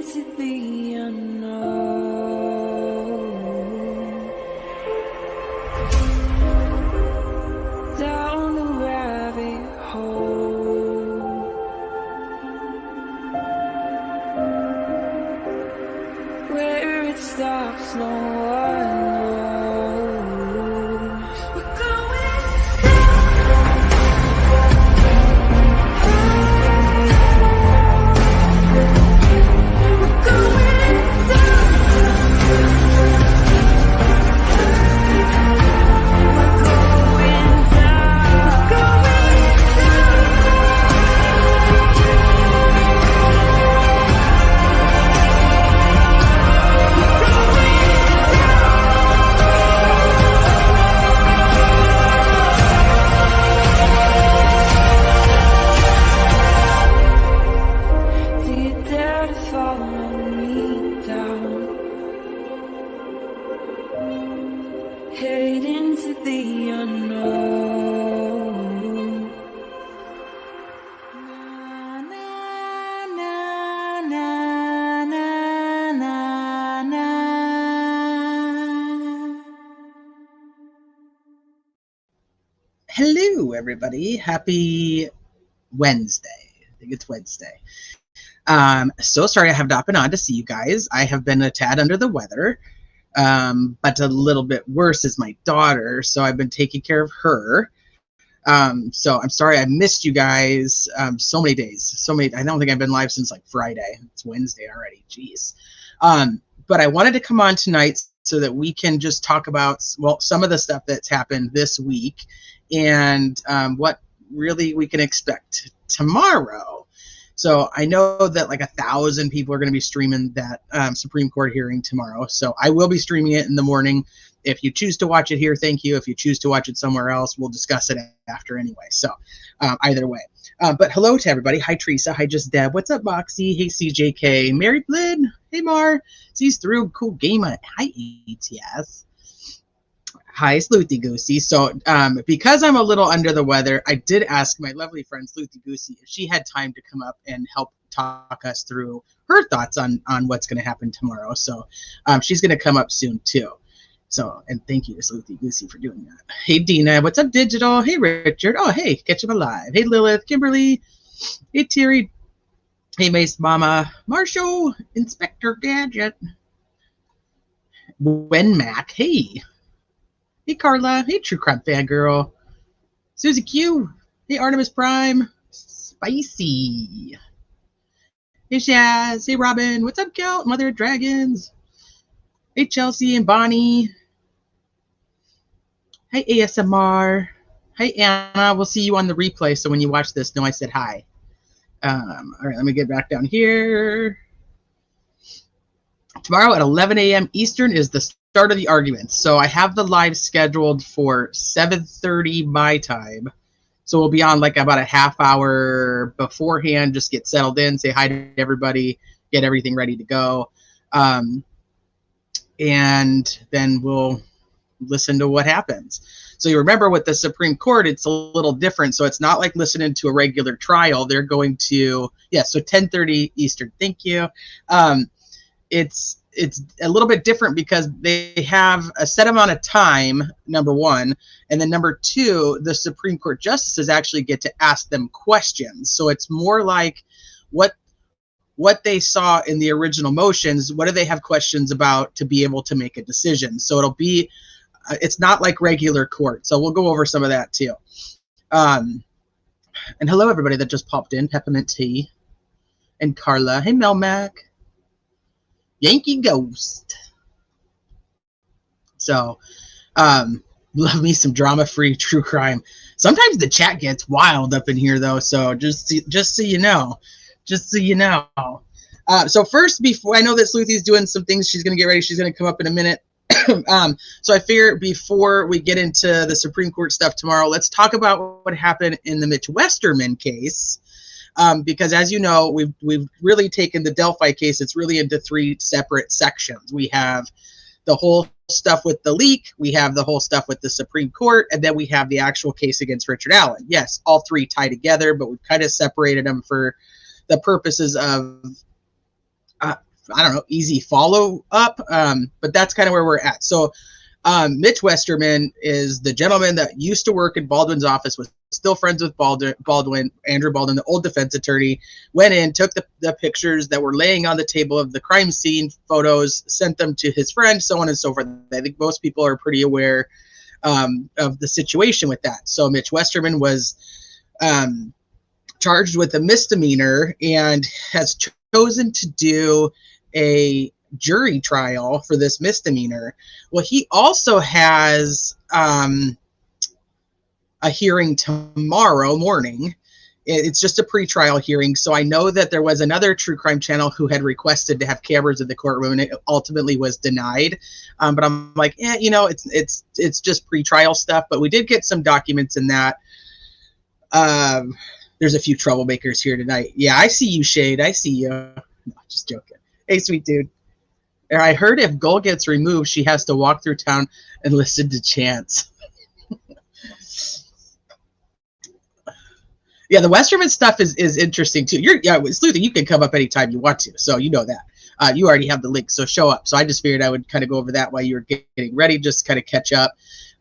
into the unknown, down the rabbit hole, where it stops no one knows. We're going head into the unknown. Na, na, na, na, na, na, na. Hello, everybody. Happy Wednesday. I think it's Wednesday. So sorry I have not been on to see you guys. I have been a tad under the weather, but a little bit worse is my daughter, so I've been taking care of her. So I'm sorry I missed you guys so many days. I don't think I've been live since like Friday. It's Wednesday already. Jeez. But I wanted to come on tonight so that we can just talk about, well, some of the stuff that's happened this week and what really we can expect tomorrow. So I know that like 1,000 people are going to be streaming that Supreme Court hearing tomorrow. So I will be streaming it in the morning. If you choose to watch it here, thank you. If you choose to watch it somewhere else, we'll discuss it after anyway. So either way. But hello to everybody. Hi, Teresa. Hi, Just Deb. What's up, Boxy? Hey, CJK. Mary Blid. Hey, Mar. Sees through. Cool gamer. Hi, ATS. Hi, Sleuthy Goosey. So because I'm a little under the weather, I did ask my lovely friend Sleuthy Goosey if she had time to come up and help talk us through her thoughts on what's going to happen tomorrow. So she's going to come up soon too. So, and thank you to Sleuthy Goosey for doing that. Hey, Dina. What's up, Digital? Hey, Richard. Oh, hey, catch him alive. Hey, Lilith. Kimberly. Hey, Terry. Hey, Mace Mama. Marshall. Inspector Gadget. Wen Mac. Hey. Hey, Carla. Hey, True Crime Fangirl. Susie Q. Hey, Artemis Prime. Spicy. Hey, Shaz. Hey, Robin. What's up, Kel? Mother of Dragons. Hey, Chelsea and Bonnie. Hey, ASMR. Hey, Anna. We'll see you on the replay, so when you watch this, know I said hi. All right, let me get back down here. Tomorrow at 11 a.m. Eastern is the start of the arguments. So I have the live scheduled for 7:30 my time. So we'll be on like about a half hour beforehand, just get settled in, say hi to everybody, get everything ready to go. And then we'll listen to what happens. So you remember with the Supreme Court, it's a little different. So it's not like listening to a regular trial. They're going to, yeah, so 10:30 Eastern. Thank you. It's a little bit different because they have a set amount of time, number one, and then number two, the Supreme Court justices actually get to ask them questions. So it's more like what they saw in the original motions, what do they have questions about to be able to make a decision? So it'll be, it's not like regular court. So we'll go over some of that too. And hello, everybody that just popped in, Peppermint Tea and Carla. Hey, Melmac. Yankee Ghost. So, love me some drama-free true crime. Sometimes the chat gets wild up in here, though. So just so you know, So first, before I know that Sleuthy's doing some things, she's gonna get ready. She's gonna come up in a minute. So I figure before we get into the Supreme Court stuff tomorrow, let's talk about what happened in the Mitch Westerman case. Because as you know, we've really taken the Delphi case. It's really into three separate sections. We have the whole stuff with the leak, we have the whole stuff with the Supreme Court, and then we have the actual case against Richard Allen. Yes, all three tie together, but we've kind of separated them for the purposes of I don't know, easy follow up. But that's kind of where we're at. So Mitch Westerman is the gentleman that used to work in Baldwin's office, was still friends with Baldwin, Andrew Baldwin, the old defense attorney, went in, took the pictures that were laying on the table of the crime scene photos, sent them to his friend, so on and so forth. I think most people are pretty aware of the situation with that. So Mitch Westerman was charged with a misdemeanor and has chosen to do a jury trial for this misdemeanor. Well, he also has a hearing tomorrow morning. It's just a pretrial hearing. So I know that there was another true crime channel who had requested to have cameras in the courtroom, and it ultimately was denied. But I'm like, it's just pretrial stuff. But we did get some documents in that. There's a few troublemakers here tonight. Yeah, I see you, Shade. I see you. No, just joking. Hey, sweet dude. I heard if Gull gets removed, she has to walk through town and listen to chants. Yeah, the Westerman stuff is interesting too. Sleuthie, you can come up anytime you want to, so you know that. You already have the link, so show up. So I just figured I would kind of go over that while you were getting ready, just kind of catch up.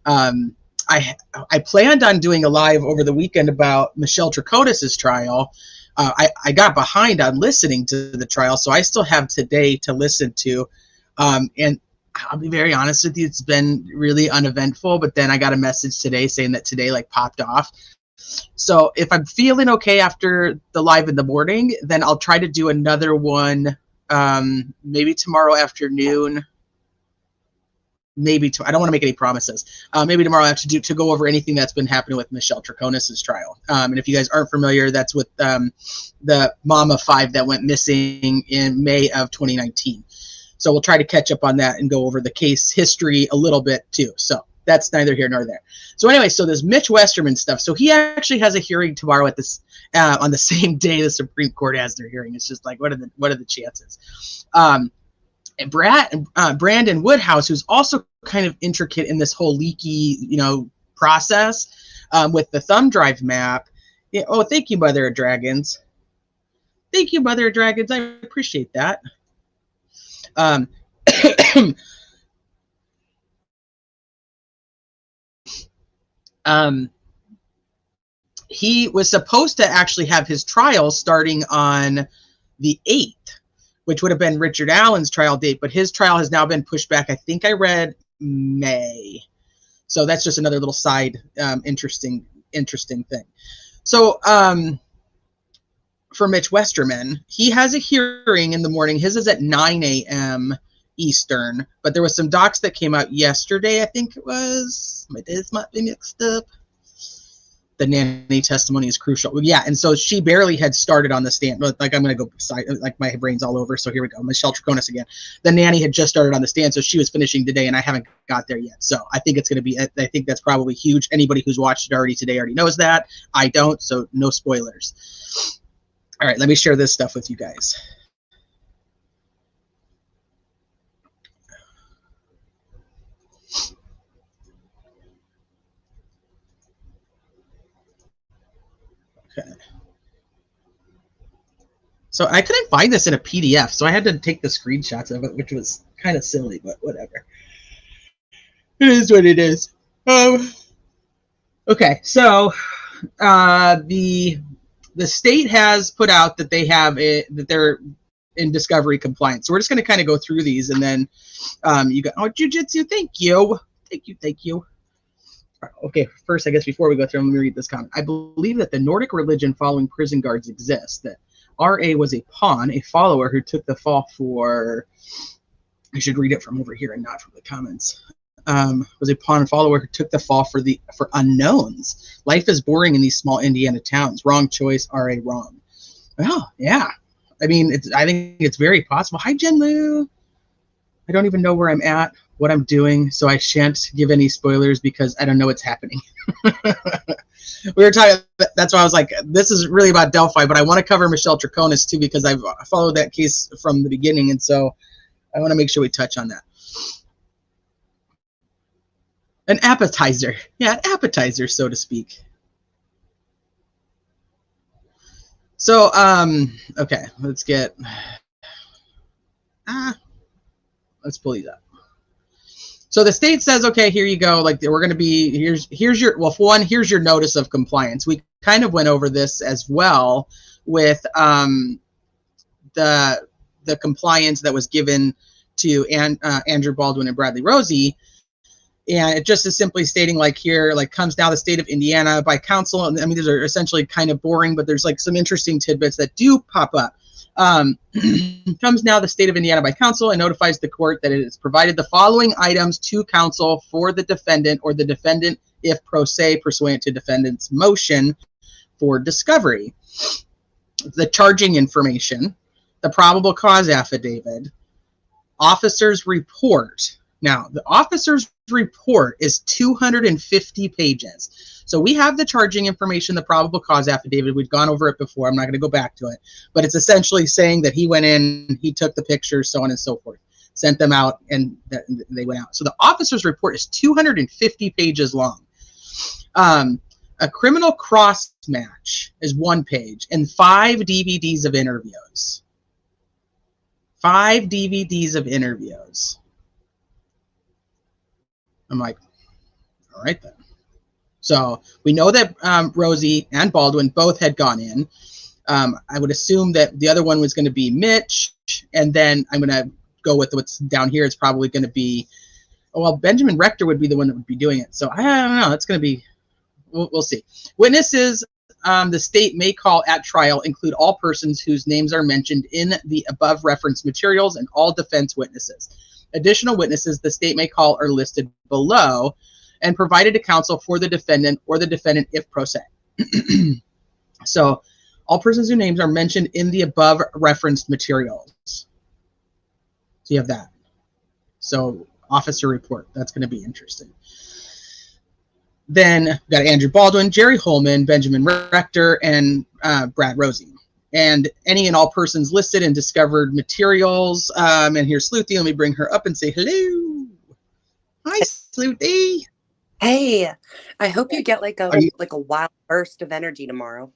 I planned on doing a live over the weekend about Michelle Troconis's trial. I got behind on listening to the trial, so I still have today to listen to. And I'll be very honest with you, it's been really uneventful, but then I got a message today saying that today popped off. So if I'm feeling okay after the live in the morning, then I'll try to do another one maybe tomorrow afternoon. Maybe I don't want to make any promises. Maybe tomorrow I have to go over anything that's been happening with Michelle Troconis's trial. And if you guys aren't familiar, that's with the mom of 5 that went missing in May of 2019. So we'll try to catch up on that and go over the case history a little bit too. So that's neither here nor there. So anyway, so there's Mitch Westerman stuff. So he actually has a hearing tomorrow at this on the same day the Supreme Court has their hearing. It's just like, what are the chances? Brandon Woodhouse, who's also kind of intricate in this whole leaky, process with the thumb drive map. Yeah, oh, thank you, Mother of Dragons. Thank you, Mother of Dragons. I appreciate that. He was supposed to actually have his trial starting on the 8th, which would have been Richard Allen's trial date, but his trial has now been pushed back. I think I read May. So that's just another little side interesting thing. So for Mitch Westerman, he has a hearing in the morning. His is at 9 a.m. Eastern, but there was some docs that came out yesterday. I think it was. My days might be mixed up. The nanny testimony is crucial. Yeah, and so she barely had started on the stand. I'm going to go my brain's all over. So here we go. Michelle Troconis again. The nanny had just started on the stand, so she was finishing today, and I haven't got there yet. So I think it's going to be. I think that's probably huge. Anybody who's watched it already today already knows that. I don't, so no spoilers. All right, let me share this stuff with you guys. Okay. So I couldn't find this in a PDF, so I had to take the screenshots of it, which was kind of silly, but whatever. It is what it is. Okay, so the state has put out that that they're in discovery compliance. So we're just going to kind of go through these, and then you got jiu-jitsu. Thank you. Okay, first, I guess before we go through, let me read this comment. I believe that the Nordic religion following prison guards exists. That R.A. was a pawn, a follower who took the fall for. I should read it from over here and not from the comments. Was a pawn and follower who took the fall for unknowns. Life is boring in these small Indiana towns. Wrong choice, R.A. wrong. Oh, yeah. I mean, I think it's very possible. Hi, Jen Lu. I don't even know where I'm at, what I'm doing, so I shan't give any spoilers because I don't know what's happening. We were talking, that's why I was like, this is really about Delphi, but I want to cover Michelle Troconis too because I've followed that case from the beginning, and so I want to make sure we touch on that. An appetizer. Yeah, an appetizer, so to speak. So, okay, let's get... Let's pull these up. So the state says, okay, here you go. Like, we're going to be, here's your, well, for one, here's your notice of compliance. We kind of went over this as well with the compliance that was given to Andrew Baldwin and Bradley Rosie. And it just is simply stating, like, here, like, comes now the state of Indiana by counsel. I mean, these are essentially kind of boring, but there's like some interesting tidbits that do pop up. Comes now the state of Indiana by counsel and notifies the court that it has provided the following items to counsel for the defendant or the defendant if pro se pursuant to defendant's motion for discovery. The charging information, the probable cause affidavit, officer's report. Now, the officer's report is 250 pages. So we have the charging information, the probable cause affidavit. We've gone over it before. I'm not going to go back to it. But it's essentially saying that he went in, he took the pictures, so on and so forth, sent them out, and they went out. So the officer's report is 250 pages long. A criminal cross match is 1 page, and 5 DVDs of interviews. 5 DVDs of interviews. I'm like, all right then. So we know that Rosie and Baldwin both had gone in. I would assume that the other one was going to be Mitch, and then I'm going to go with what's down here. It's probably going to be, well, Benjamin Rector would be the one that would be doing it. So I don't know. It's going to be, we'll see. Witnesses the state may call at trial include all persons whose names are mentioned in the above referenced materials and all defense witnesses. Additional witnesses the state may call are listed below and provided to counsel for the defendant or the defendant if pro se. So all persons whose names are mentioned in the above referenced materials. So you have that. So officer report, that's going to be interesting. Then we've got Andrew Baldwin, Jerry Holman, Benjamin Rector, and Brad Rosie. And any and all persons listed in discovered materials. And here's Sleuthy. Let me bring her up and say hello. Hi, Sleuthy. Hey, I hope you get like a wild burst of energy tomorrow.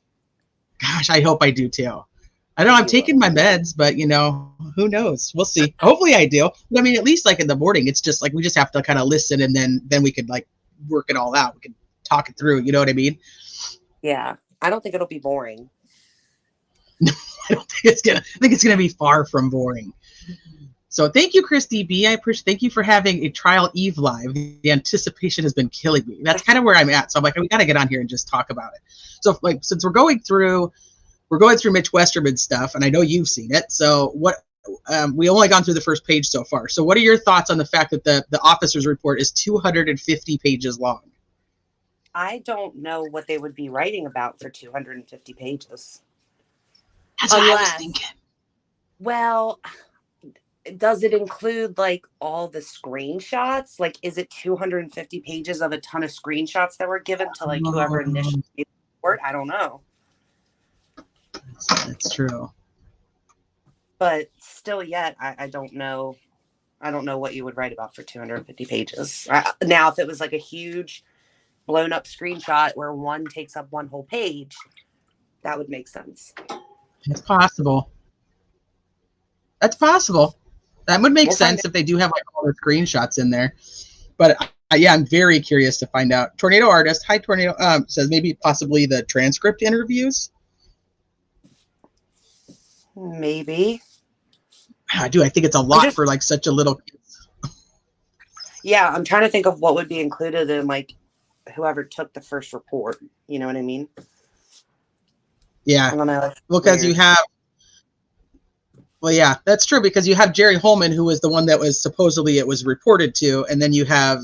Gosh, I hope I do too. I know I'm taking my meds, but you know, who knows? We'll see. Hopefully I do. I mean, at least like in the morning, it's just like we just have to kind of listen, and then we could like work it all out. We can talk it through. You know what I mean? Yeah, I don't think it'll be boring. No, I don't think it's gonna. I think it's gonna be far from boring. So thank you, Christy B. I appreciate. Thank you for having a trial Eve live. The anticipation has been killing me. That's kind of where I'm at. So I'm like, we got to get on here and just talk about it. So like, since we're going through Mitch Westerman stuff, and I know you've seen it. So what? We only gone through the first page so far. So what are your thoughts on the fact that the officer's report is 250 pages long? I don't know what they would be writing about for 250 pages. That's what I was thinking. Well, does it include like all the screenshots? Like, is it 250 pages of a ton of screenshots that were given to like whoever initiated the report? I don't know. That's true. But still yet, I don't know. I don't know what you would write about for 250 pages. Now, if it was like a huge blown up screenshot where one takes up one whole page, that would make sense. It's possible. That's possible. That would make sense if they do have like all the screenshots in there. But yeah, I'm very curious to find out. Tornado Artist, hi Tornado, says maybe possibly the transcript interviews. Maybe. I do. I think it's a lot for like such a little kids. Yeah, I'm trying to think of what would be included in like whoever took the first report. You know what I mean? Yeah. I don't know. Well, because you have. Well, yeah, that's true, because you have Jerry Holman, who was the one that was supposedly it was reported to, and then you have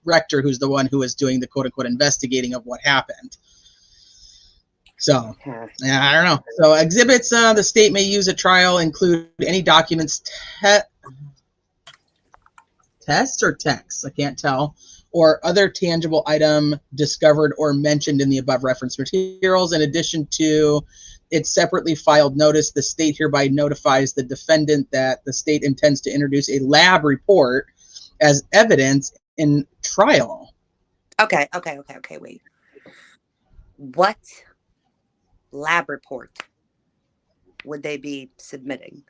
Rector, who's the one who was doing the quote-unquote investigating of what happened. So, yeah, I don't know. So exhibits the state may use at trial include any documents, tests or texts, I can't tell, or other tangible item discovered or mentioned in the above referenced materials. In addition to its separately filed notice, the state hereby notifies the defendant that the state intends to introduce a lab report as evidence in trial. Okay, wait. What lab report would they be submitting?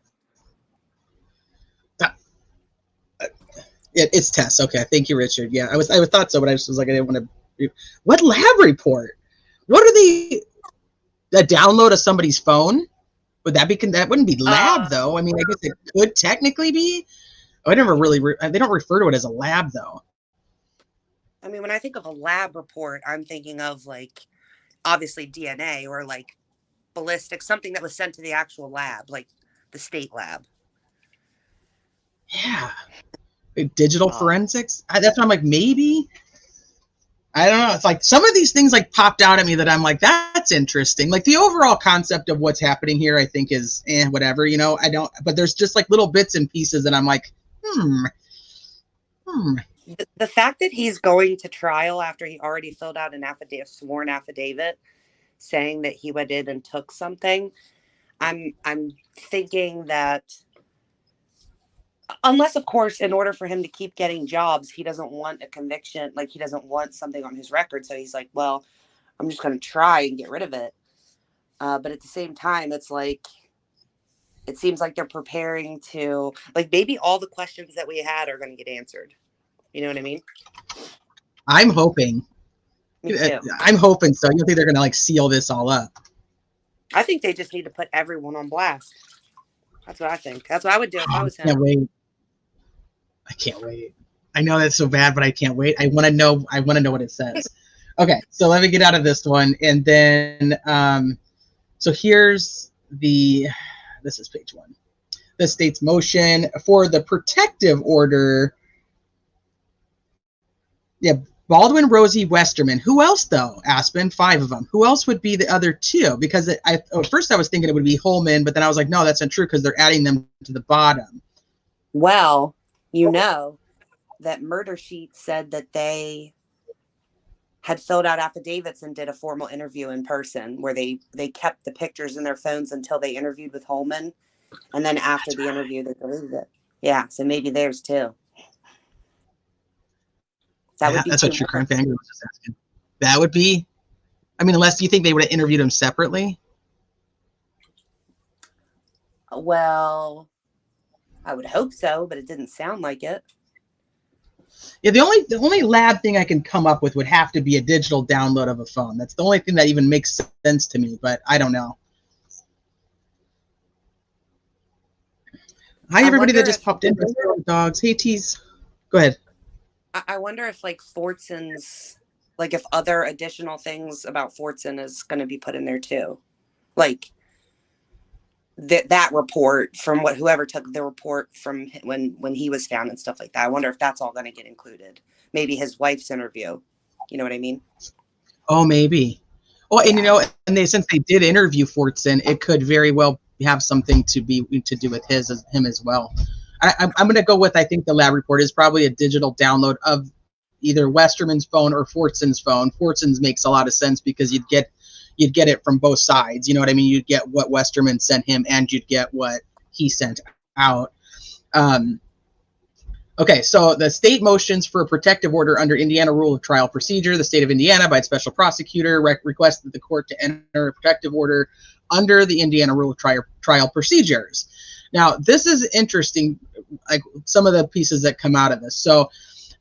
It's tests. Okay, thank you, Richard. Yeah, I thought so, but I just was like, I didn't want to. What lab report? What are they? A download of somebody's phone? Would that be? That wouldn't be lab though. I mean, I guess it could technically be. I never really. They don't refer to it as a lab though. I mean, when I think of a lab report, I'm thinking of like obviously DNA or like ballistics, something that was sent to the actual lab, like the state lab. Yeah, digital forensics. That's what I'm like. Maybe. I don't know. It's like some of these things like popped out at me that I'm like, that's interesting. Like the overall concept of what's happening here, I think is whatever, you know. I don't. But there's just like little bits and pieces that I'm like, The fact that he's going to trial after he already filled out an affidavit, sworn affidavit, saying that he went in and took something, I'm thinking that unless, of course, in order for him to keep getting jobs, he doesn't want a conviction, like he doesn't want something on his record. So he's like, well, I'm just going to try and get rid of it. But at the same time, it's like, it seems like they're preparing to, like, maybe all the questions that we had are going to get answered. You know what I mean? I'm hoping. Me too. I'm hoping so. You don't think they're going to like seal this all up? I think they just need to put everyone on blast. That's what I think. That's what I would do if I was him. I can't wait. I know that's so bad, but I can't wait. I want to know what it says. Okay, so let me get out of this one. And then, so here's this is page 1. The state's motion for the protective order. Yeah, Baldwin, Rosie, Westerman. Who else, though, Aspen? 5 of them. Who else would be the other 2? Because at first I was thinking it would be Holman, but then I was like, no, that's not true because they're adding them to the bottom. Well, you know that Murder Sheet said that they had filled out affidavits and did a formal interview in person where they kept the pictures in their phones until they interviewed with Holman. And then after the interview, they deleted it. Yeah, so maybe theirs too. That's what your current fan was just asking. That would be, I mean, unless you think they would have interviewed him separately. Well, I would hope so, but it didn't sound like it. Yeah, the only lab thing I can come up with would have to be a digital download of a phone. That's the only thing that even makes sense to me, but I don't know. Hi, everybody that just popped in. Dogs. Hey, Tease. Go ahead. I wonder if like Fortson's, like if other additional things about Fortson is going to be put in there too. Like that report from whoever took the report from when he was found and stuff like that. I wonder if that's all going to get included. Maybe his wife's interview. You know what I mean? Oh, maybe. Well, yeah. And you know, and since they did interview Fortson, it could very well have something to do with him as well. I'm going to go with, I think the lab report is probably a digital download of either Westerman's phone or Fortson's phone. Fortson's makes a lot of sense because you'd get it from both sides. You know what I mean? You'd get what Westerman sent him and you'd get what he sent out. Okay, so the state motions for a protective order under Indiana Rule of Trial Procedure. The state of Indiana, by its special prosecutor, requested the court to enter a protective order under the Indiana Rule of Trial Procedures. Now, this is interesting, like some of the pieces that come out of this. So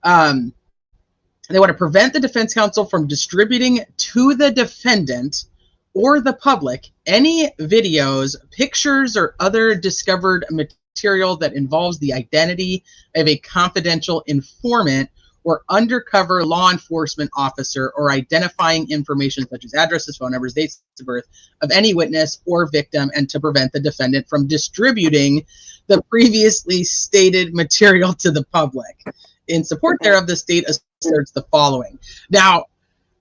they want to prevent the defense counsel from distributing to the defendant or the public any videos, pictures, or other discovered material that involves the identity of a confidential informant or undercover law enforcement officer, or identifying information such as addresses, phone numbers, dates of birth of any witness or victim, and to prevent the defendant from distributing the previously stated material to the public. In support thereof, the state asserts the following. Now,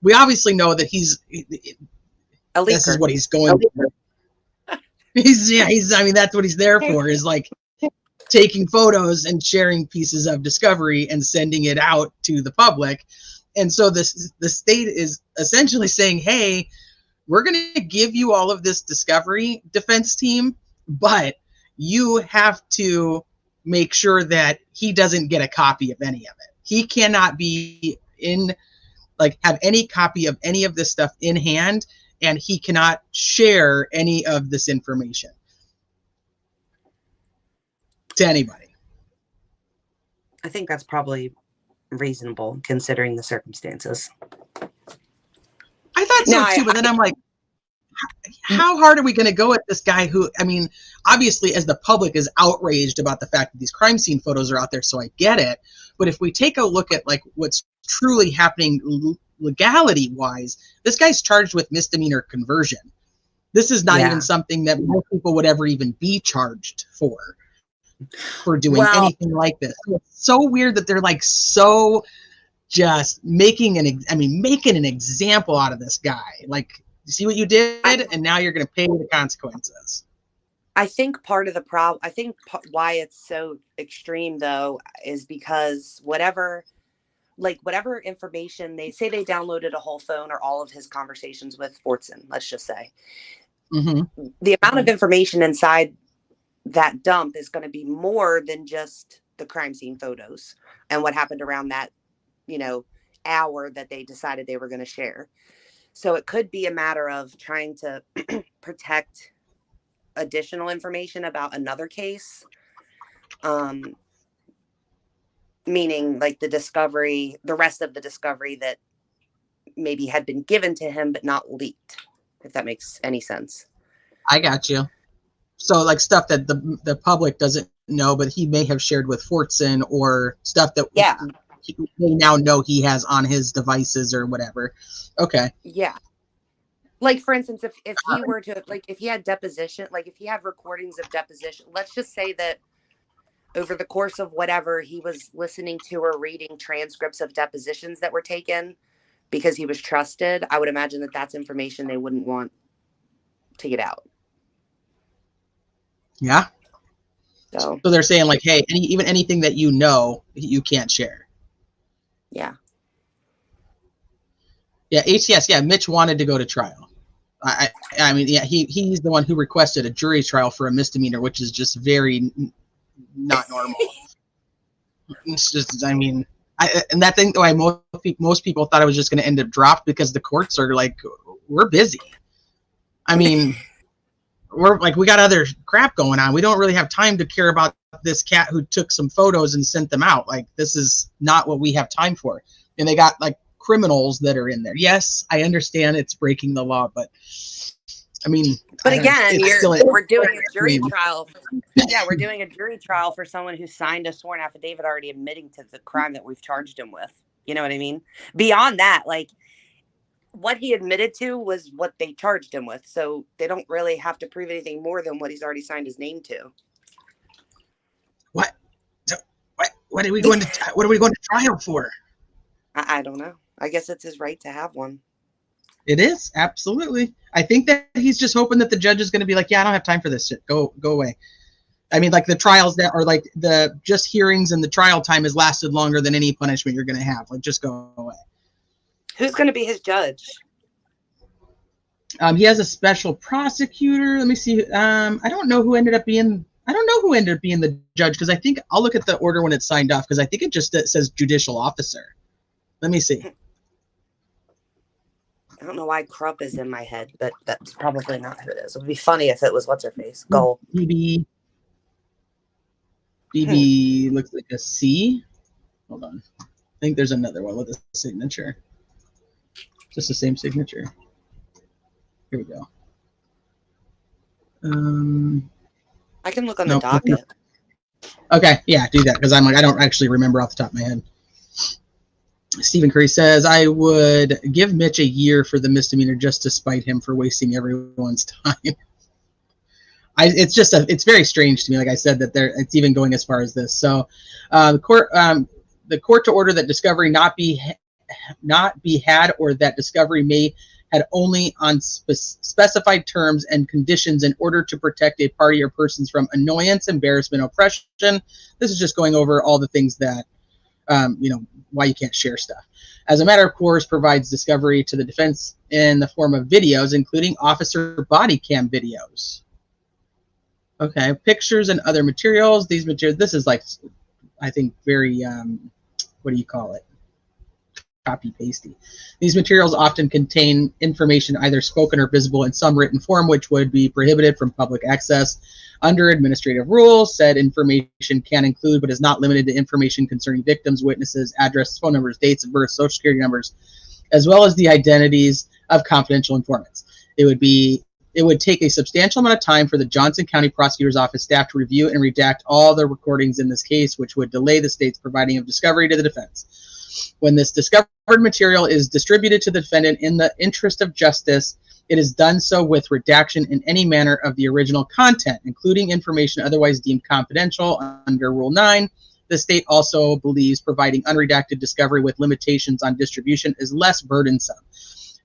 we obviously know that this is what he's going for. I mean, that's what he's there for, is like taking photos and sharing pieces of discovery and sending it out to the public. And so the state is essentially saying, hey, we're going to give you all of this discovery, defense team, but you have to make sure that he doesn't get a copy of any of it. He cannot be have any copy of any of this stuff in hand, and he cannot share any of this information to anybody. I think that's probably reasonable considering the circumstances. I thought so too, but then I'm like, how hard are we going to go at this guy who, I mean, obviously as the public is outraged about the fact that these crime scene photos are out there, so I get it. But if we take a look at like what's truly happening legality wise, this guy's charged with misdemeanor conversion. This is not even something that most people would ever even be charged for doing anything like this. So it's so weird that they're like so just making an example out of this guy. Like, you see what you did, and now you're going to pay the consequences. I think part of the problem, why it's so extreme though, is because whatever information they say they downloaded a whole phone or all of his conversations with Fortson, let's just say, the amount of information inside that dump is going to be more than just the crime scene photos and what happened around that, hour that they decided they were going to share. So it could be a matter of trying to protect additional information about another case. Meaning like the rest of the discovery that maybe had been given to him, but not leaked, if that makes any sense. I got you. So like stuff that the public doesn't know, but he may have shared with Fortson, or stuff that they now know he has on his devices or whatever. Okay. Yeah. Like, for instance, if he were to, like, if he had deposition, like if he had recordings of deposition, let's just say that over the course of whatever, he was listening to or reading transcripts of depositions that were taken because he was trusted. I would imagine that that's information they wouldn't want to get out. Yeah. So they're saying like, hey, even anything that you can't share. Yeah. Yeah, HCS. Yeah, Mitch wanted to go to trial. I mean, yeah, he's the one who requested a jury trial for a misdemeanor, which is just very not normal. It's just, I mean, and that thing why most people thought it was just going to end up dropped because the courts are like, we're busy. I mean, we got other crap going on. We don't really have time to care about this cat who took some photos and sent them out. Like, this is not what we have time for. And they got like criminals that are in there. Yes, I understand it's breaking the law, but I mean, but again, we're doing a jury trial. Yeah, we're doing a jury trial for someone who signed a sworn affidavit already admitting to the crime that we've charged him with. You know what I mean? Beyond that, like, what he admitted to was what they charged him with. So they don't really have to prove anything more than what he's already signed his name to. What are we going to trial for? I don't know. I guess it's his right to have one. It is, absolutely. I think that he's just hoping that the judge is going to be like, yeah, I don't have time for this shit. Go away. I mean, like the trials that are like the just hearings and the trial time has lasted longer than any punishment you're going to have. Like, just go away. Who's going to be his judge? He has a special prosecutor. Let me see. I don't know who ended up being the judge, because I think I'll look at the order when it's signed off, because I think it just says judicial officer. Let me see. I don't know why Krupp is in my head, but that's probably not who it is. It would be funny if it was what's her face. Goal. BB looks like a C. Hold on. I think there's another one with a signature. Just the same signature. Here we go. I can look on the docket. Okay, yeah, do that, because I don't actually remember off the top of my head. Stephen Curry says, I would give Mitch a year for the misdemeanor just to spite him for wasting everyone's time. It's very strange to me, like I said, that it's even going as far as this. So the court to order that discovery not be had, or that discovery may had only on specified terms and conditions in order to protect a party or persons from annoyance, embarrassment, oppression. This is just going over all the things that why you can't share stuff. As a matter of course, provides discovery to the defense in the form of videos, including officer body cam videos. Okay, pictures and other materials. This is like, I think, very, what do you call it? copy-pasty. These materials often contain information either spoken or visible in some written form, which would be prohibited from public access. Under administrative rules, said information can include, but is not limited to, information concerning victims, witnesses, addresses, phone numbers, dates of birth, social security numbers, as well as the identities of confidential informants. It would take a substantial amount of time for the Johnson County Prosecutor's Office staff to review and redact all the recordings in this case, which would delay the state's providing of discovery to the defense. When this discovered material is distributed to the defendant in the interest of justice, it is done so with redaction in any manner of the original content, including information otherwise deemed confidential under Rule 9. The state also believes providing unredacted discovery with limitations on distribution is less burdensome.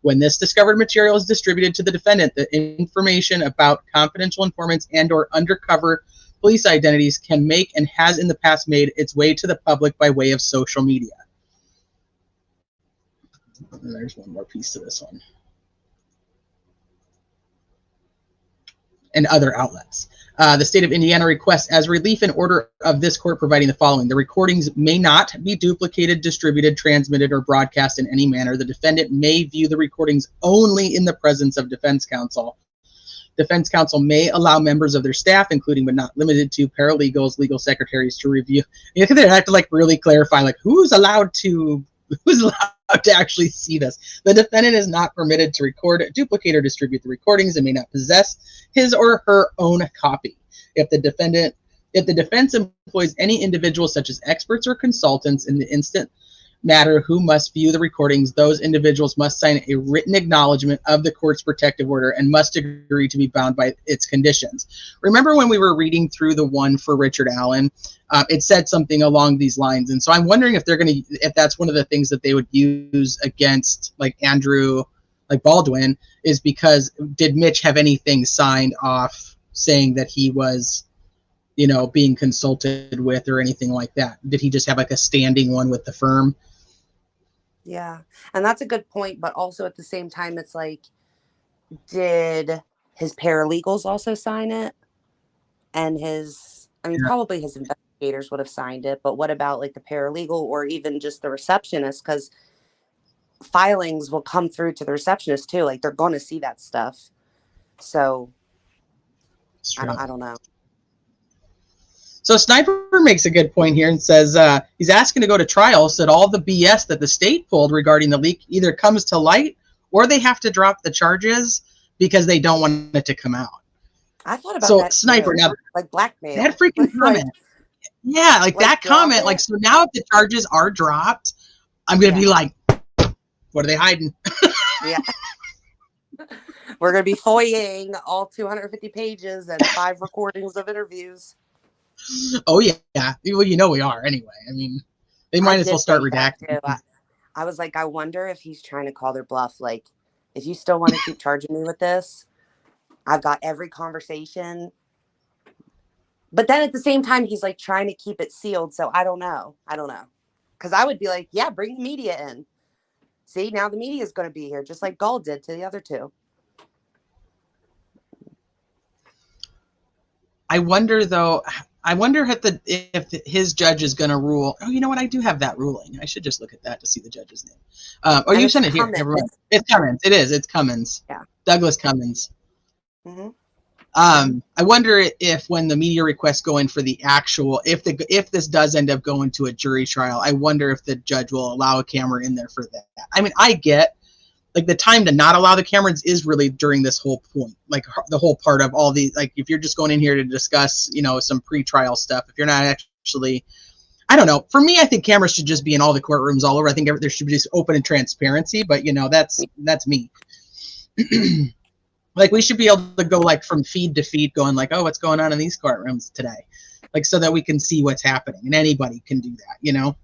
When this discovered material is distributed to the defendant, the information about confidential informants and or undercover police identities can make and has in the past made its way to the public by way of social media. And there's one more piece to this one. And other outlets. The state of Indiana requests as relief in order of this court providing the following. The recordings may not be duplicated, distributed, transmitted, or broadcast in any manner. The defendant may view the recordings only in the presence of defense counsel. Defense counsel may allow members of their staff, including but not limited to paralegals, legal secretaries, to review. You know, they have to like really clarify like who's allowed to actually see this. The defendant is not permitted to record, duplicate, or distribute the recordings and may not possess his or her own copy. If the defense employs any individual such as experts or consultants in the instant matter who must view the recordings, those individuals must sign a written acknowledgement of the court's protective order and must agree to be bound by its conditions. Remember when we were reading through the one for Richard Allen, it said something along these lines. And so I'm wondering if if that's one of the things that they would use against like Andrew, like Baldwin, is because did Mitch have anything signed off saying that he was, you know, being consulted with or anything like that? Did he just have like a standing one with the firm? Yeah. And that's a good point. But also at the same time, it's like, did his paralegals also sign it? And probably his investigators would have signed it. But what about like the paralegal or even just the receptionist? Because filings will come through to the receptionist too. Like they're going to see that stuff. So I don't know. So Sniper makes a good point here and says he's asking to go to trial so that all the BS that the state pulled regarding the leak either comes to light or they have to drop the charges because they don't want it to come out. I thought about that. Sniper, now, like blackmail. That freaking comment. Yeah, like that comment. It? Like, so now if the charges are dropped, I'm going to be like, what are they hiding? Yeah. We're going to be FOIAing all 250 pages and 5 recordings of interviews. Oh, yeah. Well, you know we are anyway. I mean, they might as well start redacting. I was like, I wonder if he's trying to call their bluff. Like, if you still want to keep charging me with this, I've got every conversation. But then at the same time, he's like trying to keep it sealed. So I don't know. Because I would be like, yeah, bring the media in. See, now the media is going to be here, just like Gall did to the other two. I wonder, though, if his judge is going to rule. Oh, you know what? I do have that ruling. I should just look at that to see the judge's name. Oh, you sent it here. It's Cummins. It is. It's Cummins. Yeah. Douglas Cummins. Mm-hmm. I wonder if when the media requests go in for the actual, if this does end up going to a jury trial, I wonder if the judge will allow a camera in there for that. I mean, I get like the time to not allow the cameras is really during this whole point, like the whole part of all these, like if you're just going in here to discuss, you know, some pre-trial stuff, if you're not actually, I don't know. For me, I think cameras should just be in all the courtrooms all over. I think there should be just open and transparency, but you know, that's me. Like we should be able to go like from feed to feed going like, oh, what's going on in these courtrooms today? Like so that we can see what's happening and anybody can do that, you know?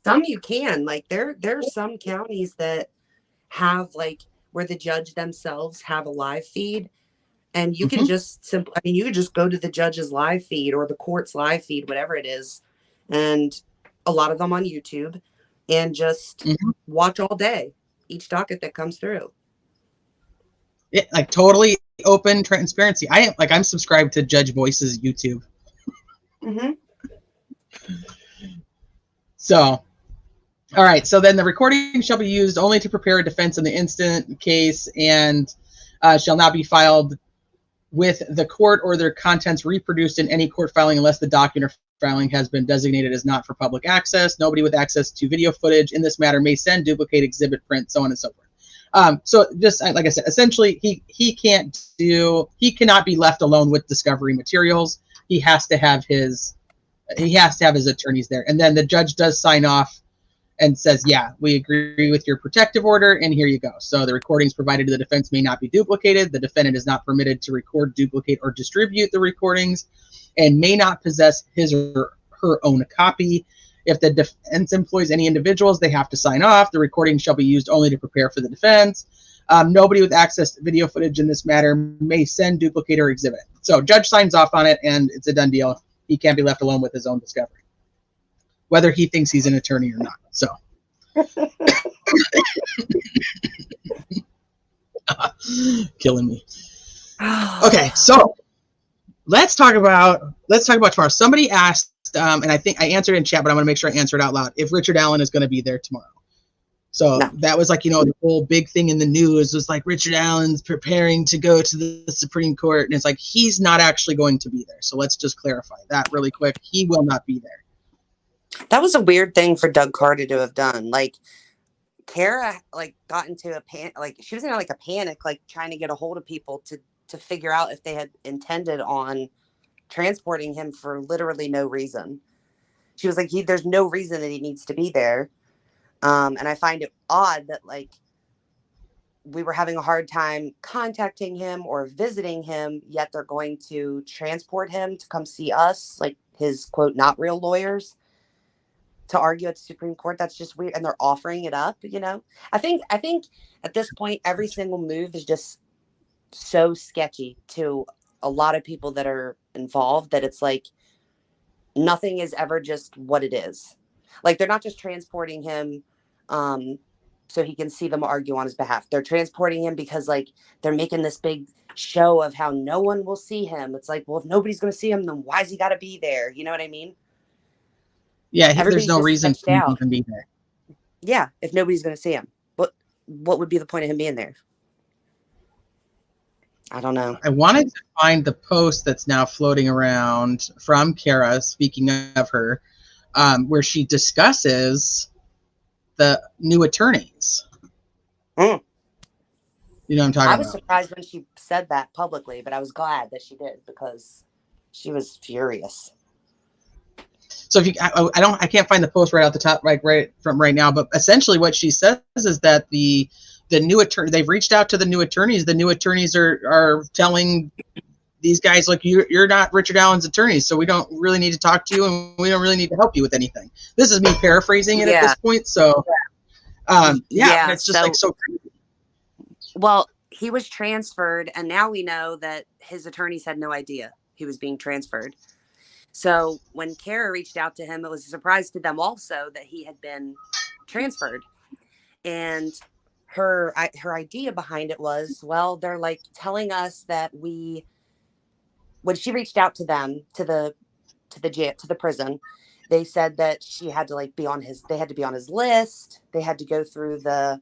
Some you can, like there's some counties that have like where the judge themselves have a live feed and you can just you could just go to the judge's live feed or the court's live feed, whatever it is. And a lot of them on YouTube and just watch all day, each docket that comes through. Yeah, like totally open transparency. I'm subscribed to Judge Voice's YouTube. So, All right. So then the recording shall be used only to prepare a defense in the instant case and shall not be filed with the court or their contents reproduced in any court filing unless the document or filing has been designated as not for public access. Nobody with access to video footage in this matter may send, duplicate, exhibit, print, so on and so forth. So just like I said, essentially he cannot be left alone with discovery materials. He has to have his attorneys there. And then the judge does sign off and says, yeah, we agree with your protective order, and here you go. So the recordings provided to the defense may not be duplicated. The defendant is not permitted to record, duplicate, or distribute the recordings and may not possess his or her own copy. If the defense employs any individuals, they have to sign off. The recording shall be used only to prepare for the defense. Nobody with access to video footage in this matter may send, duplicate, or exhibit. So judge signs off on it, and it's a done deal. He can't be left alone with his own discovery, whether he thinks he's an attorney or not. So killing me. Okay, so let's talk about tomorrow. Somebody asked, and I think I answered in chat, but I'm going to make sure I answer it out loud, if Richard Allen is going to be there tomorrow. So No. that was like, the whole big thing in the news was like Richard Allen's preparing to go to the Supreme Court, and it's like he's not actually going to be there. So let's just clarify that really quick. He will not be there. That was a weird thing for Doug Carter to have done. Like, Kara, got into a panic. Like, she was in, a panic, trying to get a hold of people to figure out if they had intended on transporting him for literally no reason. She was like, there's no reason that he needs to be there. And I find it odd that, we were having a hard time contacting him or visiting him, yet they're going to transport him to come see us, his, quote, not real lawyers, to argue at the Supreme Court. That's just weird. And they're offering it up, I think at this point, every single move is just so sketchy to a lot of people that are involved that it's nothing is ever just what it is. They're not just transporting him so he can see them argue on his behalf. They're transporting him because they're making this big show of how no one will see him. It's well, if nobody's going to see him, then why's he got to be there? You know what I mean? Yeah, there's no reason for him to even be there. Yeah, if nobody's going to see him, what would be the point of him being there? I don't know. I wanted to find the post that's now floating around from Kara, speaking of her, where she discusses the new attorneys. Mm. You know what I'm talking about? I was surprised when she said that publicly, but I was glad that she did because she was furious. So if I can't find the post right off the top, right from right now, but essentially what she says is that the new attorney, they've reached out to the new attorneys. The new attorneys are telling these guys, you're not Richard Allen's attorney, so we don't really need to talk to you, and we don't really need to help you with anything. This is me paraphrasing it at this point. So, it's just so crazy. Well, he was transferred, and now we know that his attorneys had no idea he was being transferred. So when Kara reached out to him, it was a surprise to them also that he had been transferred. And her idea behind it was, well, they're telling us that when she reached out to them, to the prison, they said that she had to be on his list. They had to go through the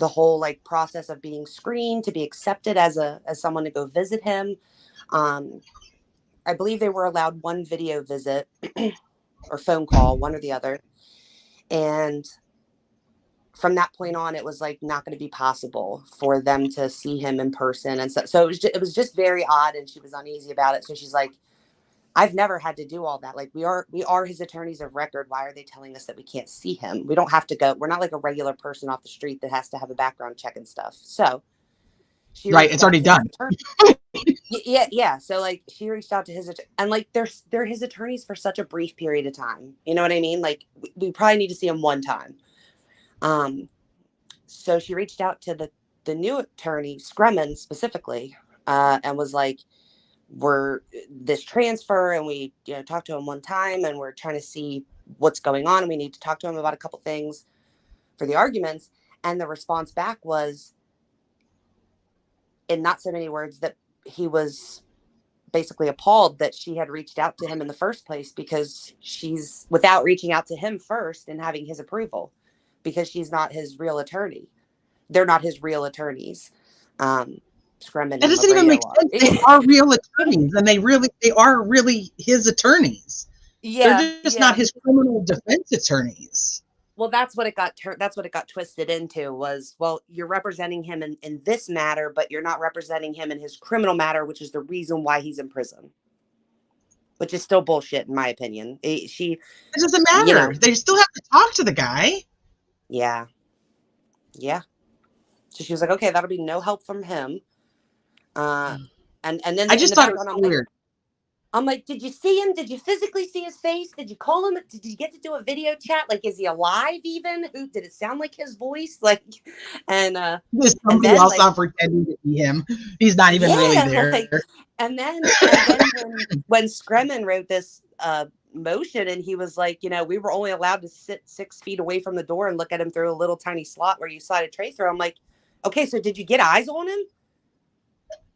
whole process of being screened to be accepted as someone to go visit him. I believe they were allowed one video visit or phone call, one or the other. And from that point on, it was not going to be possible for them to see him in person. And so it was just very odd. And she was uneasy about it. So she's like, I've never had to do all that. We are his attorneys of record. Why are they telling us that we can't see him? We don't have to go. We're not like a regular person off the street that has to have a background check and stuff. So it's already done. Yeah. So she reached out to his and they're his attorneys for such a brief period of time. You know what I mean? We probably need to see him one time. So she reached out to the new attorney, Scremen specifically, and was we're this transfer, and we talked to him one time, and we're trying to see what's going on. And we need to talk to him about a couple things for the arguments. And the response back was, in not so many words, that he was basically appalled that she had reached out to him in the first place, because she's, without reaching out to him first and having his approval. because she's not his real attorney. They're not his real attorneys. Scremin That and doesn't even make Labredo sense. They are real attorneys, and they are really his attorneys. They're just not his criminal defense attorneys. Well, that's what it got twisted into was, well, you're representing him in this matter, but you're not representing him in his criminal matter, which is the reason why he's in prison. Which is still bullshit, in my opinion. It doesn't matter. They still have to talk to the guy. Yeah. Yeah. So she was like, okay, that'll be no help from him. And then I just thought it was so weird. I'm like, did you see him? Did you physically see his face? Did you call him? Did you get to do a video chat? Like, is he alive even? Did it sound like his voice? Like, and there's somebody else not pretending to be him. He's not even really there. Like, and then when Scremin wrote this motion, and he was like, we were only allowed to sit 6 feet away from the door and look at him through a little tiny slot where you slide a tray through. I'm like, okay, so did you get eyes on him?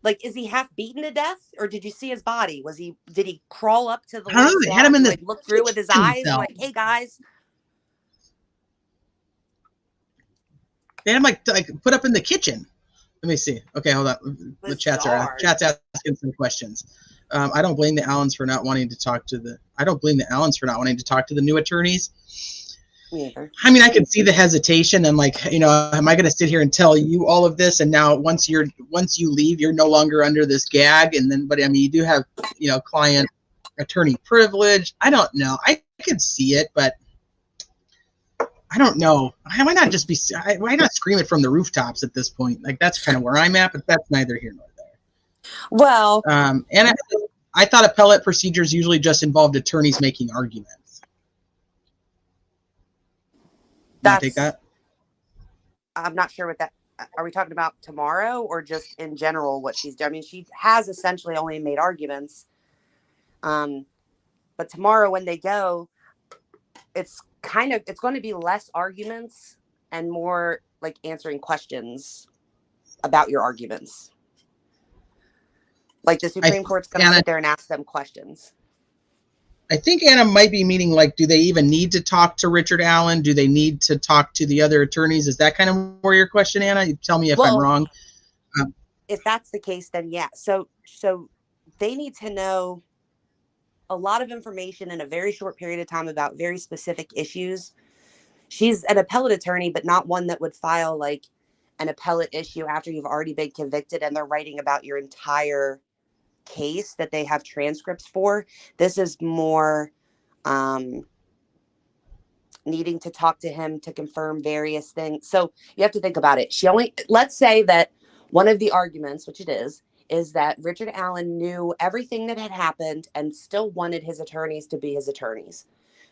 Like, is he half beaten to death, or did you see his body? Did he crawl up to the I don't know, they had him in the look through with his eyes and like, hey guys? They had him like put up in the kitchen. Let me see. Okay, hold on. The chat's asking some questions. I don't blame the Allens for not wanting to talk to the new attorneys. Neither. I mean, I can see the hesitation and like, am I going to sit here and tell you all of this? And now once you leave, you're no longer under this gag. And then, but I mean, you do have, client attorney privilege. I don't know. I could see it, but I don't know. Why not scream it from the rooftops at this point? Like, that's kind of where I'm at, but that's neither here nor there. Well, and I thought appellate procedures usually just involved attorneys making arguments. Take that? I'm not sure what that. Are we talking about tomorrow or just in general what she's done? I mean, she has essentially only made arguments. But tomorrow when they go, it's going to be less arguments and more like answering questions about your arguments. Like the Supreme Court's going to sit there and ask them questions. I think Anna might be meaning, like, do they even need to talk to Richard Allen? Do they need to talk to the other attorneys? Is that kind of more your question, Anna? You tell me if I'm wrong. If that's the case, then yeah. So they need to know a lot of information in a very short period of time about very specific issues. She's an appellate attorney, but not one that would file like an appellate issue after you've already been convicted and they're writing about your entire case that they have transcripts for. This is more needing to talk to him to confirm various things. So you have to think about it. Let's say that one of the arguments, which it is that Richard Allen knew everything that had happened and still wanted his attorneys to be his attorneys.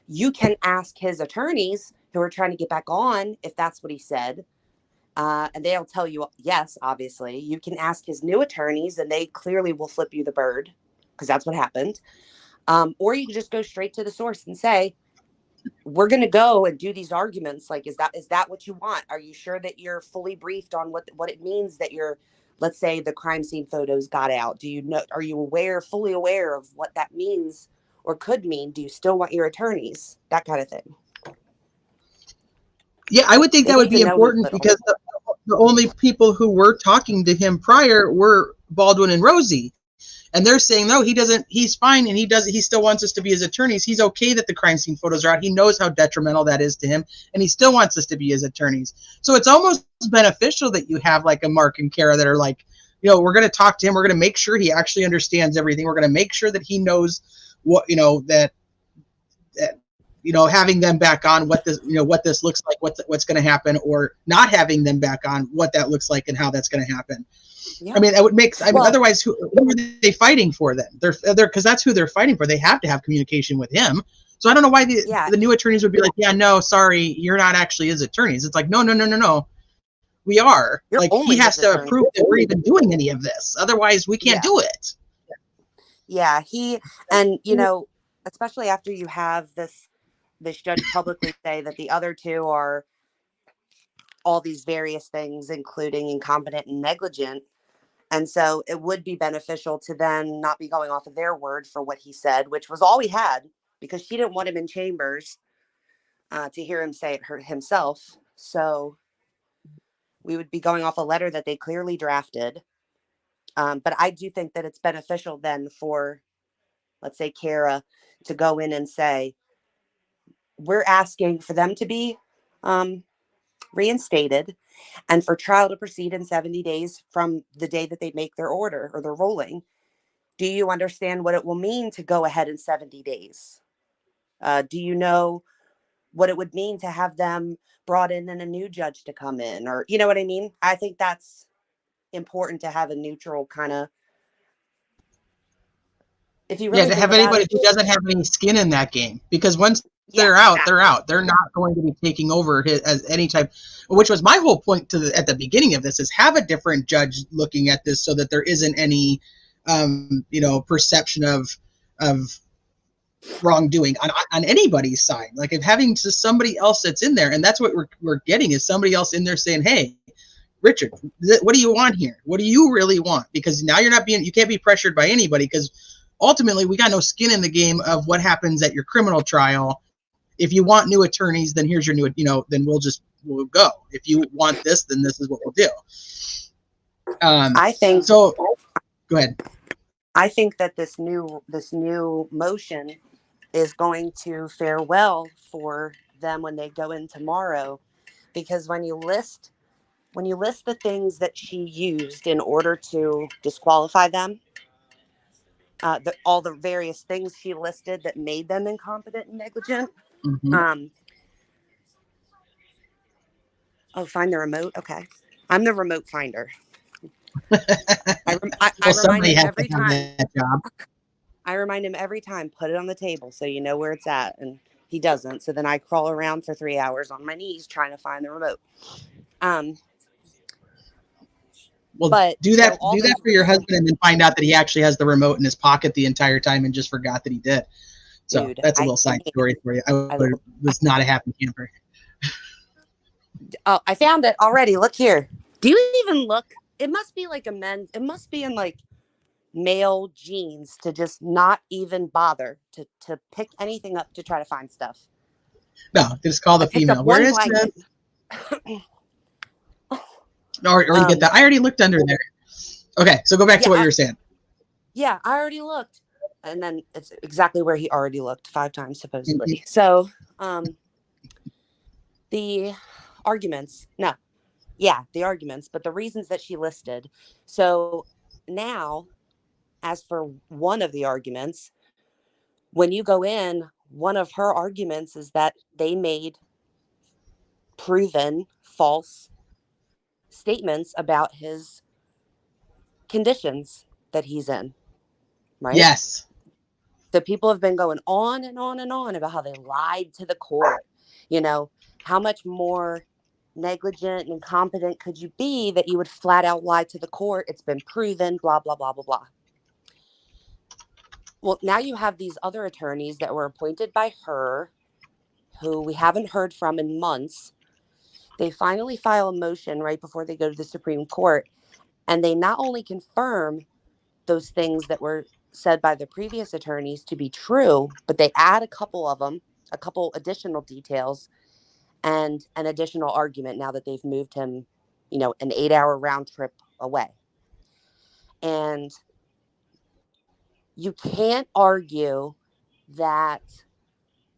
You can ask his attorneys who are trying to get back on if that's what he said. And they'll tell you, yes, obviously. You can ask his new attorneys, and they clearly will flip you the bird because that's what happened. Or you can just go straight to the source and say, we're going to go and do these arguments. Like, is that what you want? Are you sure that you're fully briefed on what it means that let's say the crime scene photos got out? Are you fully aware of what that means or could mean? Do you still want your attorneys? That kind of thing. Yeah, I would think that would be important because the only people who were talking to him prior were Baldwin and Rosie. And they're saying, no, he doesn't, he's fine. And he still wants us to be his attorneys. He's okay that the crime scene photos are out. He knows how detrimental that is to him. And he still wants us to be his attorneys. So it's almost beneficial that you have like a Mark and Kara that are like, we're going to talk to him. We're going to make sure he actually understands everything. We're going to make sure that he knows what, that having them back on, what this looks like, what's going to happen, or not having them back on, what that looks like and how that's going to happen. Yeah. I mean, that would make. Otherwise, who are they fighting for then? They're because that's who they're fighting for. They have to have communication with him. So I don't know why the new attorneys would be like, yeah, no, sorry, you're not actually his attorneys. It's like, no. We are. You're like, he has to prove that we're even doing any of this. Otherwise, we can't do it. Yeah, and especially after you have this judge publicly say that the other two are all these various things, including incompetent and negligent. And so it would be beneficial to then not be going off of their word for what he said, which was all we had, because she didn't want him in chambers to hear him say it himself. So we would be going off a letter that they clearly drafted. But I do think that it's beneficial then for, let's say, Kara to go in and say, we're asking for them to be reinstated and for trial to proceed in 70 days from the day that they make their order or their ruling. Do you understand what it will mean to go ahead in 70 days? Do you know what it would mean to have them brought in and a new judge to come in? Or, you know what I mean? I think that's important to have a neutral kind of, if you Yeah, really to think have about anybody it. who doesn't have any skin in that game, because once Yeah, they're out, they're exactly. out. They're not going to be taking over as any type. Which was my whole point at the beginning of this, is have a different judge looking at this so that there isn't any, perception of wrongdoing on anybody's side. Like, if having to somebody else that's in there, and that's what we're getting, is somebody else in there saying, hey, Richard, what do you want here? What do you really want? Because now you can't be pressured by anybody, because ultimately we got no skin in the game of what happens at your criminal trial. If you want new attorneys, then here's your new, then we'll go. If you want this, then this is what we'll do. I think So go ahead. I think that this new motion is going to fare well for them when they go in tomorrow, because when you list the things that she used in order to disqualify them, all the various things she listed that made them incompetent and negligent. Mm-hmm. Oh, find the remote. Okay, I'm the remote finder. I Well, remind somebody him has to every have time. that job. I remind him every time, put it on the table so you know where it's at, and he doesn't. So then I crawl around for 3 hours on my knees trying to find the remote. Well, But do so that all those for your reasons, husband, and then find out that he actually has the remote in his pocket the entire time and just forgot that he did. So dude, that's a little side story for you. I was not a happy camper. Oh, I found it already. Look here. Do you even look? It must be like a men's. It must be in like male jeans to just not even bother to pick anything up to try to find stuff. No, just call I the picked up female. Where one is blanket. Smith? Or you get that. I already looked under there. Okay, so go back to what you were saying. Yeah, I already looked. And then it's exactly where he already looked 5 times, supposedly. Mm-hmm. So, the arguments, the arguments, but the reasons that she listed. So now, as for one of the arguments, when you go in, one of her arguments is that they made proven false statements about his conditions that he's in, right? Yes. The people have been going on and on and on about how they lied to the court. You know, how much more negligent and incompetent could you be that you would flat out lie to the court? It's been proven, blah, blah, blah, blah, blah. Well, now you have these other attorneys that were appointed by her, who we haven't heard from in months. They finally file a motion right before they go to the Supreme Court, and they not only confirm those things that were said by the previous attorneys to be true, but they add a couple of them, a couple additional details, and an additional argument now that they've moved him, an 8-hour round trip away. And you can't argue that,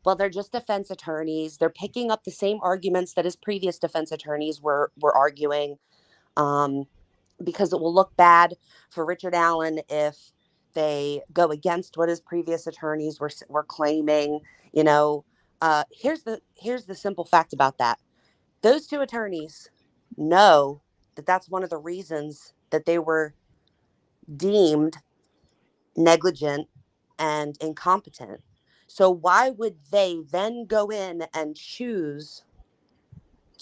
well, they're just defense attorneys. They're picking up the same arguments that his previous defense attorneys were arguing, because it will look bad for Richard Allen if they go against what his previous attorneys were claiming. Here's the simple fact about that. Those two attorneys know that that's one of the reasons that they were deemed negligent and incompetent. So why would they then go in and choose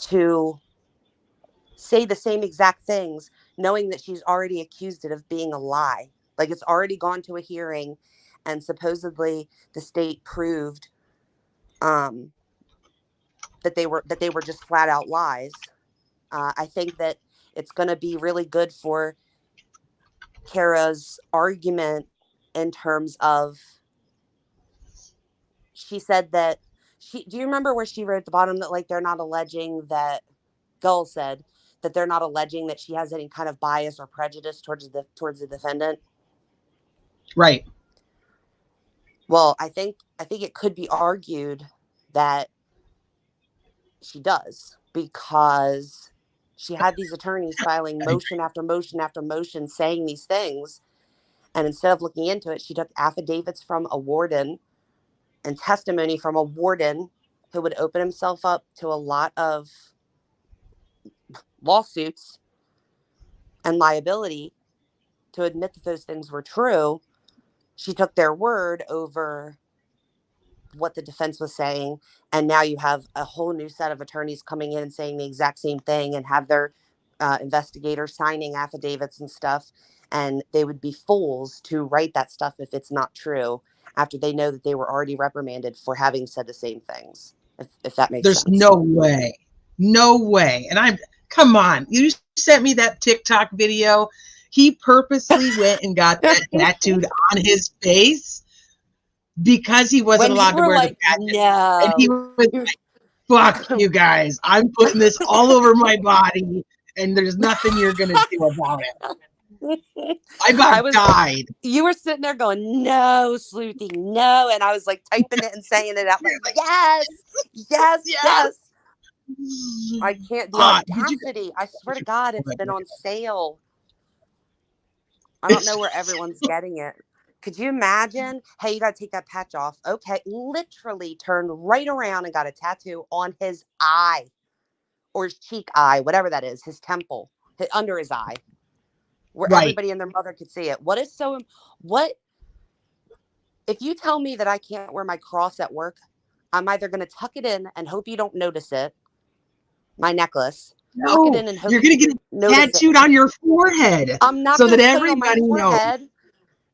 to say the same exact things, knowing that she's already accused it of being a lie? Like, it's already gone to a hearing, and supposedly the state proved that they were just flat out lies. I think that it's going to be really good for Kara's argument in terms of, she said that Do you remember where she wrote at the bottom that like they're not alleging that Gull said that they're not alleging that she has any kind of bias or prejudice towards the defendant? Right. Well, I think it could be argued that she does, because she had these attorneys filing motion after motion after motion saying these things, and instead of looking into it, she took affidavits from a warden and testimony from a warden who would open himself up to a lot of lawsuits and liability to admit that those things were true. She took their word over what the defense was saying, and now you have a whole new set of attorneys coming in and saying the exact same thing, and have their investigators signing affidavits and stuff, and they would be fools to write that stuff if it's not true, after they know that they were already reprimanded for having said the same things, if that makes There's sense. no way. No way. And come on, you sent me that TikTok video. He purposely went and got that tattooed on his face because he wasn't When allowed you to were wear like, the patches. no. And he was like, fuck you guys. I'm putting this all over my body, and there's nothing you're going to do about it. I about died. You were sitting there going, no, Sleuthy, no. And I was like typing it and saying it out like, yes, yes, yes. I can't. The audacity. I swear to God, it's been on sale. I don't know where everyone's getting it. Could you imagine? Hey, you got to take that patch off. Okay. Literally turned right around and got a tattoo on his eye, or his cheek eye, whatever that is, his temple, under his eye, where everybody and their mother could see it. What if you tell me that I can't wear my cross at work? I'm either going to tuck it in and hope you don't notice it, my necklace. No, tuck it in and hope you're going to get it tattooed on your forehead. I'm not so going that to put it on my forehead. Knows.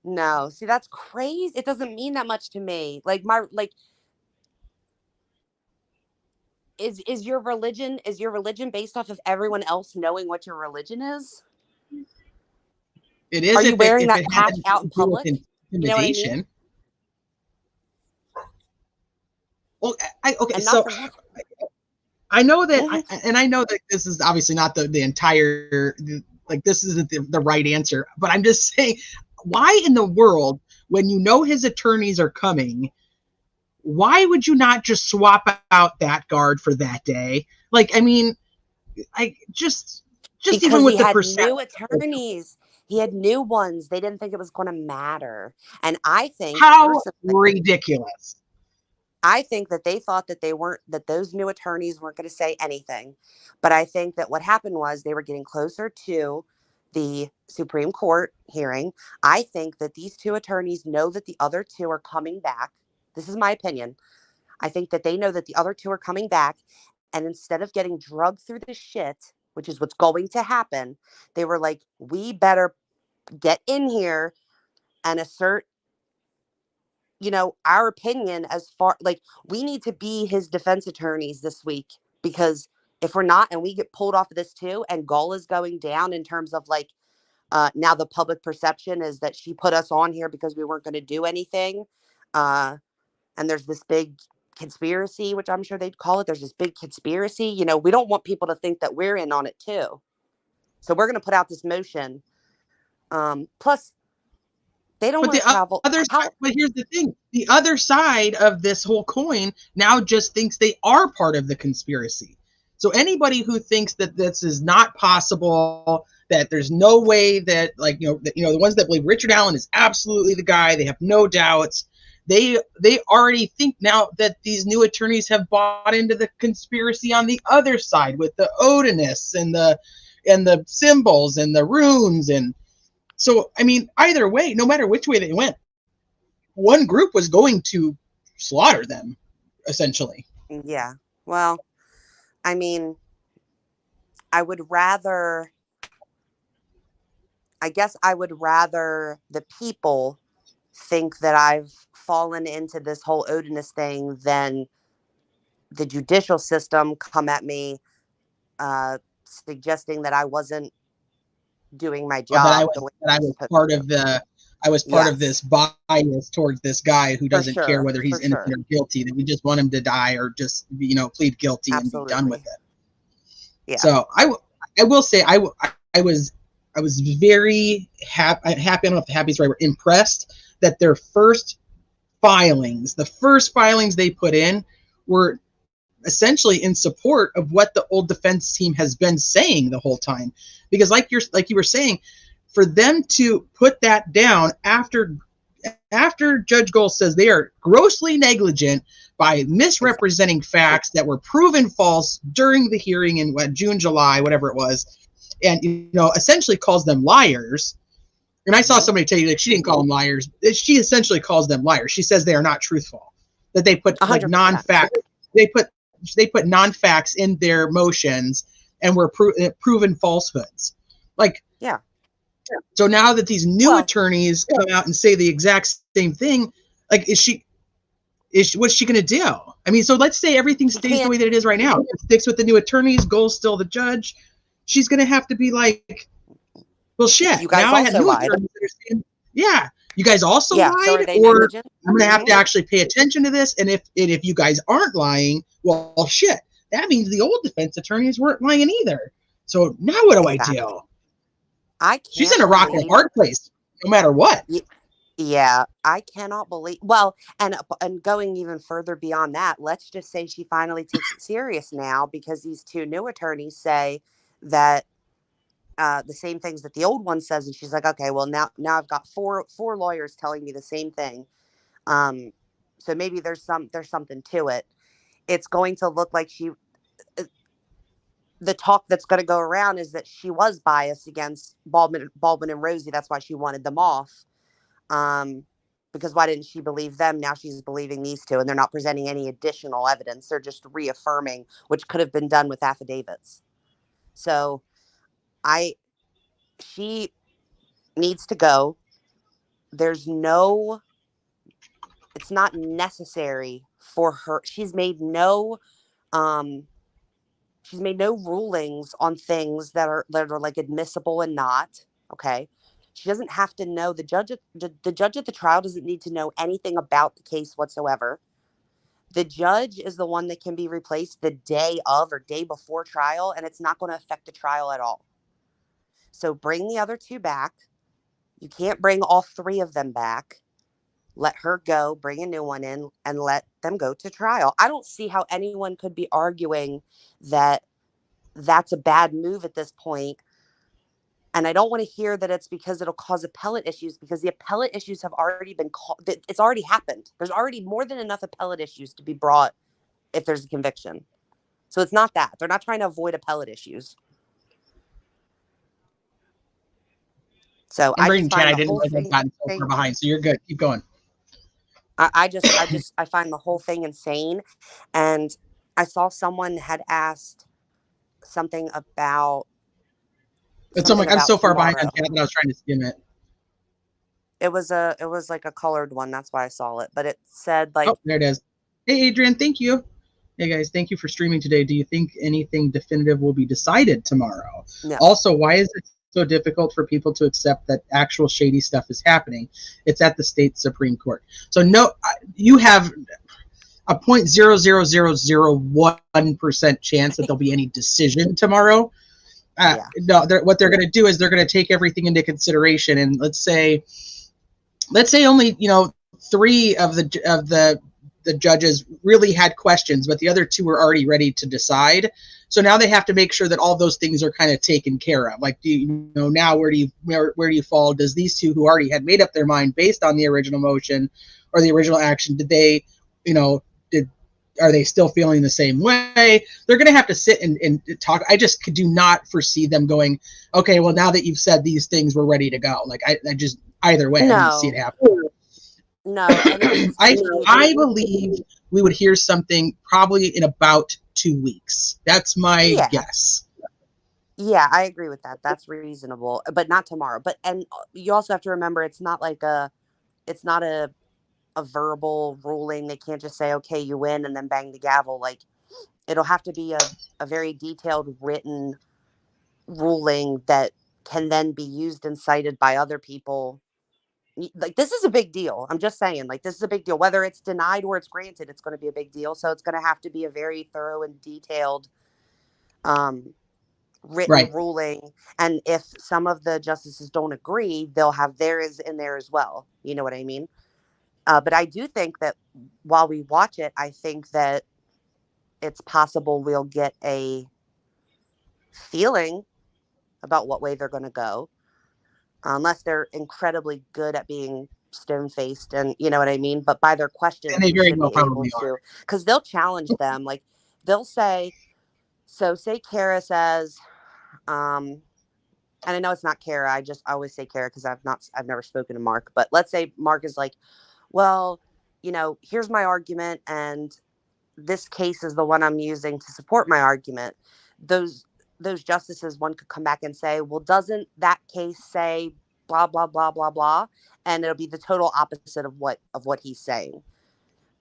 No, see, that's crazy. It doesn't mean that much to me. Is your religion based off of everyone else knowing what your religion is? It is. Are you wearing that patch out in public? You know what I mean? Well, so I know that, I know that this is obviously not the entire, like, this isn't the right answer, but I'm just saying, why in the world, when you know his attorneys are coming, why would you not just swap out that guard for that day? Like, I mean, just because even with the perception. New attorneys. He had new ones. They didn't think it was going to matter. And I think how ridiculous. I think that they thought that that those new attorneys weren't going to say anything. But I think that what happened was they were getting closer to the Supreme Court hearing. I think that these two attorneys know that the other two are coming back. This is my opinion. I think that they know that the other two are coming back. And instead of getting drugged through the shit, which is what's going to happen, they were like, we better get in here and assert, our opinion, as far, like, we need to be his defense attorneys this week, because if we're not, and we get pulled off of this too, and Gull is going down in terms of like, now the public perception is that she put us on here because we weren't going to do anything. And there's this big conspiracy, which I'm sure they'd call it. There's this big conspiracy. We don't want people to think that we're in on it too. So we're going to put out this motion. Plus, they don't want to travel. But here's the thing. The other side of this whole coin now just thinks they are part of the conspiracy. So anybody who thinks that this is not possible, that there's no way that, like, the ones that believe Richard Allen is absolutely the guy, they have no doubts. They already think now that these new attorneys have bought into the conspiracy on the other side with the Odinists and the symbols and the runes. And so, I mean, either way, no matter which way they went, one group was going to slaughter them, essentially. Yeah. Well, I mean, I guess I would rather the people think that I've fallen into this whole Odinist thing than the judicial system come at me suggesting that I wasn't doing my job. That I was part of the I was part of Yes. this bias towards this guy who For doesn't care sure. whether he's For innocent sure. or guilty, that we just want him to die or just, plead guilty and be done with Absolutely. it. Yeah. So I will say I was very happy. I don't know if happy is right. We're impressed that their first filings, the first filings they put in, were essentially in support of what the old defense team has been saying the whole time. Because like you were saying, for them to put that down after Judge Gold says they are grossly negligent by misrepresenting facts that were proven false during the hearing in June, July, whatever it was, and essentially calls them liars. And I saw somebody tell you she didn't call them liars. She essentially calls them liars. She says they are not truthful. That they put 100%. non-fact. They put non-facts in their motions and were proven falsehoods. Yeah. So now that these new attorneys come out and say the exact same thing, what's she going to do? I mean, so let's say everything stays the way that it is right now. It sticks with the new attorneys. Gold's still the judge. She's going to have to be like, well, shit. You guys now I had also new lied. attorneys that are saying, yeah, you guys also So are lied, they or negligent? I'm going to have to actually pay attention to this. And if you guys aren't lying, well, shit. That means the old defense attorneys weren't lying either. So now what do Exactly. I do? I can't. She's in a rock and hard place, no matter what. Yeah, I cannot believe. Well, and going even further beyond that, let's just say she finally takes it serious now because these two new attorneys say that the same things that the old one says, and she's like, okay, well now I've got four lawyers telling me the same thing. So maybe there's something to it. It's going to look like the talk that's going to go around is that she was biased against Baldwin and Rosie. That's why she wanted them off. Because why didn't she believe them? Now she's believing these two, and they're not presenting any additional evidence. They're just reaffirming, which could have been done with affidavits. So she needs to go. It's not necessary for her. She's made no rulings on things that are like admissible and not. Okay. She doesn't have to know. The judge at the trial doesn't need to know anything about the case whatsoever. The judge is the one that can be replaced the day of or day before trial, and it's not going to affect the trial at all. So bring the other two back. You can't bring all three of them back. Let her go, bring a new one in, and let them go to trial. I don't see how anyone could be arguing that that's a bad move at this point. And I don't want to hear that it's because it'll cause appellate issues, because the appellate issues have already been it's already happened. There's already more than enough appellate issues to be brought if there's a conviction. So it's not that. They're not trying to avoid appellate issues. So I'm I reading just chat. find I the didn't whole realize I've thing. gotten so far behind. So you're good. Keep going. I find the whole thing insane. And I saw someone had asked something about I'm so far behind on tomorrow. chat that I was trying to skim it. It was like a colored one. That's why I saw it. But it said like, oh, there it is. Hey, Adrian, thank you. Hey, guys, thank you for streaming today. Do you think anything definitive will be decided tomorrow? no. Also, why is it so difficult for people to accept that actual shady stuff is happening? It's at the state Supreme Court. So no, you have a 0.00001% chance that there'll be any decision tomorrow. No, what they're going to do is they're going to take everything into consideration, and let's say only 3 of the judges really had questions, but the other 2 were already ready to decide. So now they have to make sure that all those things are kind of taken care of. Like, now where do you fall? Does these 2 who already had made up their mind based on the original motion or the original action, did they, are they still feeling the same way? They're going to have to sit and talk. I just do not foresee them going, okay, well, now that you've said these things, we're ready to go. Like, I just, either way, I don't see it happen. No. And I believe we would hear something probably in about 2 weeks. That's my guess. Yeah, I agree with that. That's reasonable, but not tomorrow. And you also have to remember, it's not a verbal ruling. They can't just say, okay, you win, and then bang the gavel. Like, it'll have to be a very detailed written ruling that can then be used and cited by other people like, this is a big deal. I'm just saying, like, this is a big deal. Whether it's denied or it's granted, it's going to be a big deal. So it's going to have to be a very thorough and detailed written Right. ruling. And if some of the justices don't agree, they'll have theirs in there as well. You know what I mean? But I do think that while we watch it, I think that it's possible we'll get a feeling about what way they're going to go, unless they're incredibly good at being stone-faced, and you know what I mean. But by their questions, And they we very should well be able probably to, are. because they'll challenge them. Like, they'll say, so say Kara says, and I know it's not Kara. I always say Kara because I've never spoken to Mark. But let's say Mark is like, well, here's my argument, and this case is the one I'm using to support my argument. Those justices, one could come back and say, well, doesn't that case say blah blah blah blah blah, and it'll be the total opposite of what he's saying.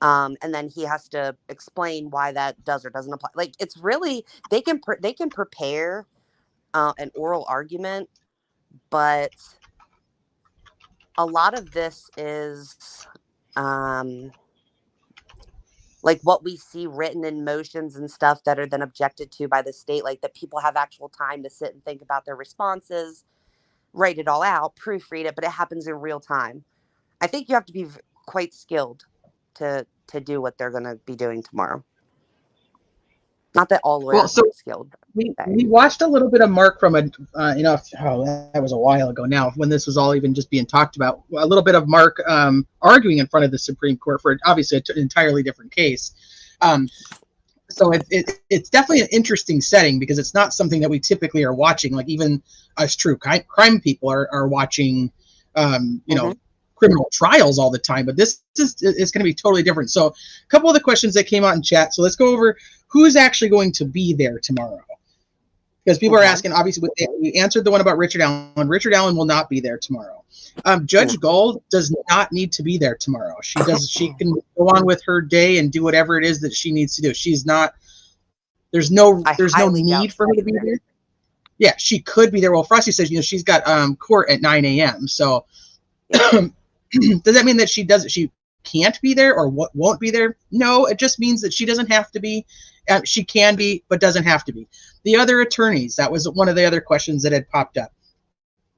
And then he has to explain why that does or doesn't apply. Like, it's really, they can prepare an oral argument, but a lot of this is like what we see written in motions and stuff that are then objected to by the state, like that people have actual time to sit and think about their responses, write it all out, proofread it, but it happens in real time. I think you have to be quite skilled to do what they're going to be doing tomorrow. Not that all lawyers aren't skilled. We watched a little bit of Mark from that was a while ago now, when this was all even just being talked about. A little bit of Mark arguing in front of the Supreme Court for obviously an entirely different case. So it's definitely an interesting setting, because it's not something that we typically are watching. Like, even us true crime people are watching, criminal trials all the time. But this is going to be totally different. So a couple of the questions that came out in chat. So let's go over who's actually going to be there tomorrow. Because people are asking, obviously, we answered the one about Richard Allen. Richard Allen will not be there tomorrow. Judge Gold does not need to be there tomorrow. She can go on with her day and do whatever it is that she needs to do. She's not. There's no need for her to be there. Yeah, she could be there. Well, Frosty says, she's got court at 9 a.m. So does that mean that she can't be there or won't be there? No, it just means that she doesn't have to be. She can be, but doesn't have to be. The other attorneys, that was one of the other questions that had popped up.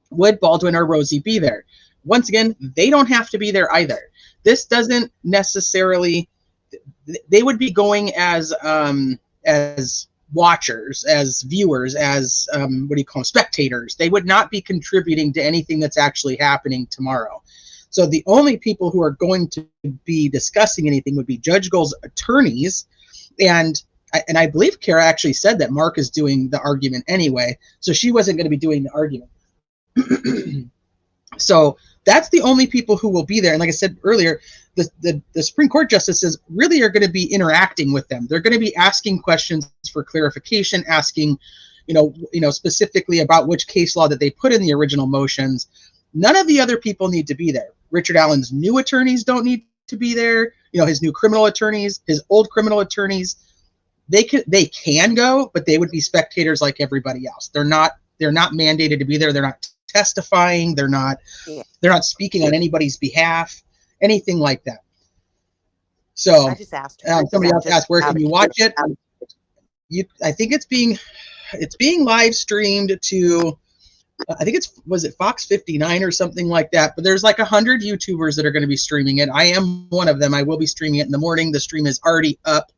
Would Baldwin or Rosie be there? Once again, they don't have to be there either. This doesn't necessarily, they would be going as watchers, as viewers, as spectators. They would not be contributing to anything that's actually happening tomorrow. So the only people who are going to be discussing anything would be Judge Gold's attorneys, and I believe Kara actually said that Mark is doing the argument anyway, so she wasn't going to be doing the argument. So that's the only people who will be there. And like I said earlier, the Supreme Court justices really are going to be interacting with them. They're going to be asking questions for clarification, asking, specifically about which case law that they put in the original motions. None of the other people need to be there. Richard Allen's new attorneys don't need to be there. His new criminal attorneys, his old criminal attorneys, they can go, but they would be spectators like everybody else. They're not mandated to be there. They're not testifying. They're not speaking on anybody's behalf, anything like that. So I just asked. Somebody else asked, where can you watch it? I think it's being live streamed to, I think was it Fox 59 or something like that. But there's like 100 YouTubers that are going to be streaming it. I am one of them. I will be streaming it in the morning. The stream is already up.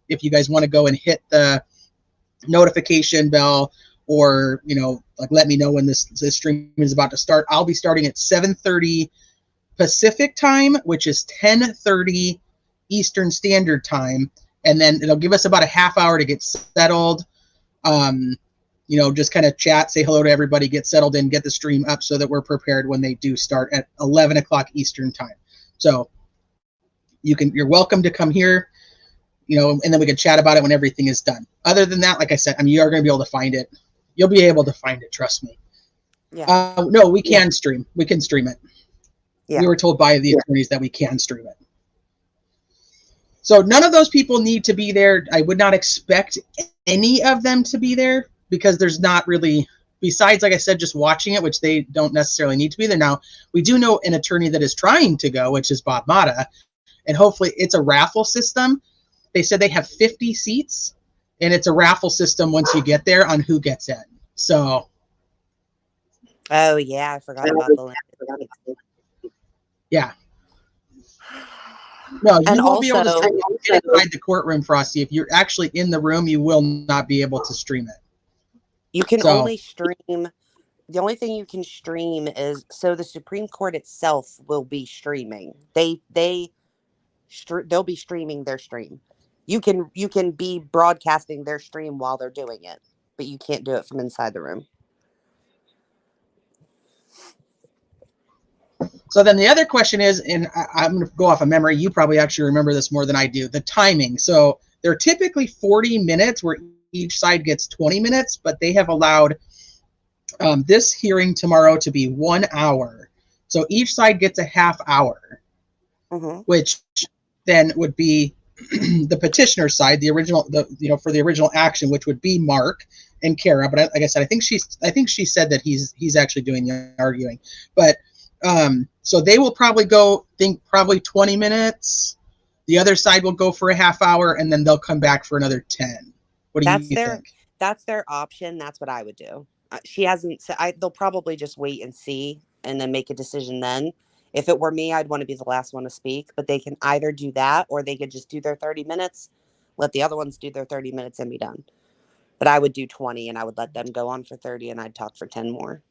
If you guys want to go and hit the notification bell, or let me know when this stream is about to start. I'll be starting at 7:30 Pacific time, which is 10:30 Eastern Standard Time, and then it'll give us about a half hour to get settled. Just kind of chat, say hello to everybody, get settled in, get the stream up so that we're prepared when they do start at 11 o'clock Eastern Time. So you're welcome to come here, and then we can chat about it when everything is done. Other than that, like I said, you are going to be able to find it. You'll be able to find it, trust me. Yeah. No, we can stream. We can stream it. Yeah. We were told by the attorneys that we can stream it. So none of those people need to be there. I would not expect any of them to be there, because there's not really, besides, like I said, just watching it, which they don't necessarily need to be there now, we do know an attorney that is trying to go, which is Bob Mata, and hopefully it's a raffle system. They said they have 50 seats, and it's a raffle system once you get there on who gets in. So, Oh yeah, I forgot about the limited. yeah. No, And you won't be able to also, stream it inside the courtroom, Frosty. If you're actually in the room, you will not be able to stream it. you can So- only stream. The only thing you can stream is the Supreme Court itself will be streaming. They'll be streaming their stream. You can be broadcasting their stream while they're doing it, but you can't do it from inside the room. So then the other question is, and I'm going to go off of memory. You probably actually remember this more than I do. The timing. So they're typically 40 minutes where each side gets 20 minutes, but they have allowed this hearing tomorrow to be 1 hour. So each side gets a half hour, which then would be the petitioner side, the original, for the original action, which would be Mark and Kara. But like I said, I think she said that he's actually doing the arguing. But so they will probably probably 20 minutes. The other side will go for a half hour, and then they'll come back for another 10. What do you think? That's their option. That's what I would do. She hasn't said. They'll probably just wait and see, and then make a decision then. If it were me, I'd want to be the last one to speak. But they can either do that, or they could just do their 30 minutes, let the other ones do their 30 minutes, and be done. But I would do 20, and I would let them go on for 30, and I'd talk for 10 more.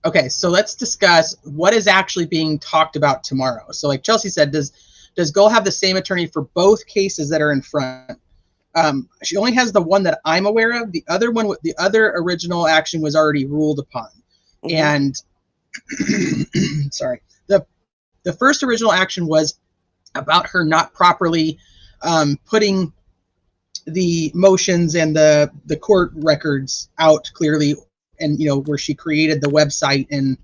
Okay, so let's discuss what is actually being talked about tomorrow. So like Chelsea said, does Gull have the same attorney for both cases that are in front? She only has the one that I'm aware of. The other one, the other original action was already ruled upon. And sorry, the first original action was about her not properly putting the motions and the court records out clearly, and where she created the website and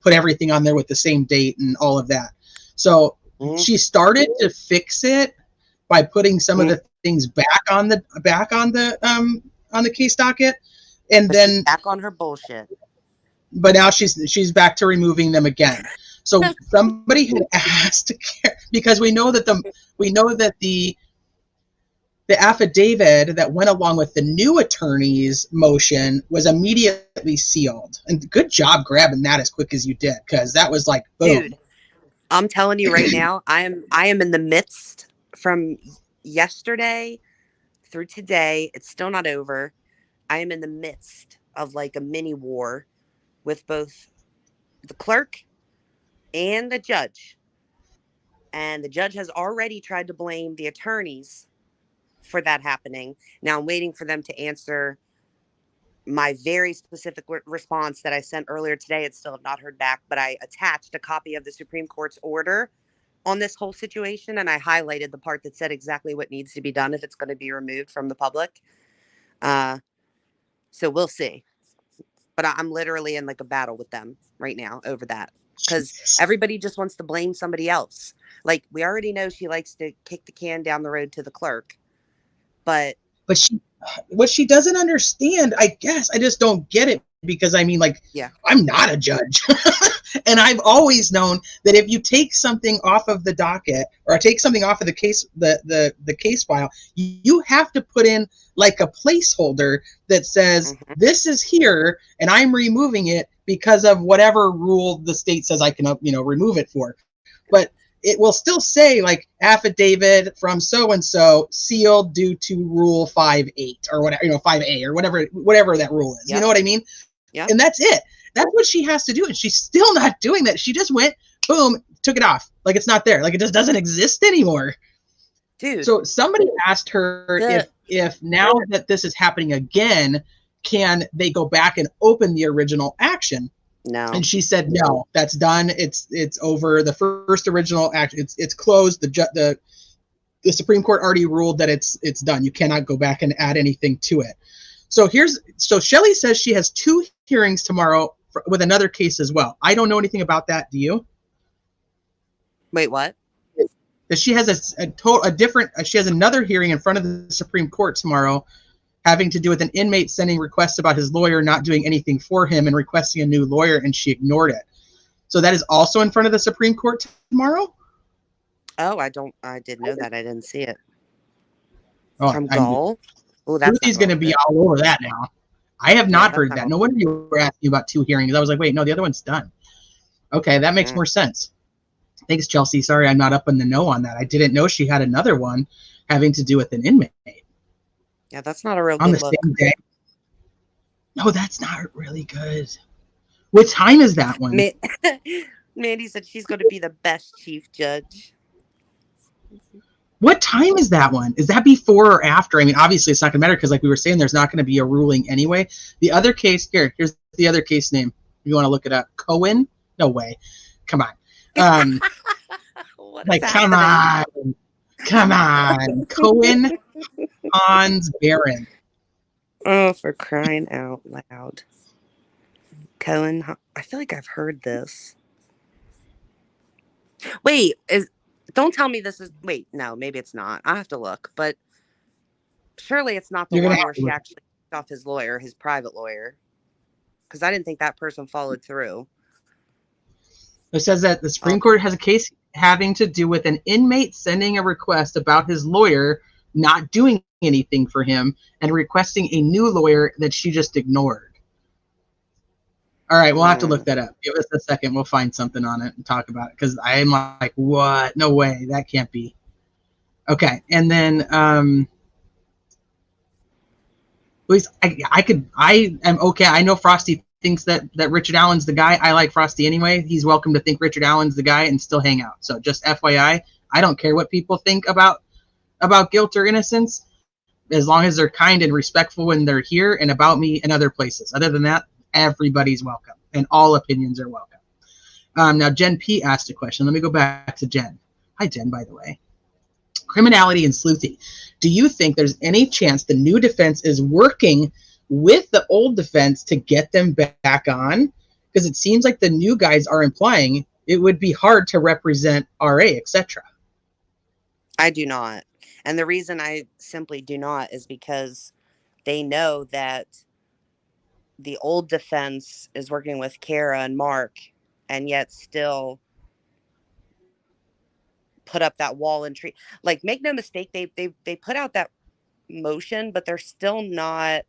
put everything on there with the same date and all of that. So she started to fix it by putting some of the things back on the case docket, and then back on her bullshit. But now she's back to removing them again. So somebody had asked because we know that the affidavit that went along with the new attorney's motion was immediately sealed. And good job grabbing that as quick as you did, because that was like boom. Dude, I'm telling you right now, I am in the midst from yesterday through today. It's still not over. I am in the midst of like a mini war with both the clerk and the judge. And the judge has already tried to blame the attorneys for that happening. Now I'm waiting for them to answer my very specific response that I sent earlier today. It's still have not heard back, but I attached a copy of the Supreme Court's order on this whole situation, and I highlighted the part that said exactly what needs to be done if it's going to be removed from the public. So we'll see. But I'm literally in like a battle with them right now over that, because everybody just wants to blame somebody else. Like, we already know she likes to kick the can down the road to the clerk, but what she doesn't understand, I guess, I just don't get it, because I mean, like, I'm not a judge. And I've always known that if you take something off of the docket or take something off of the case, the case file, you have to put in like a placeholder that says this is here and I'm removing it because of whatever rule the state says I can, remove it for. But it will still say like affidavit from so-and-so sealed due to rule 5.8 or whatever, 5A or whatever that rule is. You know what I mean? Yeah. And that's it. That's what she has to do. And she's still not doing that. She just went, boom, took it off. Like it's not there. Like it just doesn't exist anymore. Dude. So somebody asked her if now that this is happening again, can they go back and open the original action? No. And she said, no, that's done. It's over. The first original action, it's closed. The Supreme Court already ruled that it's done. You cannot go back and add anything to it. So Shelley says she has 2 hearings tomorrow with another case as well. I don't know anything about that. Do you? Wait, what? That she has she has another hearing in front of the Supreme Court tomorrow having to do with an inmate sending requests about his lawyer not doing anything for him and requesting a new lawyer, and she ignored it. So that is also in front of the Supreme Court tomorrow? Oh, I did know that. I didn't see it. Oh, From Gall? Oh, that's Ruthie's going to be all over that now. I have not heard that. No wonder you were asking about 2 hearings. I was like, wait, no, the other one's done. Okay, that makes more sense. Thanks, Chelsea. Sorry, I'm not up in the know on that. I didn't know she had another one having to do with an inmate. Yeah, that's not a real on good the look. same day. No, that's not really good. What time is that one? Mandy said she's going to be the best chief judge. What time is that one? Is that before or after? I mean, obviously it's not going to matter because like we were saying, there's not going to be a ruling anyway. The other case, here's the other case name. If you want to look it up. Cohen? No way. Come on. Like, come on. Come on. Cohen Hans Barron. Oh, for crying out loud. Cohen, I feel like I've heard this. Wait, don't tell me this is, wait, no, maybe it's not. I have to look, but surely it's not the one where she actually kicked off his lawyer, his private lawyer, because I didn't think that person followed through. It says that the Supreme Court has a case having to do with an inmate sending a request about his lawyer not doing anything for him and requesting a new lawyer that she just ignored. All right, we'll have to look that up. Give us a second. We'll find something on it and talk about it because I'm like, what? No way. That can't be. Okay, and then I'm okay. I know Frosty thinks that Richard Allen's the guy. I like Frosty anyway. He's welcome to think Richard Allen's the guy and still hang out. So just FYI, I don't care what people think about guilt or innocence, as long as they're kind and respectful when they're here and about me and other places. Other than that, everybody's welcome and all opinions are welcome. Now, Jen P asked a question. Let me go back to Jen. Hi, Jen, by the way. Criminality and sleuthing. Do you think there's any chance the new defense is working with the old defense to get them back on? Because it seems like the new guys are implying it would be hard to represent RA, etc. I do not. And the reason I simply do not is because they know that the old defense is working with Kara and Mark and yet still put up that wall and treat. Like, make no mistake, they put out that motion, but they're still not,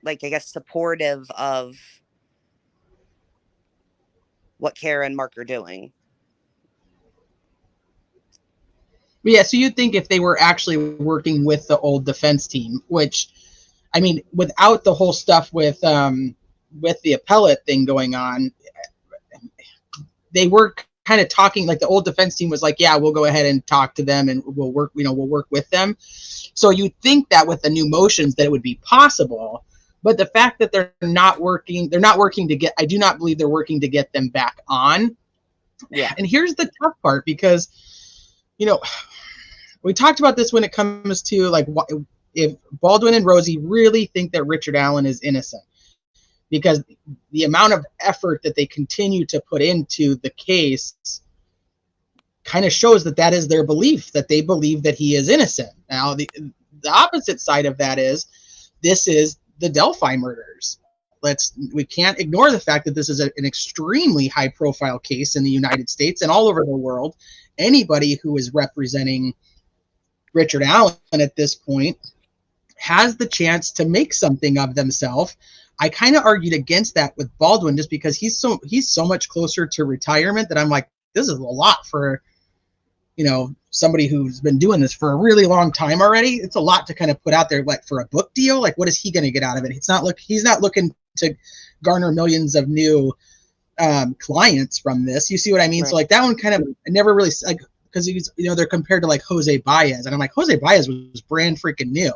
like, I guess, supportive of what Kara and Mark are doing. Yeah, so you'd think if they were actually working with the old defense team, which, I mean, without the whole stuff with the appellate thing going on, they were kind of talking, like the old defense team was like, yeah, we'll go ahead and talk to them and we'll work with them. So you'd think that with the new motions that it would be possible, but the fact that they're not working to get, I do not believe they're working to get them back on. Yeah. And here's the tough part, because, we talked about this when it comes to like if Baldwin and Rosie really think that Richard Allen is innocent, because the amount of effort that they continue to put into the case kind of shows that is their belief, that they believe that he is innocent. Now, the opposite side of that is this is the Delphi murders. We can't ignore the fact that this is an extremely high profile case in the United States and all over the world. Anybody who is representing Richard Allen at this point has the chance to make something of themselves. I kind of argued against that with Baldwin just because he's so much closer to retirement that I'm like, this is a lot for, somebody who's been doing this for a really long time already. It's a lot to kind of put out there, like for a book deal. Like, what is he going to get out of it? He's not looking to garner millions of new clients from this. You see what I mean? Right. So like that one kind of never really like, because he's, they're compared to like Jose Baez, and I'm like, Jose Baez was brand freaking new.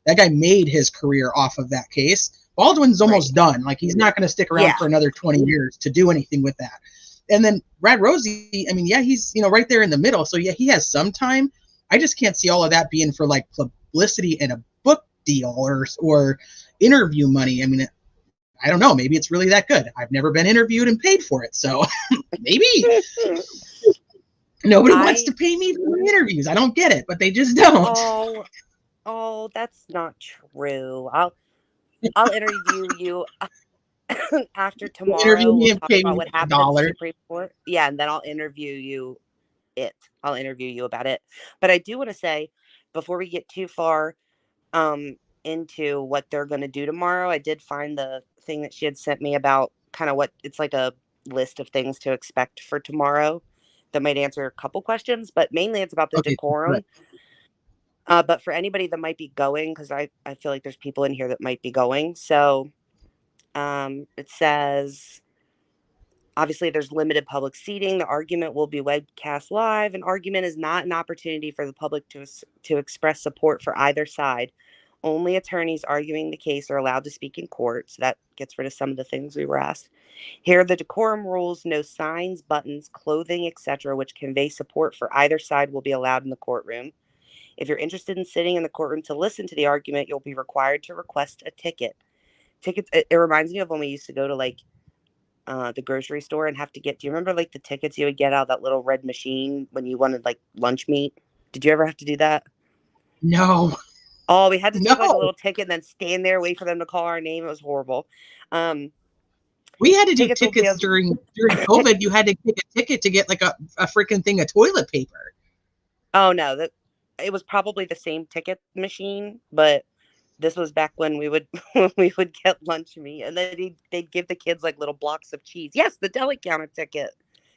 That guy made his career off of that case. Baldwin's almost done. Like, he's not going to stick around for another 20 years to do anything with that. And then Brad Rosie, I mean, yeah, he's, right there in the middle. So yeah, he has some time. I just can't see all of that being for like publicity and a book deal or interview money. I mean, I don't know. Maybe it's really that good. I've never been interviewed and paid for it. So maybe nobody wants to pay me for interviews. I don't get it, but they just don't. Oh, Oh, that's not true. I'll interview you after You'll interview tomorrow. me We'll and talk pay about me what a happened at the dollar. Supreme Court. Yeah, and then I'll interview you it. I'll interview you about it. But I do want to say, before we get too far um into what they're going to do tomorrow, I did find the thing that she had sent me about kind of what it's like a list of things to expect for tomorrow that might answer a couple questions, but mainly it's about the Okay, good. decorum. But for anybody that might be going, because I feel like there's people in here that might be going. So it says, obviously, there's limited public seating. The argument will be webcast live. An argument is not an opportunity for the public to express support for either side. Only attorneys arguing the case are allowed to speak in court. So that gets rid of some of the things we were asked. Here are the decorum rules. No signs, buttons, clothing, etc., which convey support for either side will be allowed in the courtroom. If you're interested in sitting in the courtroom to listen to the argument, you'll be required to request a ticket. Tickets, it reminds me of when we used to go to like the grocery store and have to get, do you remember like the tickets you would get out of that little red machine when you wanted like lunch meat? Did you ever have to do that? No, Oh, we had to take like a no. little ticket and then stand there, wait for them to call our name. It was horrible. We had to do Tickets will be tickets during COVID. You had to take a ticket to get like a freaking thing of toilet paper. oh no, that it was probably the same ticket machine, but this was back when we would when we would get lunch meat, and then they'd give the kids like little blocks of cheese. Yes, the deli counter ticket.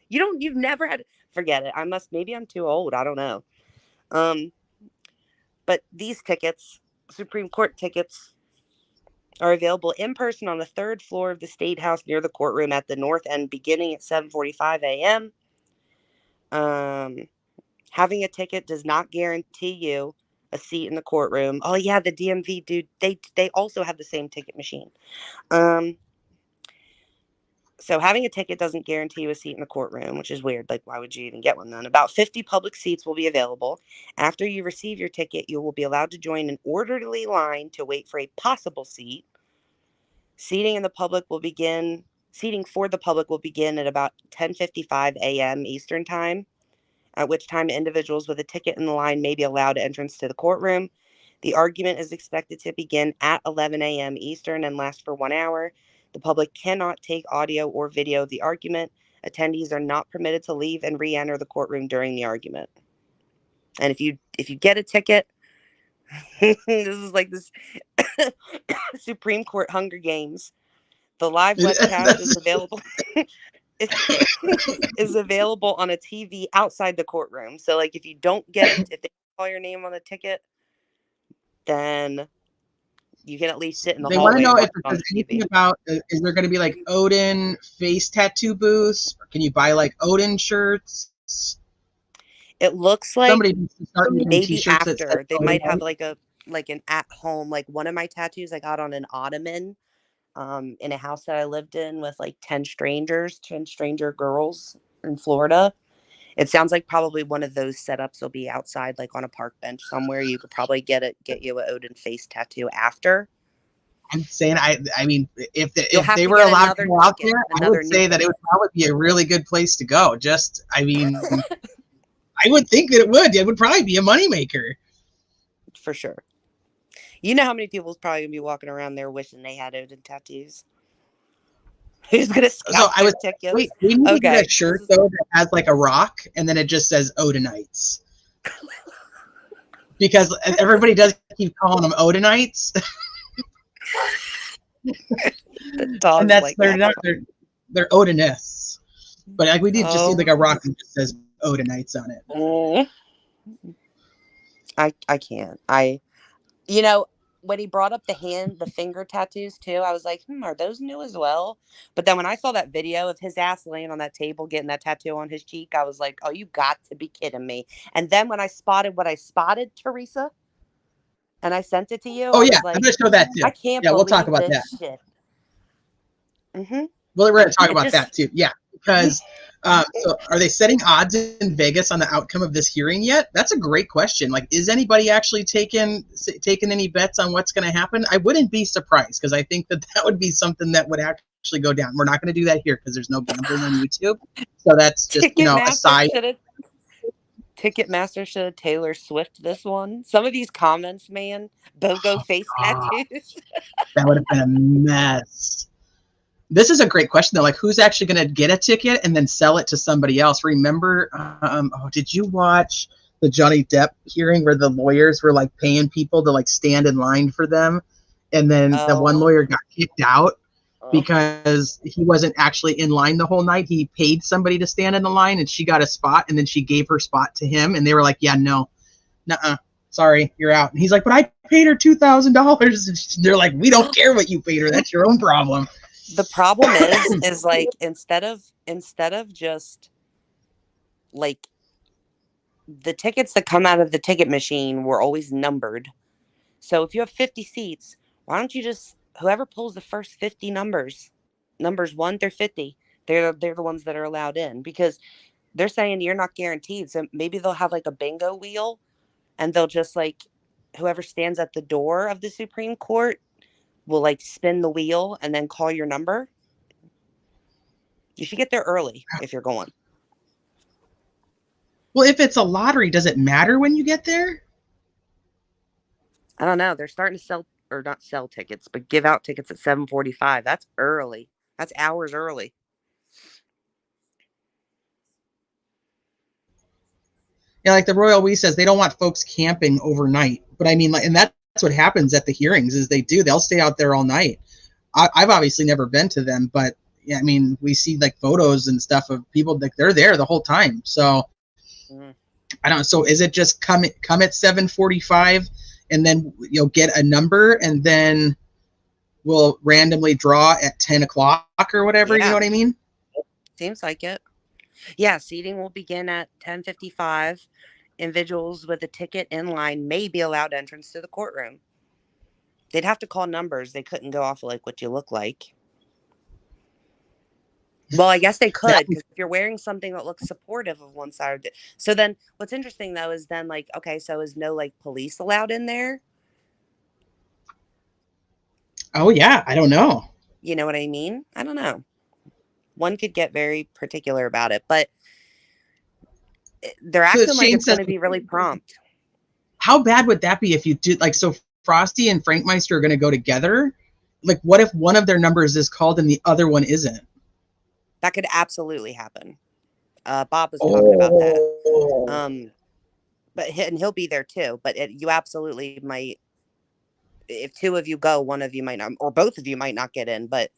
You've never had. Forget it. Maybe I'm too old. I don't know. Um, but these tickets, Supreme Court tickets, are available in person on the third floor of the State House near the courtroom at the north end, beginning at 7:45 a.m. Having a ticket does not guarantee you a seat in the courtroom. Oh yeah, the DMV dude. They also have the same ticket machine. So having a ticket doesn't guarantee you a seat in the courtroom, which is weird. Like, why would you even get one then? About 50 public seats will be available. After you receive your ticket, you will be allowed to join an orderly line to wait for a possible seat. Seating for the public will begin at about 10:55 a.m. Eastern Time, at which time individuals with a ticket in the line may be allowed entrance to the courtroom. The argument is expected to begin at 11 a.m. Eastern and last for 1 hour. The public cannot take audio or video of the argument. Attendees are not permitted to leave and re-enter the courtroom during the argument. And if you get a ticket, this is like this Supreme Court Hunger Games. The live webcast is available is available on a TV outside the courtroom. So like if you don't get it, if they call your name on the ticket, then you can at least sit in the They want to hallway know and watch if it there's on anything TV. about, is there going to be like Odin face tattoo booths? Or can you buy like Odin shirts? It looks like Somebody needs to start making maybe t-shirts that says after they Odin. might have like an at home, like one of my tattoos I got on an ottoman in a house that I lived in with like 10 stranger girls in Florida. It sounds like probably one of those setups will be outside, like on a park bench somewhere. You could probably get you an Odin face tattoo after. I'm saying, I mean, if You'll have they to were get allowed to another go out ticket, there, I another would new say that it ticket would probably be a really good place to go. I mean, I would think that it would. It would probably be a moneymaker. for sure. You know how many people's probably gonna be walking around there wishing they had Odin tattoos? Who's gonna So scalp I their was, tickets? wait, we need to get Okay, a shirt though that has like a rock and then it just says Odinites. Because everybody does keep calling them Odinites. the And dog's that's, like they're that's not, they're Odinists. But like we need to just see oh, like a rock that just says Odinites on it. I can't. When he brought up the finger tattoos too, I was like, are those new as well? But then when I saw that video of his ass laying on that table getting that tattoo on his cheek, I was like, oh, you got to be kidding me. And then when I spotted what I spotted, Teresa, and I sent it to you, Oh I yeah, was I'm like, gonna show that too. I can't Yeah, we'll talk believe about that. this shit. Mm-hmm. Well, we're going to talk It about just that too. Yeah, because so are they setting odds in Vegas on the outcome of this hearing yet? That's a great question. Like, is anybody actually taking any bets on what's going to happen? I wouldn't be surprised because I think that would be something that would actually go down. We're not going to do that here because there's no gambling on YouTube. So that's just, Ticketmaster aside. should have Ticketmaster should have Taylor Swift this one. Some of these comments, man, BOGO face God, tattoos. that would have been a mess. This is a great question though. Like, who's actually going to get a ticket and then sell it to somebody else? Remember, did you watch the Johnny Depp hearing where the lawyers were like paying people to like stand in line for them, and then the one lawyer got kicked out because he wasn't actually in line the whole night. He paid somebody to stand in the line, and she got a spot, and then she gave her spot to him, and they were like, "Yeah, no, nuh-uh, sorry, you're out." And he's like, "But I paid her $2,000." They're like, "We don't care what you paid her. That's your own problem." The problem is like instead of just like the tickets that come out of the ticket machine were always numbered. So if you have 50 seats, why don't you just whoever pulls the first 50 numbers 1 through 50, they're the ones that are allowed in, because they're saying you're not guaranteed. So maybe they'll have like a bingo wheel, and they'll just like whoever stands at the door of the Supreme Court will like spin the wheel and then call your number. You should get there early if you're going. Well, if it's a lottery, does it matter when you get there? I don't know. They're starting to sell, or not sell tickets, but give out tickets at 7:45. That's early. That's hours early. Yeah, like the Royal We says they don't want folks camping overnight. But I mean, like, and that's what happens at the hearings is they'll stay out there all night. I've obviously never been to them, but yeah, I mean, we see like photos and stuff of people that they're there the whole time. So I don't know. So is it just come at 7:45 and then you'll get a number and then we'll randomly draw at 10 o'clock or whatever? Yeah. You know what I mean? Seems like it. Yeah, seating will begin at 10:55. Individuals with a ticket in line may be allowed entrance to the courtroom. They'd have to call numbers. They couldn't go off of like what you look like. Well, I guess they could, because if you're wearing something that looks supportive of one side. So then what's interesting though is then like, okay, so is no like police allowed in there? Oh yeah, I don't know. You know what I mean? I don't know. One could get very particular about it, but they're acting like it's going to be really prompt. How bad would that be if you did like, so Frosty and Frankmeister are going to go together? Like, what if one of their numbers is called and the other one isn't? That could absolutely happen. Bob was talking about that. But he'll be there too. But you absolutely might. If two of you go, one of you might not, or both of you might not get in. But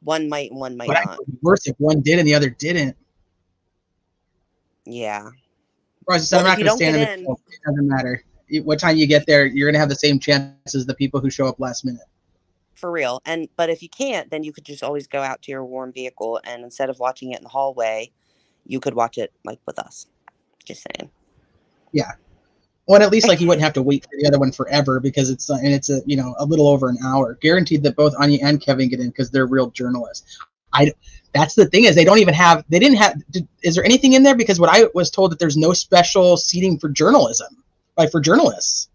one might, and one might not. It would be worse if one did and the other didn't. Yeah. I'm not going to stand in the middle. It doesn't matter. What time you get there, you're going to have the same chance as the people who show up last minute. For real. But if you can't, then you could just always go out to your warm vehicle, and instead of watching it in the hallway, you could watch it like with us. Just saying. Yeah. Well, at least like you wouldn't have to wait for the other one forever, because it's a little over an hour. Guaranteed that both Anya and Kevin get in because they're real journalists. That's the thing is they didn't have. Is there anything in there? Because what I was told that there's no special seating for journalism, like for journalists.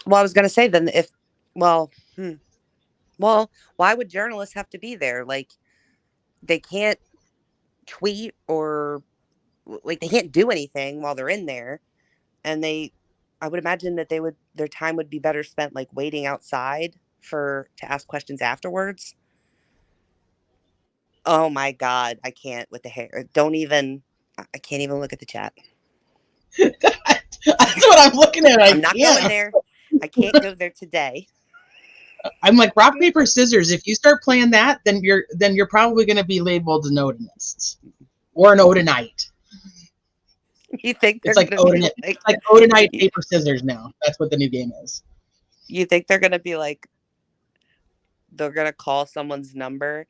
Well, I was going to say then well, why would journalists have to be there? Like, they can't tweet or like they can't do anything while they're in there, and I would imagine that their time would be better spent like waiting outside to ask questions afterwards. Oh my God, I can't with the hair. I can't even look at the chat. That's what I'm looking at. I'm not going there. I can't go there today. I'm like, rock, paper, scissors. If you start playing that, then you're probably going to be labeled an Odinist or an Odinite. You think it's like Odinite? It's like Odinite paper scissors now. That's what the new game is. You think they're going to be like, they're going to call someone's number,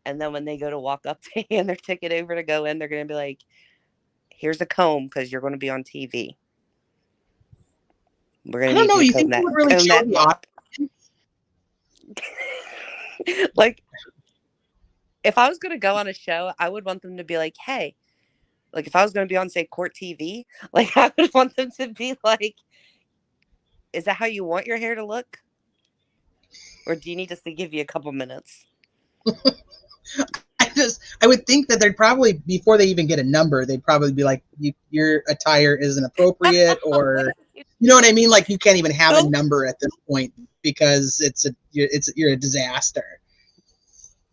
and then when they go to walk up to hand their ticket over to go in, they're going to be like, "Here's a comb because you're going to be on TV. We're going to need you to comb that." Really show the audience? Like, if I was going to go on a show, I would want them to be like, "Hey," like if I was going to be on, say, Court TV, like I would want them to be like, "Is that how you want your hair to look? Or do you need us to give you a couple minutes?" I I would think that they'd probably, before they even get a number, they'd probably be like, your attire isn't appropriate, or you know what I mean? Like, you can't even have a number at this point because you're a disaster.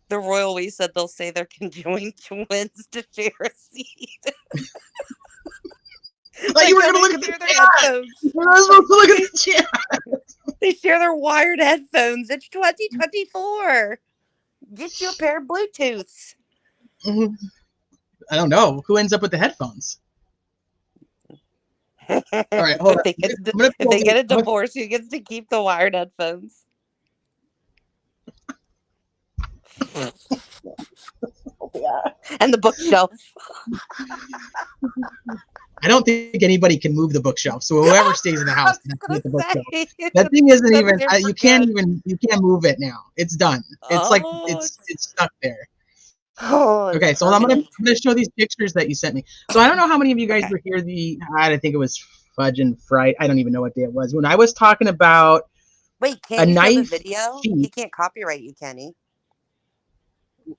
The Royal We said they'll say they're conjoined twins to share a seat. Like, you were going to look at the headphones. You were supposed to look at the chat. They share their wired headphones. It's 2024. Get you a pair of Bluetooths. I don't know. Who ends up with the headphones? All right, hold on. If they get a divorce, who gets to keep the wired headphones? Yeah. And the bookshelf. I don't think anybody can move the bookshelf. So whoever stays in the house can get the bookshelf. That thing isn't even. You can't move it now. It's done. It's like it's stuck there. Okay, so I'm gonna show these pictures that you sent me. So I don't know how many of you guys were here. I think it was Fudge and Fright. I don't even know what day it was when I was talking about. Wait, can't you show the video? He can't copyright you, can he?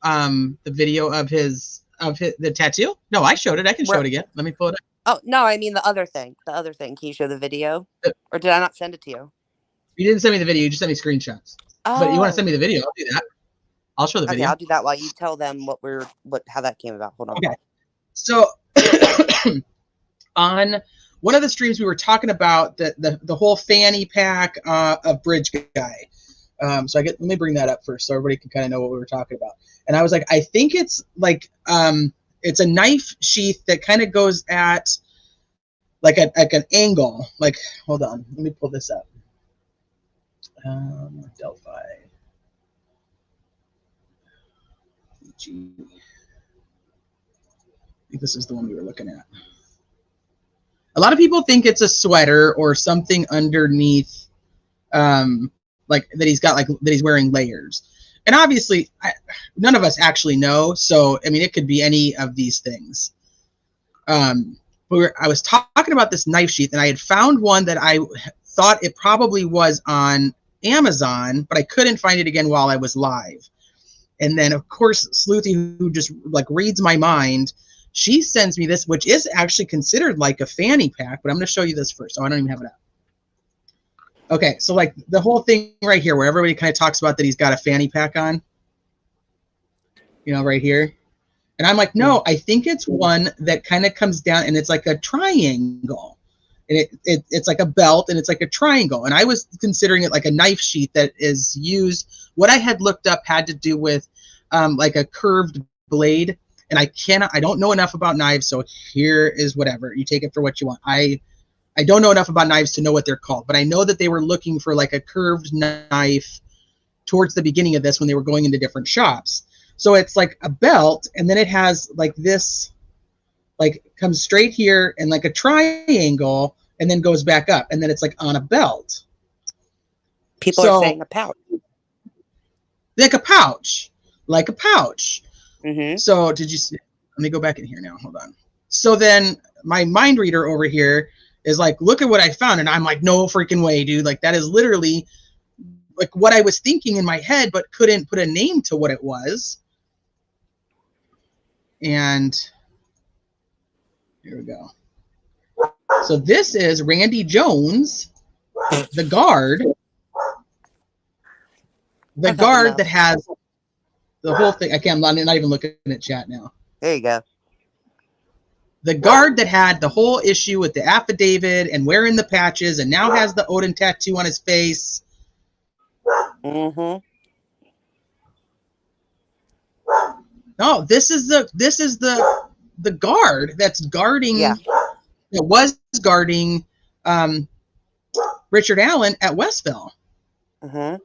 The video of the tattoo? No, I showed it. I can show it again. Let me pull it up. Oh no, I mean the other thing. The other thing. Can you show the video? Or did I not send it to you? You didn't send me the video. You just sent me screenshots. Oh. But you want to send me the video? I'll do that. I'll show the video. Okay, I'll do that while you tell them how that came about. Hold on. Okay. So on one of the streams, we were talking about the whole fanny pack of Bridge Guy. Let me bring that up first so everybody can kind of know what we were talking about. And I was like, I think it's like it's a knife sheath that kind of goes at like an angle. Like, hold on, let me pull this up. Delphi. I think this is the one we were looking at. A lot of people think it's a sweater or something underneath, like that he's wearing layers. And obviously, none of us actually know. So, I mean, it could be any of these things. I was talking about this knife sheath, and I had found one that I thought it probably was on Amazon, but I couldn't find it again while I was live. And then, of course, Sleuthy, who just like reads my mind, she sends me this, which is actually considered like a fanny pack. But I'm going to show you this first. Oh, I don't even have it up. Okay, so like the whole thing right here where everybody kind of talks about that he's got a fanny pack on, you know, right here. And I'm like, no, I think it's one that kind of comes down and it's like a triangle. And it's like a belt and it's like a triangle. And I was considering it like a knife sheath that is used. What I had looked up had to do with like a curved blade. And I don't know enough about knives, so here is whatever. You take it for what you want. I don't know enough about knives to know what they're called, but I know that they were looking for like a curved knife towards the beginning of this when they were going into different shops. So it's like a belt, and then it has like this, like comes straight here and like a triangle, and then goes back up, and then it's like on a belt. People are saying a pouch. Like a pouch. Like a pouch. Mm-hmm. So did you see? Let me go back in here now. Hold on. So then my mind reader over here is like, look at what I found. And I'm like, no freaking way, dude. Like, that is literally like what I was thinking in my head, but couldn't put a name to what it was. And here we go. So this is Randy Jones, the guard. The guard that has the whole thing. I'm not even looking at chat now. There you go. The guard that had the whole issue with the affidavit and wearing the patches and now has the Odin tattoo on his face. Mm-hmm. No, this is the guard that's guarding. Yeah. That was guarding Richard Allen at Westville. Mm-hmm.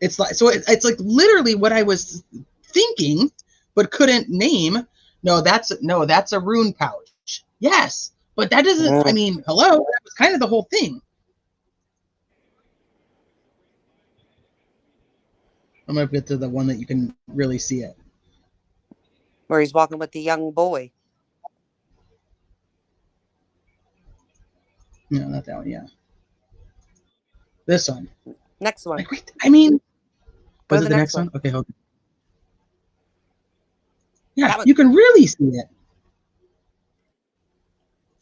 It's like it's like literally what I was thinking, but couldn't name. No, that's a rune pouch. Yes, but that doesn't. I mean, hello, that was kind of the whole thing. I'm gonna get to the one that you can really see it. Where he's walking with the young boy. No, not that one. Yeah. This one. Next one. Like, wait, I mean, Go was to it the the next next one? one. Okay, hold on. Yeah, That one. you can really see it.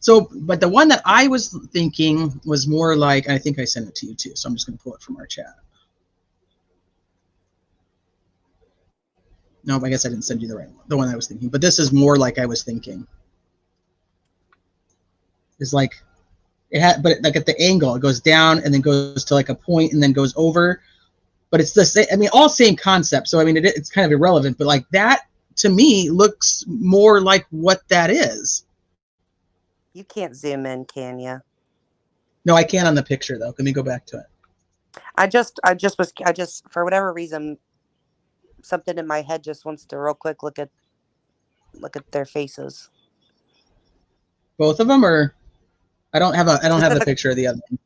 So, but the one that I was thinking was more like, I think I sent it to you too, so I'm just going to pull it from our chat. No, I guess I didn't send you the right one, the one I was thinking. But this is more like I was thinking. It's like, it had, but like at the angle, it goes down and then goes to like a point and then goes over. But it's the same, I mean, all same concept. So, I mean, it's kind of irrelevant, but like that to me looks more like what that is. You can't zoom in, can you? No, I can on the picture though. Let me go back to it. I just for whatever reason, something in my head just wants to real quick look at their faces. Both of them, or I don't have a The, picture of the other one.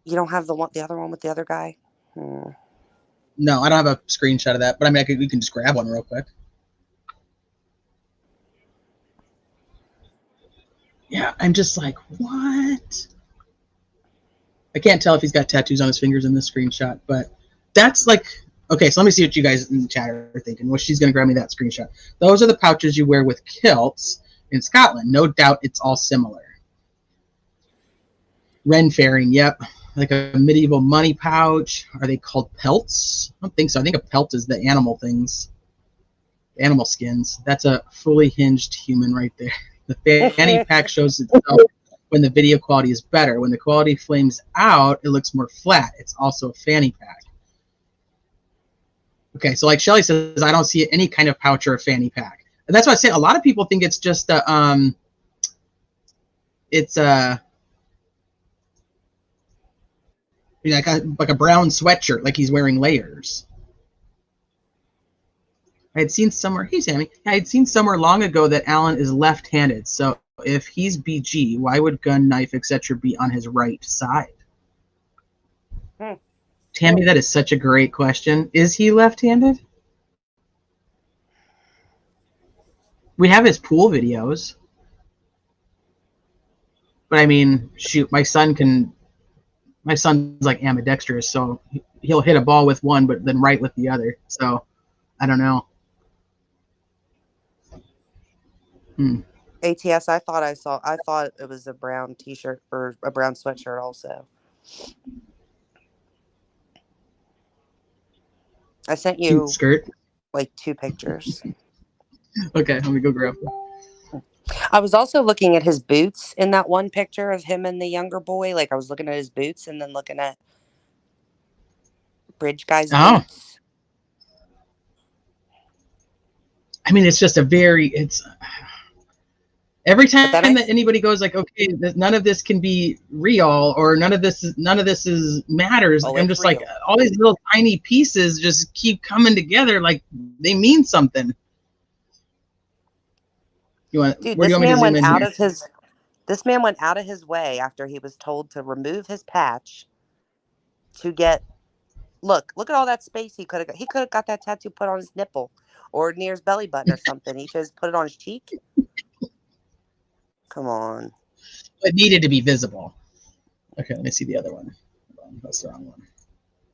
you don't have the other one with the other guy? No, I don't have a screenshot of that, but I mean, we can just grab one real quick. Yeah, I'm just like, what? I can't tell if he's got tattoos on his fingers in this screenshot, but that's like, okay, so let me see what you guys in the chat are thinking. Well, she's going to grab me that screenshot. Those are the pouches you wear with kilts in Scotland. No doubt it's all similar. Ren fairing, yep. Like a medieval money pouch. Are they called pelts? I don't think so. I think a pelt is the animal things. Animal skins. That's a fully hinged human right there. The fanny pack shows itself when the video quality is better. When the quality flames out, it looks more flat. It's also a fanny pack. Okay, so like Shelly says, I don't see any kind of pouch or a fanny pack. And that's why I say a lot of people think it's just a, like a brown sweatshirt, like he's wearing layers. I had seen somewhere, hey Sammy, I had seen somewhere long ago that Alan is left-handed. So if he's BG, why would gun, knife, etc. be on his right side? Tammy, that is such a great question. Is he left-handed? We have his pool videos. But I mean, shoot, my son's like ambidextrous, so he'll hit a ball with one, but then right with the other. So I don't know. ATS, I thought it was a brown t-shirt or a brown sweatshirt also. I sent you Cute skirt. like 2 pictures. Okay, let me go grab them. I was also looking at his boots in that one picture of him and the younger boy. Like I was looking at his boots and then looking at Bridge Guy's boots. I mean, it's just every time that anybody goes like, okay, none of this can be real, or none of this is matters. I'm just like, all these little tiny pieces just keep coming together, like they mean something. Dude, this man went out of his way after he was told to remove his patch to get. Look at all that space he could have got that tattoo put on his nipple or near his belly button or something. He chose to put it on his cheek. Come on. It needed to be visible. Okay, let me see the other one. That's the wrong one.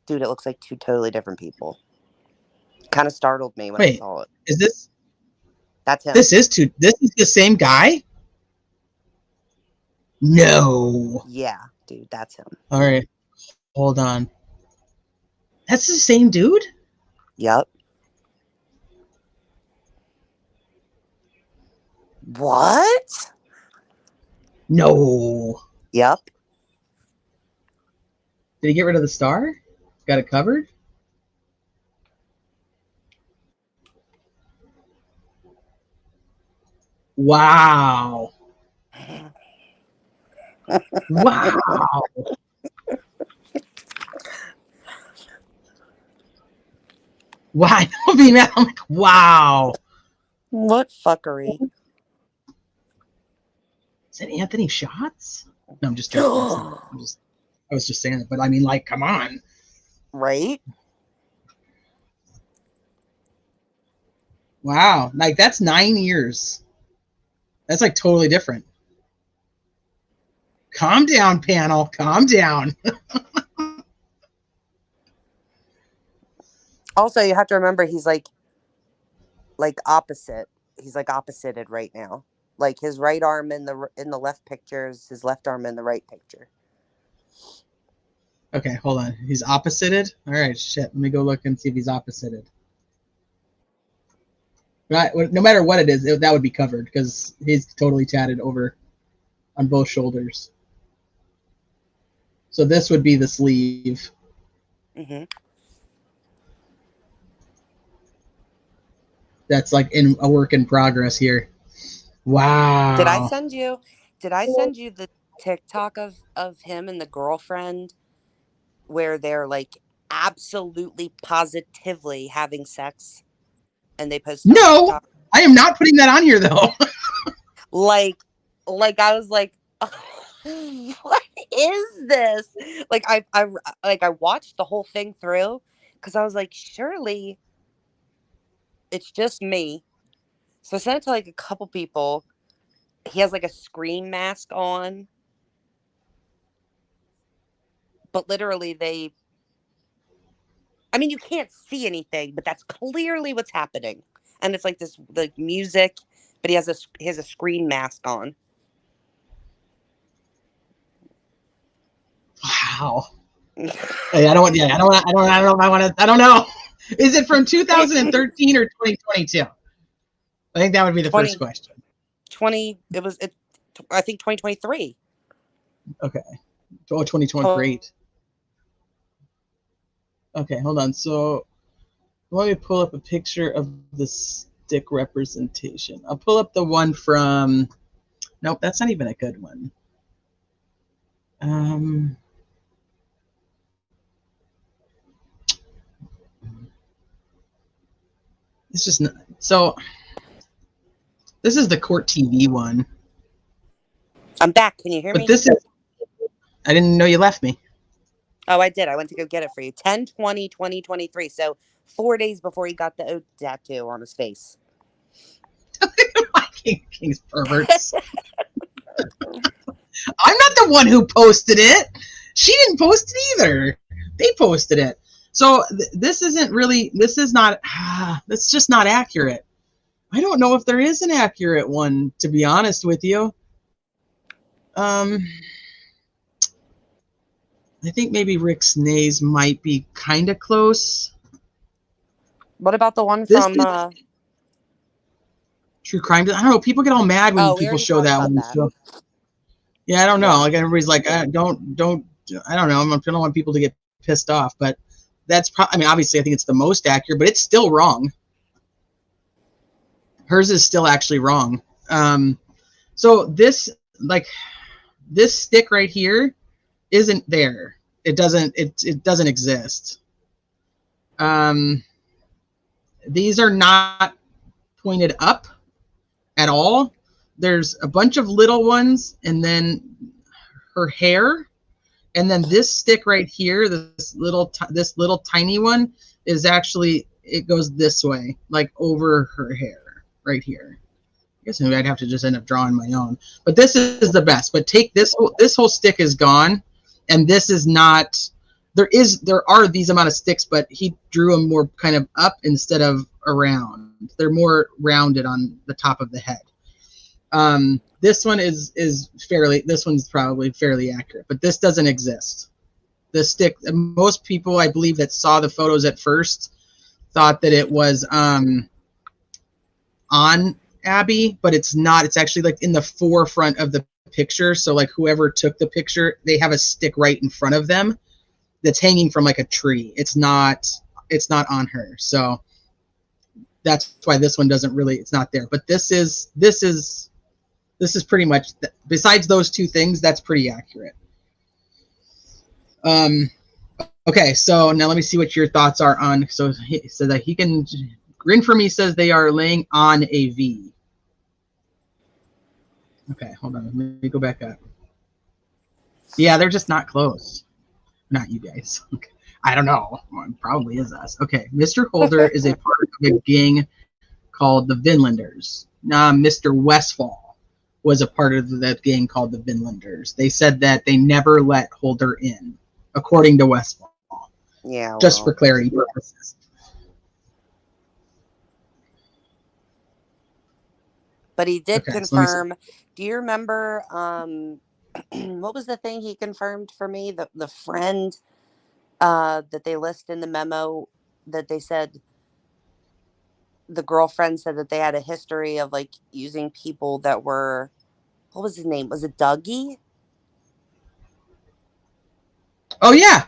Dude, it looks like 2 totally different people. Kind of startled me when I saw it. Is this? That's him. This is the same guy? No. Yeah, dude, that's him. All right. Hold on. That's the same dude? Yep. What? No. Yep. Did he get rid of the star? Got it covered? Wow. Wow. Why? Don't be mad. I'm like, wow. What fuckery? Is that Anthony Shots? No, I'm just joking. I was just saying it, but I mean, like, come on. Right? Wow. Like, that's 9 years. That's like totally different. Calm down, panel. Calm down. Also, you have to remember he's like opposite. He's like opposited right now. Like his right arm in the left picture is his left arm in the right picture. Okay, hold on. He's opposited? All right, shit. Let me go look and see if he's opposited. Right, no matter what it is, that would be covered because he's totally tatted over on both shoulders. So this would be the sleeve. Mm-hmm. That's like in a work in progress here. Wow. Did I send you the TikTok of him and the girlfriend where they're like absolutely positively having sex and they posted on No, TikTok? I am not putting that on here though. like I was like, what is this? Like I watched the whole thing through because I was like, surely it's just me. So I sent it to like a couple people. He has like a screen mask on, but literally you can't see anything, but that's clearly what's happening. And it's like this like music, but he has a screen mask on. Wow. Hey, I don't know. Is it from 2013 or 2022? I think that would be the first question. I think 2023. Okay. Oh, 2023. Okay, hold on. So let me pull up a picture of the stick representation. I'll pull up the one from... Nope, that's not even a good one. It's just not... So this is the court TV one. I'm back. Can you hear me? But this is... I didn't know you left me. Oh, I did. I went to go get it for you. 10/20/2023. So 4 days before he got the O tattoo on his face. King's perverts. I'm not the one who posted it. She didn't post it either. They posted it. So this isn't really, this is not, that's just not accurate. I don't know if there is an accurate one, to be honest with you. I think maybe Rick Snays might be kind of close. What about the one from True Crime? I don't know. People get all mad when people show that one. So. Yeah, I don't know. Like everybody's like, I don't know. I don't want people to get pissed off, but that's probably. I mean, obviously, I think it's the most accurate, but it's still wrong. Hers is still actually wrong. So this stick right here isn't there. It doesn't exist. These are not pointed up at all. There's a bunch of little ones, and then her hair, and then this stick right here, this little tiny one is actually, it goes this way, like over her hair right here. I guess maybe I'd have to just end up drawing my own, but this is the best. But take this whole stick is gone, and this is not. There are these amount of sticks, but he drew them more kind of up instead of around. They're more rounded on the top of the head. This one this one's probably fairly accurate, but this doesn't exist. The stick, most people I believe that saw the photos at first thought that it was on Abby, but it's not. It's actually like in the forefront of the picture. So like whoever took the picture, they have a stick right in front of them that's hanging from like a tree. It's not on her. So that's why this one doesn't really, it's not there. But this is pretty much, besides those two things, that's pretty accurate. Okay, so now let me see what your thoughts are on, so that he can, Grin for Me says they are laying on a V. Okay, hold on, let me go back up. Yeah, they're just not close. Not you guys. Okay. I don't know. Well, it probably is us. Okay, Mr. Holder is a part of a gang called the Vinlanders. Mr. Westfall was a part of that gang called the Vinlanders. They said that they never let Holder in, according to Westfall. Yeah. Just for clarity purposes. But he did Okay, so let me see. confirm. Do you remember what was the thing he confirmed for me? The friend that they list in the memo that they said the girlfriend said that they had a history of like using people that were, what was his name? Was it Dougie? Oh yeah,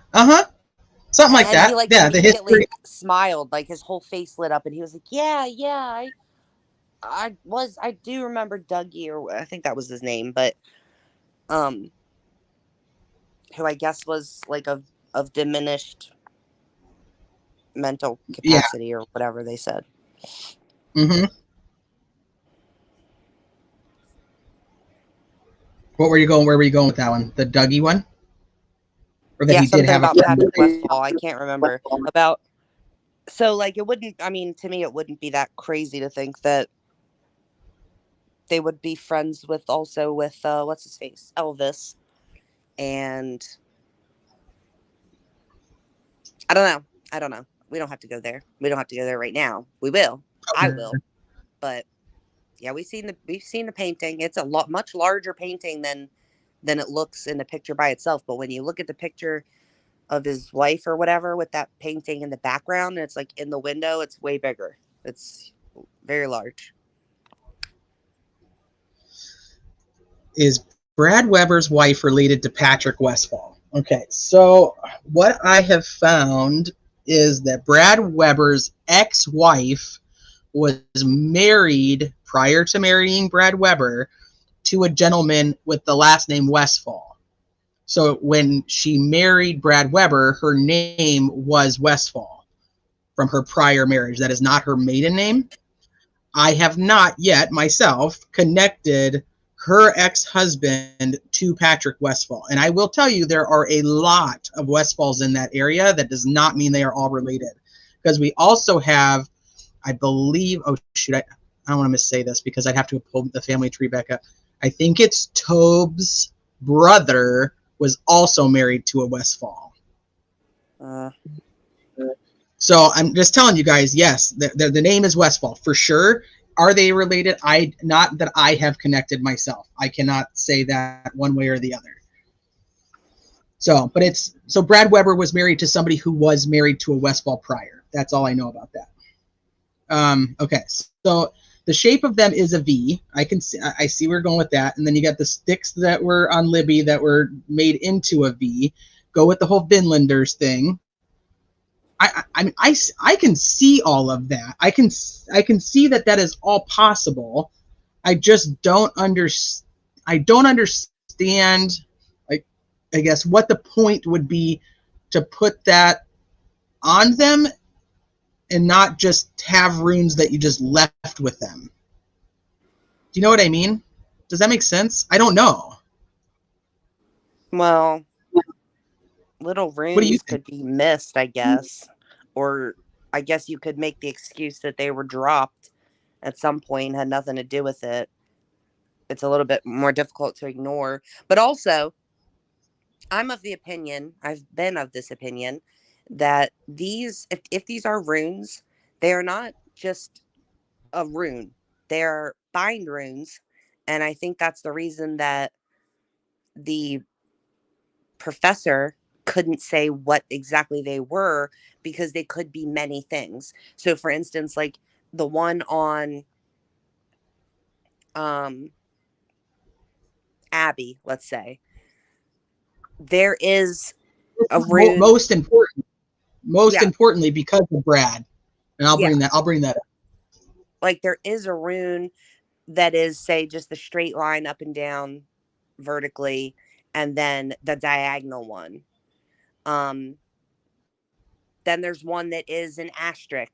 something like And he that. like Yeah, the history. immediately smiled, like his whole face lit up, and he was like, "Yeah, yeah, I do remember Dougie, or I think that was his name, but um, who I guess was like of diminished mental Yeah. capacity or whatever they said." Mm-hmm. What were you going? Where were you going with that one? The Dougie one, or that Yeah, he did something have a about friend? Patrick Westfall. I can't remember about. So like it wouldn't. I mean, to me, it wouldn't be that crazy to think that they would be friends with also with what's his face, Elvis, and I don't know. I don't know. We don't have to go there. We don't have to go there right now. We will. I will. But yeah, we've seen the painting. It's a lot much larger painting than it looks in the picture by itself. But when you look at the picture of his wife or whatever with that painting in the background and it's like in the window, it's way bigger. It's very large. Is Brad Weber's wife related to Patrick Westfall? Okay, so what I have found is that Brad Weber's ex-wife was married prior to marrying Brad Weber to a gentleman with the last name Westfall. So when she married Brad Weber, her name was Westfall from her prior marriage. That is not her maiden name. I have not yet myself connected her ex-husband to Patrick Westfall. And I will tell you, there are a lot of Westfalls in that area. That does not mean they are all related. Because we also have, I believe, oh shoot, I don't want to missay this because I'd have to pull the family tree back up. I think it's Tobe's brother was also married to a Westfall. Uh, So I'm just telling you guys, yes, the name is Westfall for sure. Are they related? Not that I have connected myself. I cannot say that one way or the other. So, but so Brad Weber was married to somebody who was married to a Westfall prior. That's all I know about that. Okay, so the shape of them is a V. I see where we're going with that. And then you got the sticks that were on Libby that were made into a V. Go with the whole Vinlanders thing. I mean, I can see all of that. I can see that is all possible. I just don't understand. I don't understand, like, I guess what the point would be to put that on them and not just have runes that you just left with them. Do you know what I mean? Does that make sense? I don't know. well, little What do you runes think? could be missed, I guess. Or I guess you could make the excuse that they were dropped at some point, had nothing to do with it. It's a little bit more difficult to ignore. But also, I'm of the opinion, I've been of this opinion, that if these are runes, they are not just a rune. They're bind runes. And I think that's the reason that the professor couldn't say what exactly they were, because they could be many things. So for instance, like the one on um Abby, let's say, there is a rune. Most Yeah, importantly, because of Brad, and I'll yeah. bring that up. Like there is a rune that is, say, just the straight line up and down vertically, and then the diagonal one. Um, then there's one that is an asterisk.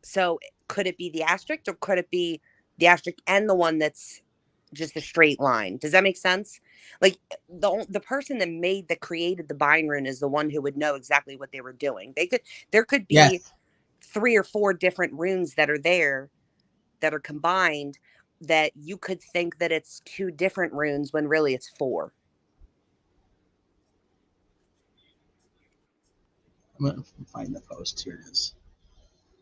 So could it be the asterisk, or could it be the asterisk and the one that's just a straight line? Does that make sense? Like the person that created the bind rune is the one who would know exactly what they were doing. There could be Yes. 3 or 4 different runes that are there that are combined, that you could think that it's 2 different runes when really it's 4. I'm gonna find the post. Here it is.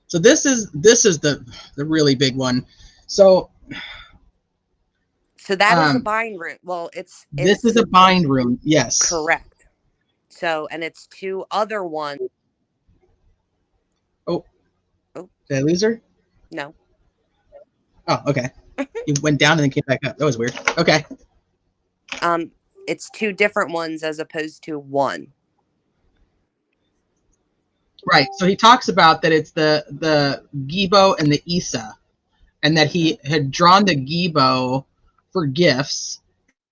So this is the really big one. So that is a bind room. Well, this is a bind room. Yes. Correct. So, and it's 2 other ones. Oh. Did I lose her? No. Oh, okay. You went down and then came back up. That was weird. Okay. It's 2 different ones as opposed to 1. Right. So he talks about that it's the Gibo and the Isa, and that he had drawn the Gibo for gifts,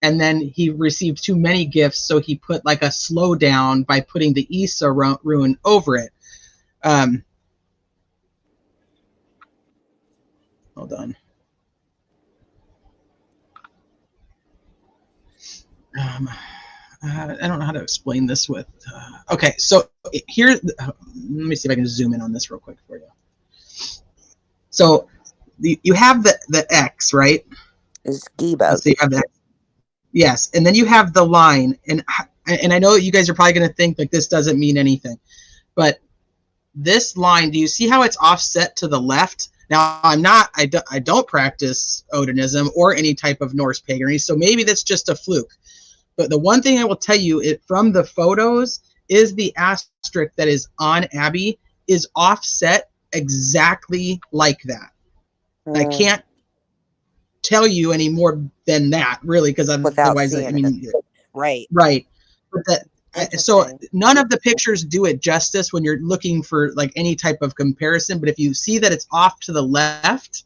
and then he received too many gifts, so he put like a slowdown by putting the Isa rune over it. Hold on. I don't know how to explain this with. Okay, so here, let me see if I can zoom in on this real quick for you. So you have the X, right? Is Gibo. So you have that. Yes, and then you have the line, and I know you guys are probably going to think like this doesn't mean anything, but this line, do you see how it's offset to the left? Now, I don't practice Odinism or any type of Norse paganry, so maybe that's just a fluke. But the one thing I will tell you from the photos is the asterisk that is on Abby is offset exactly like that. I can't tell you any more than that, really, because otherwise, I mean, right. But so none of the pictures do it justice when you're looking for like any type of comparison. But if you see that it's off to the left,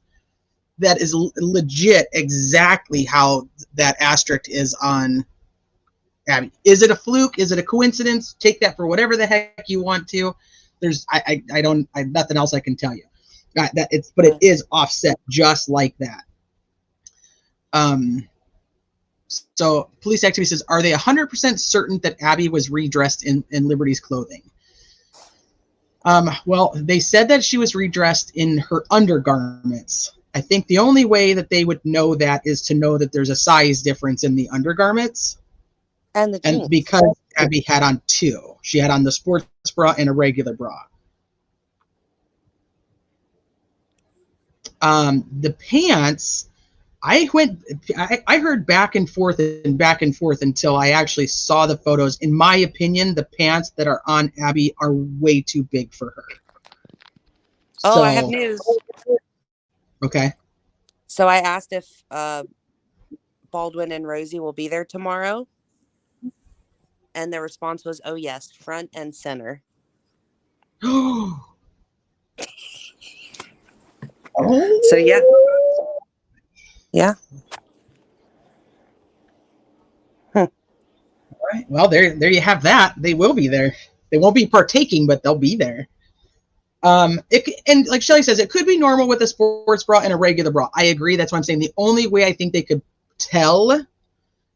that is legit exactly how that asterisk is on Abby. Is it a fluke? Is it a coincidence? Take that for whatever the heck you want to. There's I nothing else I can tell you. But it is offset just like that. So police activity says, are they 100% certain that Abby was redressed in Liberty's clothing? Well, they said that she was redressed in her undergarments. I think the only way that they would know that is to know that there's a size difference in the undergarments. And the jeans. And because Abby had on 2. She had on the sports bra and a regular bra. The pants, I heard back and forth until I actually saw the photos. In my opinion, the pants that are on Abby are way too big for her. Oh, I have news. Okay. So I asked if Baldwin and Rosie will be there tomorrow. And their response was, oh, yes, front and center. Oh. So, yeah. Yeah. All right. Well, there you have that. They will be there. They won't be partaking, but they'll be there. And like Shelly says, it could be normal with a sports bra and a regular bra. I agree. That's why I'm saying the only way I think they could tell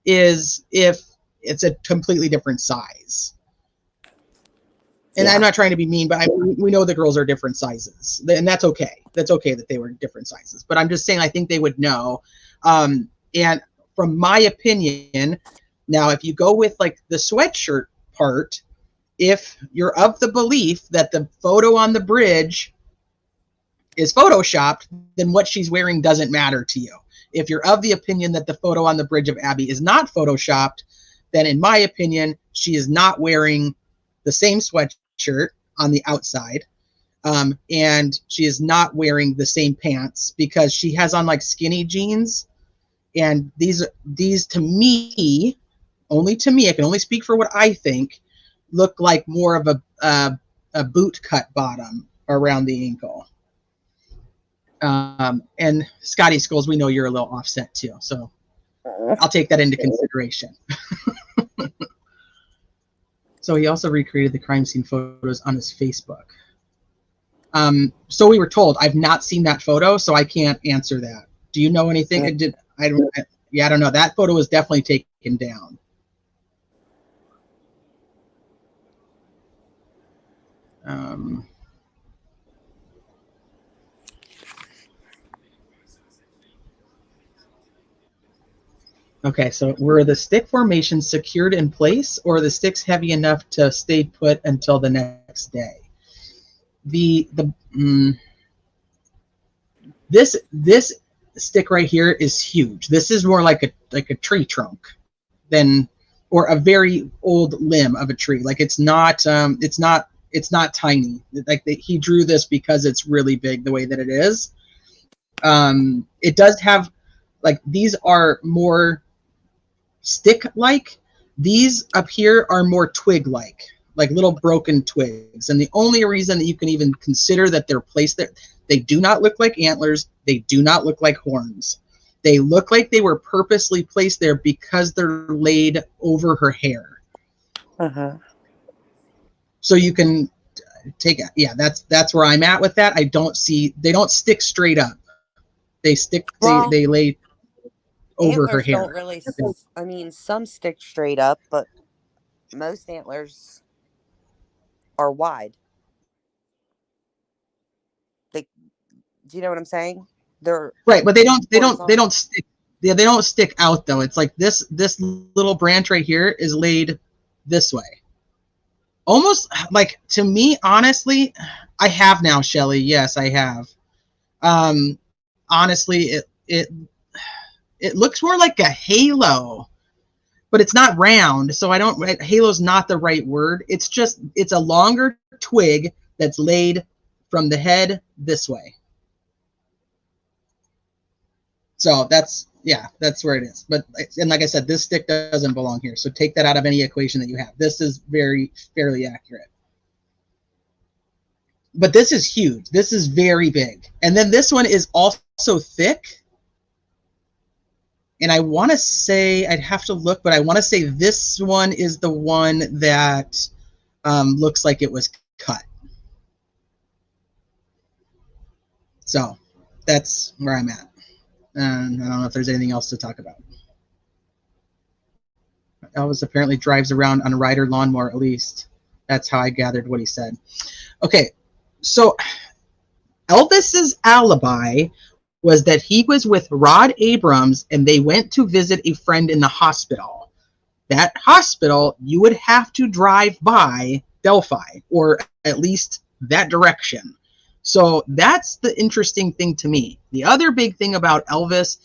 is if it's a completely different size. And I'm not trying to be mean, but we know the girls are different sizes, and that's okay. That's okay that they were different sizes. But I'm just saying I think they would know. And from my opinion, now if you go with like the sweatshirt part, if you're of the belief that the photo on the bridge is photoshopped, then what she's wearing doesn't matter to you. If you're of the opinion that the photo on the bridge of Abby is not photoshopped, then in my opinion, she is not wearing the same sweatshirt on the outside. And she is not wearing the same pants because she has on like skinny jeans. And these to me, only to me, I can only speak for what I think, look like more of a boot cut bottom around the ankle. And Scotty Skulls, we know you're a little offset too, so I'll take that into consideration. So he also recreated the crime scene photos on his Facebook. So we were told. I've not seen that photo, so I can't answer that. Do you know anything? I don't know. That photo was definitely taken down. Okay, so were the stick formations secured in place, or are the sticks heavy enough to stay put until the next day? This stick right here is huge. This is more like a tree trunk than, or a very old limb of a tree. Like it's not tiny. Like he drew this because it's really big the way that it is. It does have, like, these are more stick-like. These up here are more twig-like, like little broken twigs. And the only reason that you can even consider that they're placed there, they do not look like antlers. They do not look like horns. They look like they were purposely placed there because they're laid over her hair. Uh-huh. So you can take it. Yeah, that's where I'm at with that. I don't see, they don't stick straight up. They stick, Well, they lay over her antlers hair. don't really, I mean, some stick straight up, but most antlers are wide. They, do you know what I'm saying? They're Right, but they horizontal. don't stick. Yeah, they don't stick out though. It's like this little branch right here is laid this way. Almost like, to me, honestly, I have now, Shelly. Yes, I have. Honestly, it looks more like a halo, but it's not round. So I don't. Halo's not the right word. It's just, it's a longer twig that's laid from the head this way. So that's, yeah, that's where it is. But, and like I said, this stick doesn't belong here. So take that out of any equation that you have. This is fairly accurate. But this is huge. This is very big. And then this one is also thick. And I want to say, I'd have to look, but I want to say this one is the one that looks like it was cut. So that's where I'm at. And I don't know if there's anything else to talk about. Elvis apparently drives around on a rider lawnmower, at least. That's how I gathered what he said. Okay, so Elvis's alibi was that he was with Rod Abrams and they went to visit a friend in the hospital. That hospital, you would have to drive by Delphi, or at least that direction. So that's the interesting thing to me. The other big thing about Elvis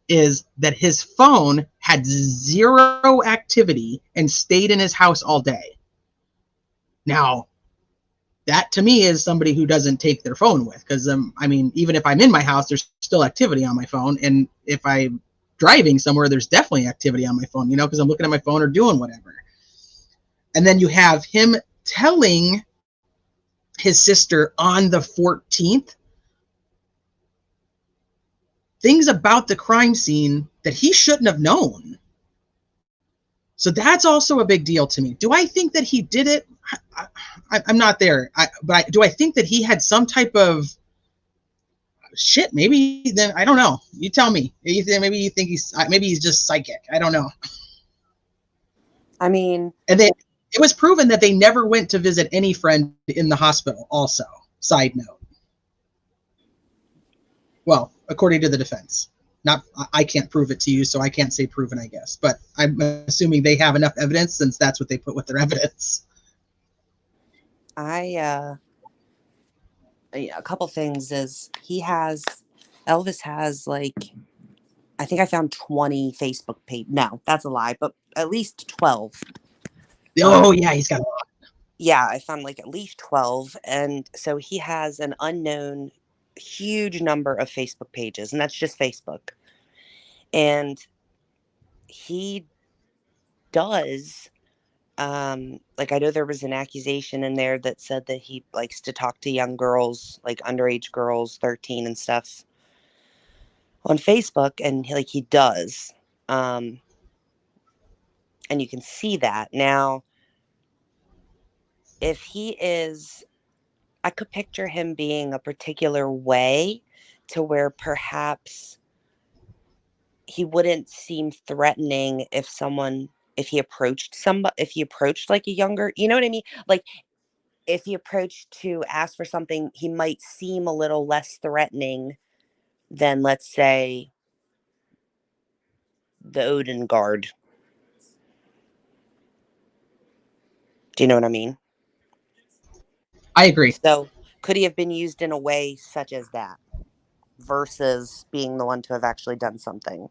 is that his phone had zero activity and stayed in his house all day. Now, that to me is somebody who doesn't take their phone with, because I mean, even if I'm in my house, there's still activity on my phone, and if I'm driving somewhere, there's definitely activity on my phone, you know, because I'm looking at my phone or doing whatever. And then you have him telling his sister on the 14th things about the crime scene that he shouldn't have known. So that's also a big deal to me. Do I think that he did it? I'm not there. But do I think that he had some type of shit? Maybe. Then I don't know. You tell me. Maybe you think he's just psychic. I don't know. I mean, and then it was proven that they never went to visit any friend in the hospital. Also, side note. Well, according to the defense. Not, I can't prove it to you, so I can't say proven, I guess. But I'm assuming they have enough evidence, since that's what they put with their evidence. a couple things is Elvis has, like, I think I found 20 Facebook page. No, that's a lie, but at least 12. Oh, yeah, he's got a lot. Yeah, I found like at least 12. And so he has an unknown huge number of Facebook pages, and that's just Facebook. And he does, like, I know there was an accusation in there that said that he likes to talk to young girls, like underage girls, 13 and stuff, on Facebook, and he does. And you can see that. Now, if he is, I could picture him being a particular way to where perhaps he wouldn't seem threatening if he approached somebody, if he approached like a younger, you know what I mean? Like, if he approached to ask for something, he might seem a little less threatening than, let's say, the Odin guard. Do you know what I mean? I agree. So could he have been used in a way such as that? versus being the one to have actually done something.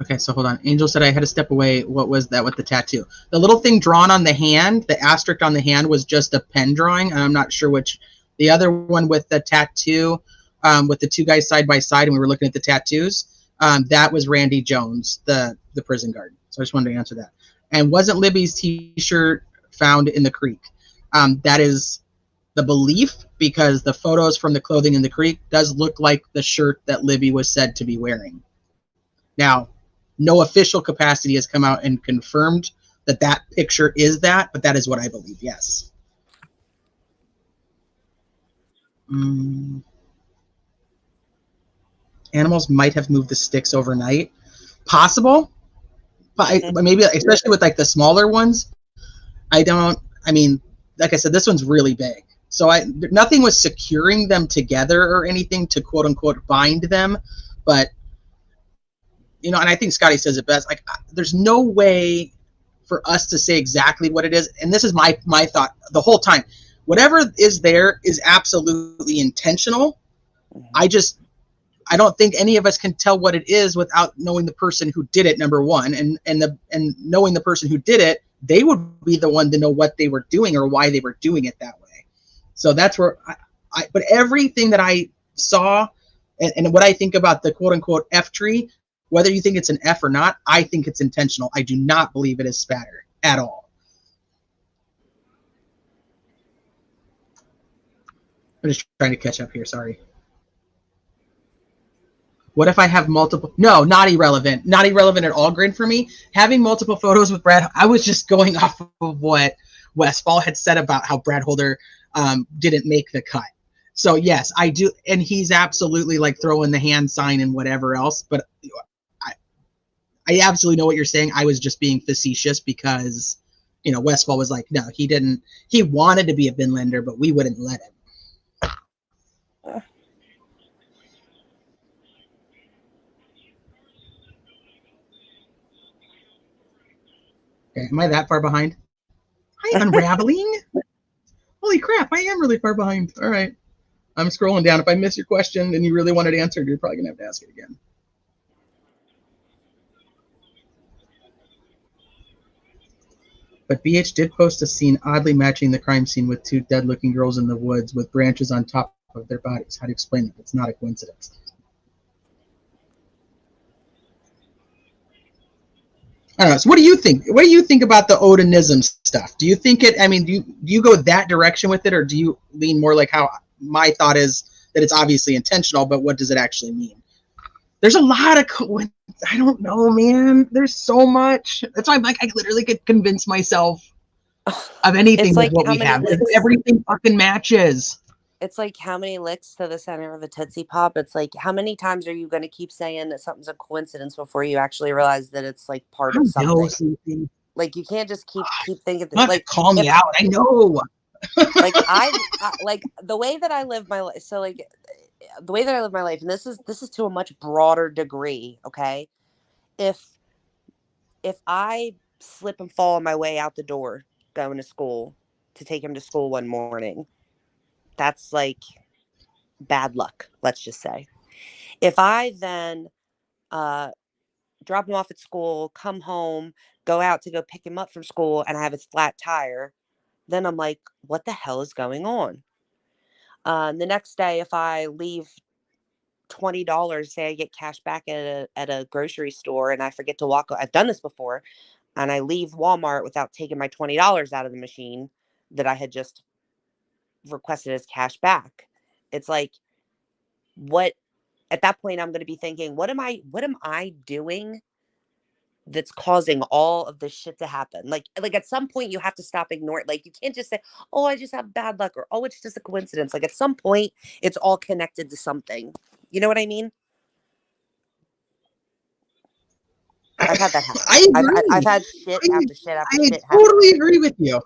Okay, so hold on. Angel said I had to step away. What was that with the tattoo? The little thing drawn on the hand, the asterisk on the hand, was just a pen drawing. I'm not sure which. The other one with the tattoo, with the two guys side by side, and we were looking at the tattoos, that was Randy Jones, the prison guard. So I just wanted to answer that. And wasn't Libby's T-shirt found in the creek? That is the belief, because the photos from the clothing in the creek does look like the shirt that Libby was said to be wearing. Now, no official capacity has come out and confirmed that that picture is that, but that is what I believe, yes. Animals might have moved the sticks overnight. Possible, but maybe, especially with like the smaller ones, I mean, like I said, this one's really big. So nothing was securing them together or anything to quote unquote bind them, but you know, and I think Scotty says it best. Like, there's no way for us to say exactly what it is. And this is my thought the whole time. Whatever is there is absolutely intentional. I don't think any of us can tell what it is without knowing the person who did it. Number one, and knowing the person who did it, they would be the one to know what they were doing or why they were doing it that way. So that's where but everything that I saw and what I think about the quote unquote F tree, whether you think it's an F or not, I think it's intentional. I do not believe it is spatter at all. I'm just trying to catch up here. Sorry. What if I have multiple? No, not irrelevant. Not irrelevant at all, Grin, for me. Having multiple photos with Brad, I was just going off of what Westfall had said about how Brad Holder didn't make the cut. So, yes, I do. And he's absolutely like throwing the hand sign and whatever else. But I absolutely know what you're saying. I was just being facetious because, you know, Westfall was like, no, he didn't. He wanted to be a bin lender, but we wouldn't let him. Okay, am I that far behind? Hi, Unraveling. Holy crap, I am really far behind. All right. I'm scrolling down. If I miss your question and you really want it answered, you're probably going to have to ask it again. But BH did post a scene oddly matching the crime scene with two dead-looking girls in the woods with branches on top of their bodies. How do you explain that? It's not a coincidence. I don't know. So what do you think? What do you think about the Odinism stuff? Do you think it, I mean, do you go that direction with it, or do you lean more like how my thought is that it's obviously intentional, but what does it actually mean? There's a lot of, I don't know, man. There's so much. That's why I'm like, I literally could convince myself of anything It's with like what we have. Everything fucking matches. It's like how many licks to the center of a Tootsie Pop? It's like how many times are you going to keep saying that something's a coincidence before you actually realize that it's like part of something? Like you can't just keep thinking that, like, call me out. I know. Like I like the way that I live my life. So like the way that I live my life, and this is to a much broader degree. Okay, if I slip and fall on my way out the door going to school to take him to school one morning, that's like bad luck, let's just say. If I then drop him off at school, come home, go out to go pick him up from school, and I have his flat tire, then I'm like, what the hell is going on? The next day, if I leave $20, say I get cash back at a grocery store and I forget to walk, I've done this before, and I leave Walmart without taking my $20 out of the machine that I had just requested as cash back. It's like, what, at that point I'm going to be thinking, what am I doing that's causing all of this shit to happen? Like at some point you have to stop ignoring. Like you can't just say, oh, I just have bad luck, or oh, it's just a coincidence. Like at some point it's all connected to something. You know what I mean? I've had that happen. I agree. I've had shit after shit after shit happen. I totally agree with you.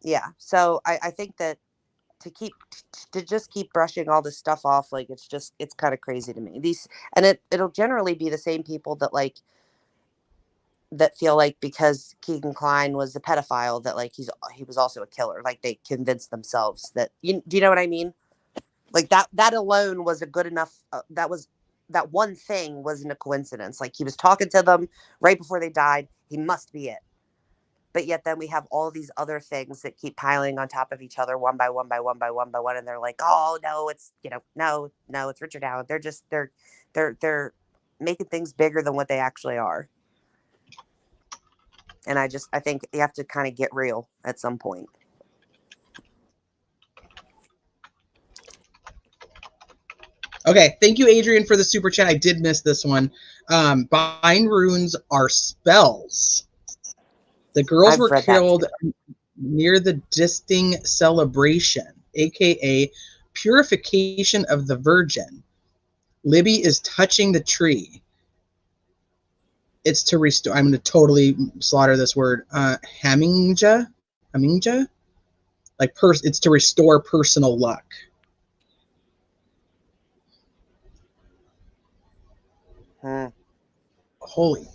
Yeah. So I think that to just keep brushing all this stuff off, like it's kind of crazy to me. It'll generally be the same people that like that feel like because Keegan Kline was a pedophile that like he was also a killer. Like they convinced themselves that do you know what I mean? Like that alone was a good enough that one thing wasn't a coincidence. Like he was talking to them right before they died. He must be it. But yet then we have all these other things that keep piling on top of each other one by one by one by one by one. And they're like, oh no, it's no, it's Richard Allen. They're making things bigger than what they actually are. And I think you have to kind of get real at some point. Okay, thank you, Adrian, for the super chat. I did miss this one. Bind runes are spells. The girls were killed near the Disting celebration, aka purification of the Virgin. Libby is touching the tree. It's to restore. I'm going to totally slaughter this word. Haminja, like it's to restore personal luck. Holy.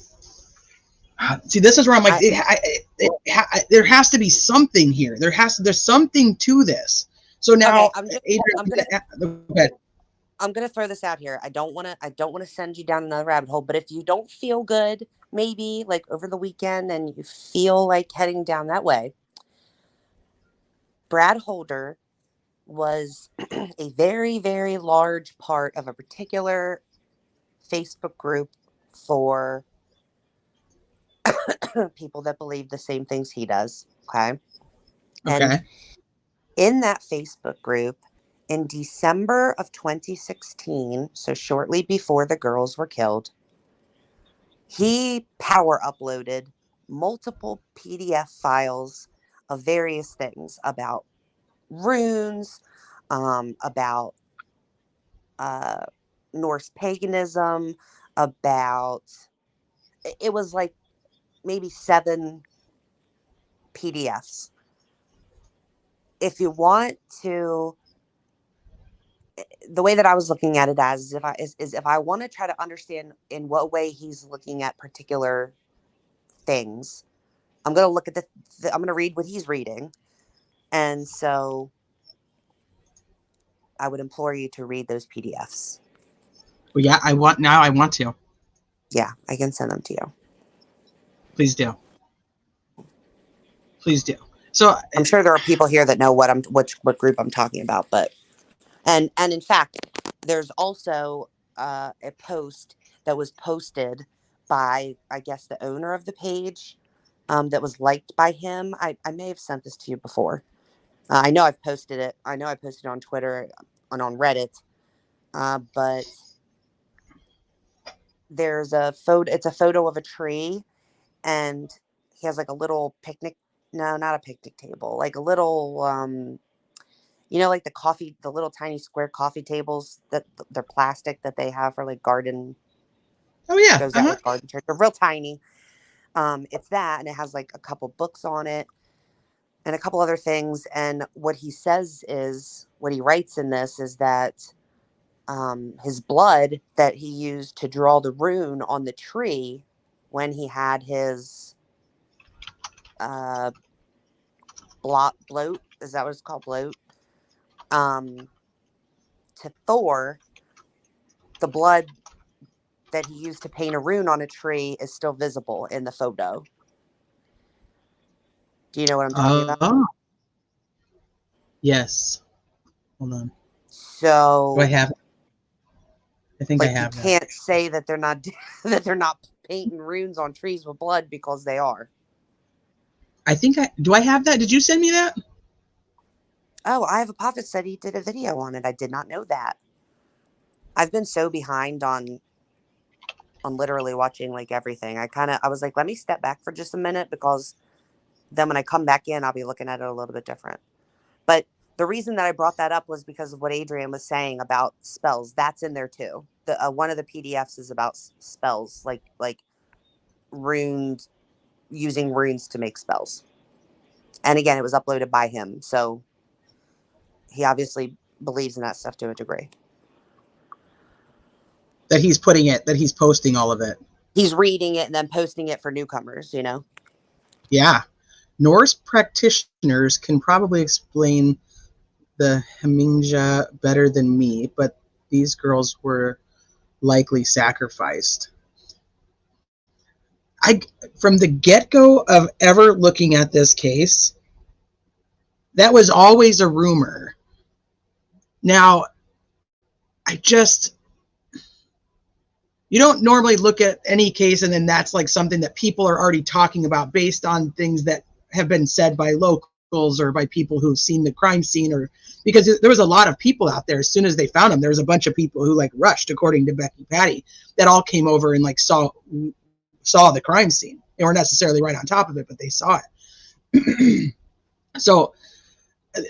See, this is where I'm like, there has to be something here. There's something to this. So now, okay, I'm gonna throw this out here. I don't want to send you down another rabbit hole, but if you don't feel good, maybe like over the weekend, and you feel like heading down that way, Brad Holder was a very, very large part of a particular Facebook group for people that believe the same things he does. Okay. And in that Facebook group, in December of 2016, so shortly before the girls were killed, he power uploaded multiple PDF files of various things about runes, about Norse paganism, about, it was like maybe 7 PDFs. If you want to, the way that I was looking at it as is if I want to try to understand in what way he's looking at particular things, I'm going to look at I'm going to read what he's reading. And so I would implore you to read those PDFs. Well, yeah, I want to. Yeah, I can send them to you. Please do. Please do. So I'm sure there are people here that know what group I'm talking about, but and in fact, there's also a post that was posted by, I guess, the owner of the page, that was liked by him. I may have sent this to you before. I know I've posted it. I know I posted it on Twitter and on Reddit, but there's a photo. It's a photo of a tree, and he has like a little picnic. No, not a picnic table. Like a little, like the little tiny square coffee tables that they're plastic that they have for like garden. Oh yeah, goes out with garden chairs. They're real tiny. It's that, and it has like a couple books on it and a couple other things. And what he writes in this is that his blood that he used to draw the rune on the tree when he had his bloat, is that what it's called, bloat, to Thor, the blood that he used to paint a rune on a tree is still visible in the photo. Do you know what I'm talking about? Yes. Hold on. So do I have? I think I have. You can't say that they're not painting runes on trees with blood, because they are. I think do I have that? Did you send me that? Oh, I have a prophet said he did a video on it. I did not know that. I've been so behind on literally watching like everything. I was like, let me step back for just a minute, because then when I come back in, I'll be looking at it a little bit different. But the reason that I brought that up was because of what Adrian was saying about spells. That's in there too. One of the PDFs is about spells, like runes, using runes to make spells. And again, it was uploaded by him, so he obviously believes in that stuff to a degree. That he's posting all of it. He's reading it and then posting it for newcomers, you know? Yeah. Norse practitioners can probably explain the Hemingja better than me, but these girls were likely sacrificed. From the get-go of ever looking at this case, that was always a rumor. Now, you don't normally look at any case and then that's like something that people are already talking about based on things that have been said by locals or by people who've seen the crime scene, or because there was a lot of people out there. As soon as they found him, there was a bunch of people who like rushed, according to Becky Patty, that all came over and like saw the crime scene. They weren't necessarily right on top of it, but they saw it. So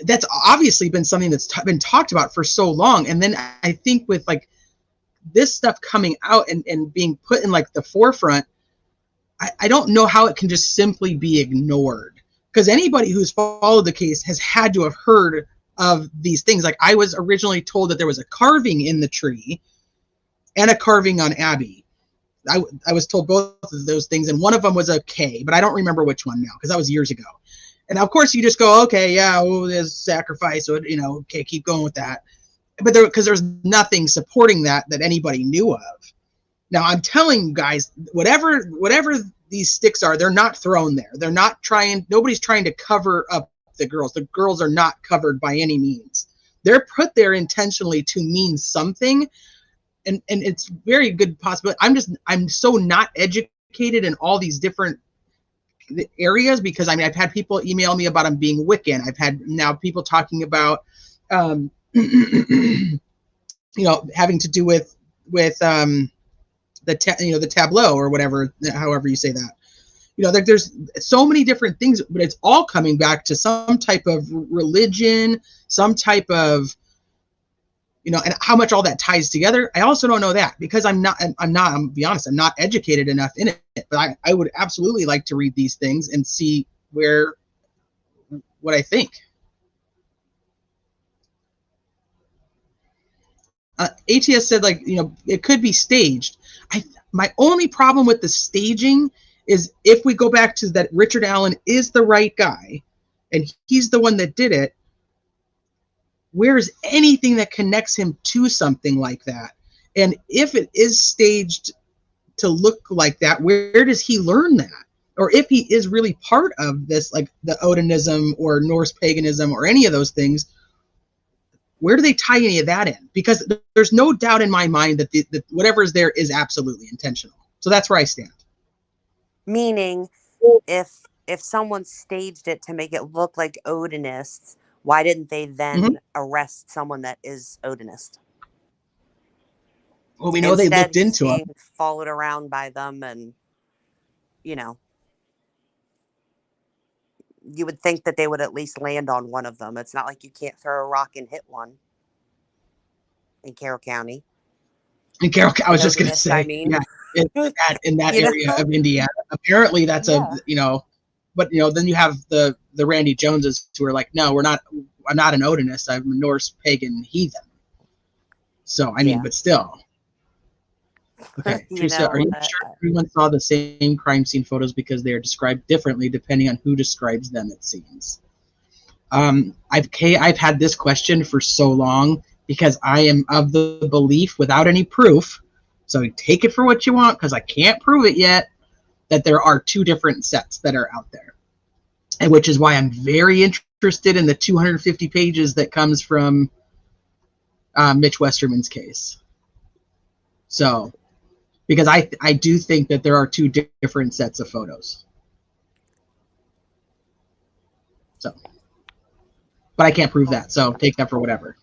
that's obviously been something that's been talked about for so long. And then I think with like this stuff coming out and being put in like the forefront, I don't know how it can just simply be ignored, because anybody who's followed the case has had to have heard of these things. Like I was originally told that there was a carving in the tree and a carving on Abby. I was told both of those things, and one of them was a K, but I don't remember which one now because that was years ago. And of course you just go, okay, yeah, oh, there's sacrifice, so you know, okay, keep going with that. But because there's nothing supporting that anybody knew of. Now I'm telling you guys, whatever these sticks are, they're not thrown there. They're not trying. Nobody's trying to cover up the girls. The girls are not covered by any means. They're put there intentionally to mean something, and it's very good possibility. I'm so not educated in all these different areas, because I mean I've had people email me about them being Wiccan. I've had now people talking about you know, having to do with the tableau or whatever, however you say that. You know, there's so many different things, but it's all coming back to some type of religion, some type of, you know, and how much all that ties together. I also don't know that, because I'm be honest, I'm not educated enough in it, but I would absolutely like to read these things and see what I think. ATS said, like, you know, it could be staged. My only problem with the staging is if we go back to that Richard Allen is the right guy and he's the one that did it, where's anything that connects him to something like that? And if it is staged to look like that, where does he learn that? Or if he is really part of this, like the Odinism or Norse paganism or any of those things, where do they tie any of that in? Because there's no doubt in my mind that whatever is there is absolutely intentional. So that's where I stand. Meaning, if someone staged it to make it look like Odinists, why didn't they then arrest someone that is Odinist? Well, we know they looked into him. Followed around by them, and you know, you would think that they would at least land on one of them. It's not like you can't throw a rock and hit one in Carroll County. In Carroll, I was just going to say, I mean, yeah, in that area of Indiana. Apparently, that's you know, but you know, then you have the Randy Joneses who are like, no, I'm not an Odinist. I'm a Norse pagan heathen. So I mean, but still. Okay, Teresa, are you sure everyone saw the same crime scene photos because they are described differently depending on who describes them, it seems? I've had this question for so long because I am of the belief, without any proof, so take it for what you want because I can't prove it yet, that there are two different sets that are out there. And which is why I'm very interested in the 250 pages that comes from Mitch Westerman's case. So, because I do think that there are two different sets of photos. So, but I can't prove that, so take that for whatever.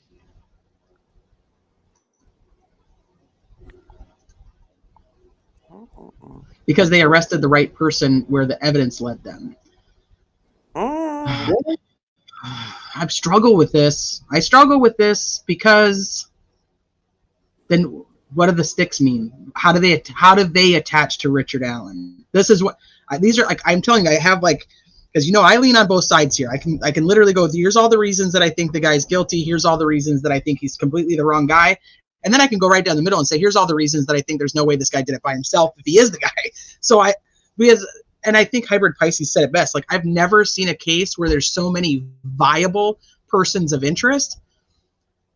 Because they arrested the right person where the evidence led them. I struggle with this. I struggle with this because then what do the sticks mean? How do they attach to Richard Allen? This is what these are like. I'm telling you, I have like, because you know I lean on both sides here. I can literally go, here's all the reasons that I think the guy's guilty. Here's all the reasons that I think he's completely the wrong guy. And then I can go right down the middle and say, here's all the reasons that I think there's no way this guy did it by himself if he is the guy. So I think Hybrid Pisces said it best. Like, I've never seen a case where there's so many viable persons of interest.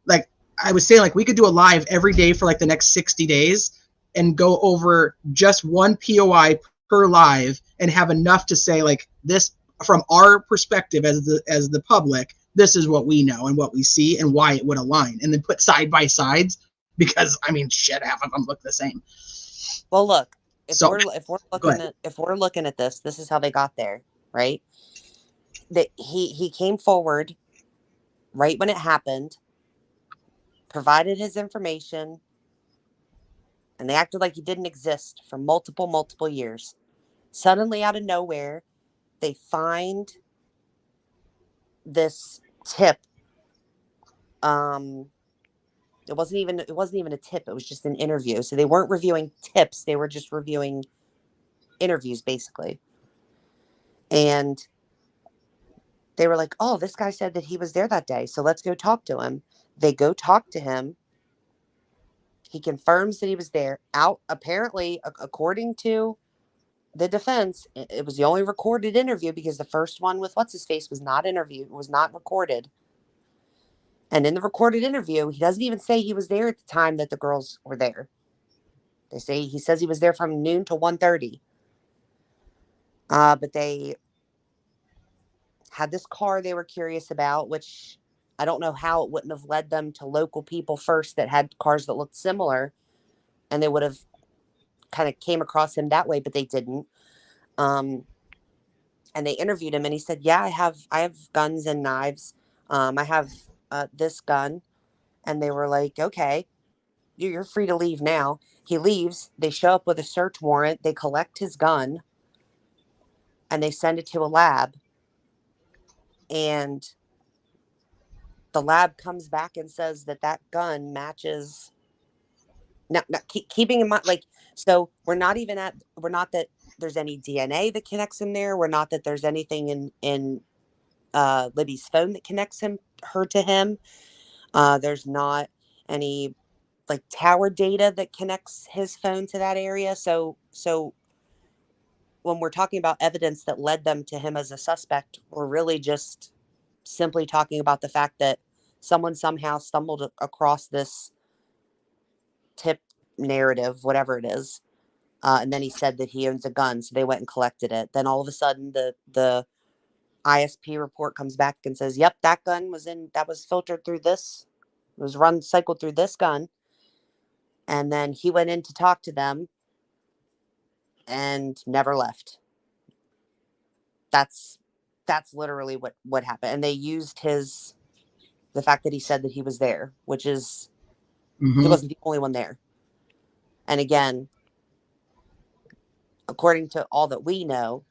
Like I was saying, like, we could do a live every day for like the next 60 days and go over just one POI per live and have enough to say, like, this from our perspective as the public, this is what we know and what we see and why it would align, and then put side by sides, because I mean, shit, half of them look the same. Well, look, if we're looking at this is how they got there, right? That he came forward right when it happened, provided his information, and they acted like he didn't exist for multiple years. Suddenly, out of nowhere, they find this tip. It wasn't even a tip. It was just an interview. So they weren't reviewing tips. They were just reviewing interviews, basically. And they were like, oh, this guy said that he was there that day, so let's go talk to him. They go talk to him. He confirms that he was there. Apparently, according to the defense, it was the only recorded interview, because the first one with what's-his-face was not recorded. And in the recorded interview, he doesn't even say he was there at the time that the girls were there. He says he was there from noon to 1:30. But they had this car they were curious about, which I don't know how it wouldn't have led them to local people first that had cars that looked similar, and they would have kind of came across him that way, but they didn't. And they interviewed him, and he said, yeah, I have guns and knives. I have this gun. And they were like, okay, you're free to leave now. He leaves. They show up with a search warrant. They collect his gun, and they send it to a lab. And the lab comes back and says that gun matches. Now, keeping in mind, like, so we're not that there's any DNA that connects him there. We're not that there's anything in Libby's phone that connects her to him. There's not any like tower data that connects his phone to that area. So when we're talking about evidence that led them to him as a suspect, we're really just simply talking about the fact that someone somehow stumbled across this tip narrative, whatever it is. And then he said that he owns a gun. So they went and collected it. Then all of a sudden the ISP report comes back and says, yep, that gun was filtered through this. It was cycled through this gun. And then he went in to talk to them and never left. That's literally what happened. And they used the fact that he said that he was there, which is, he wasn't the only one there. And again, according to all that we know,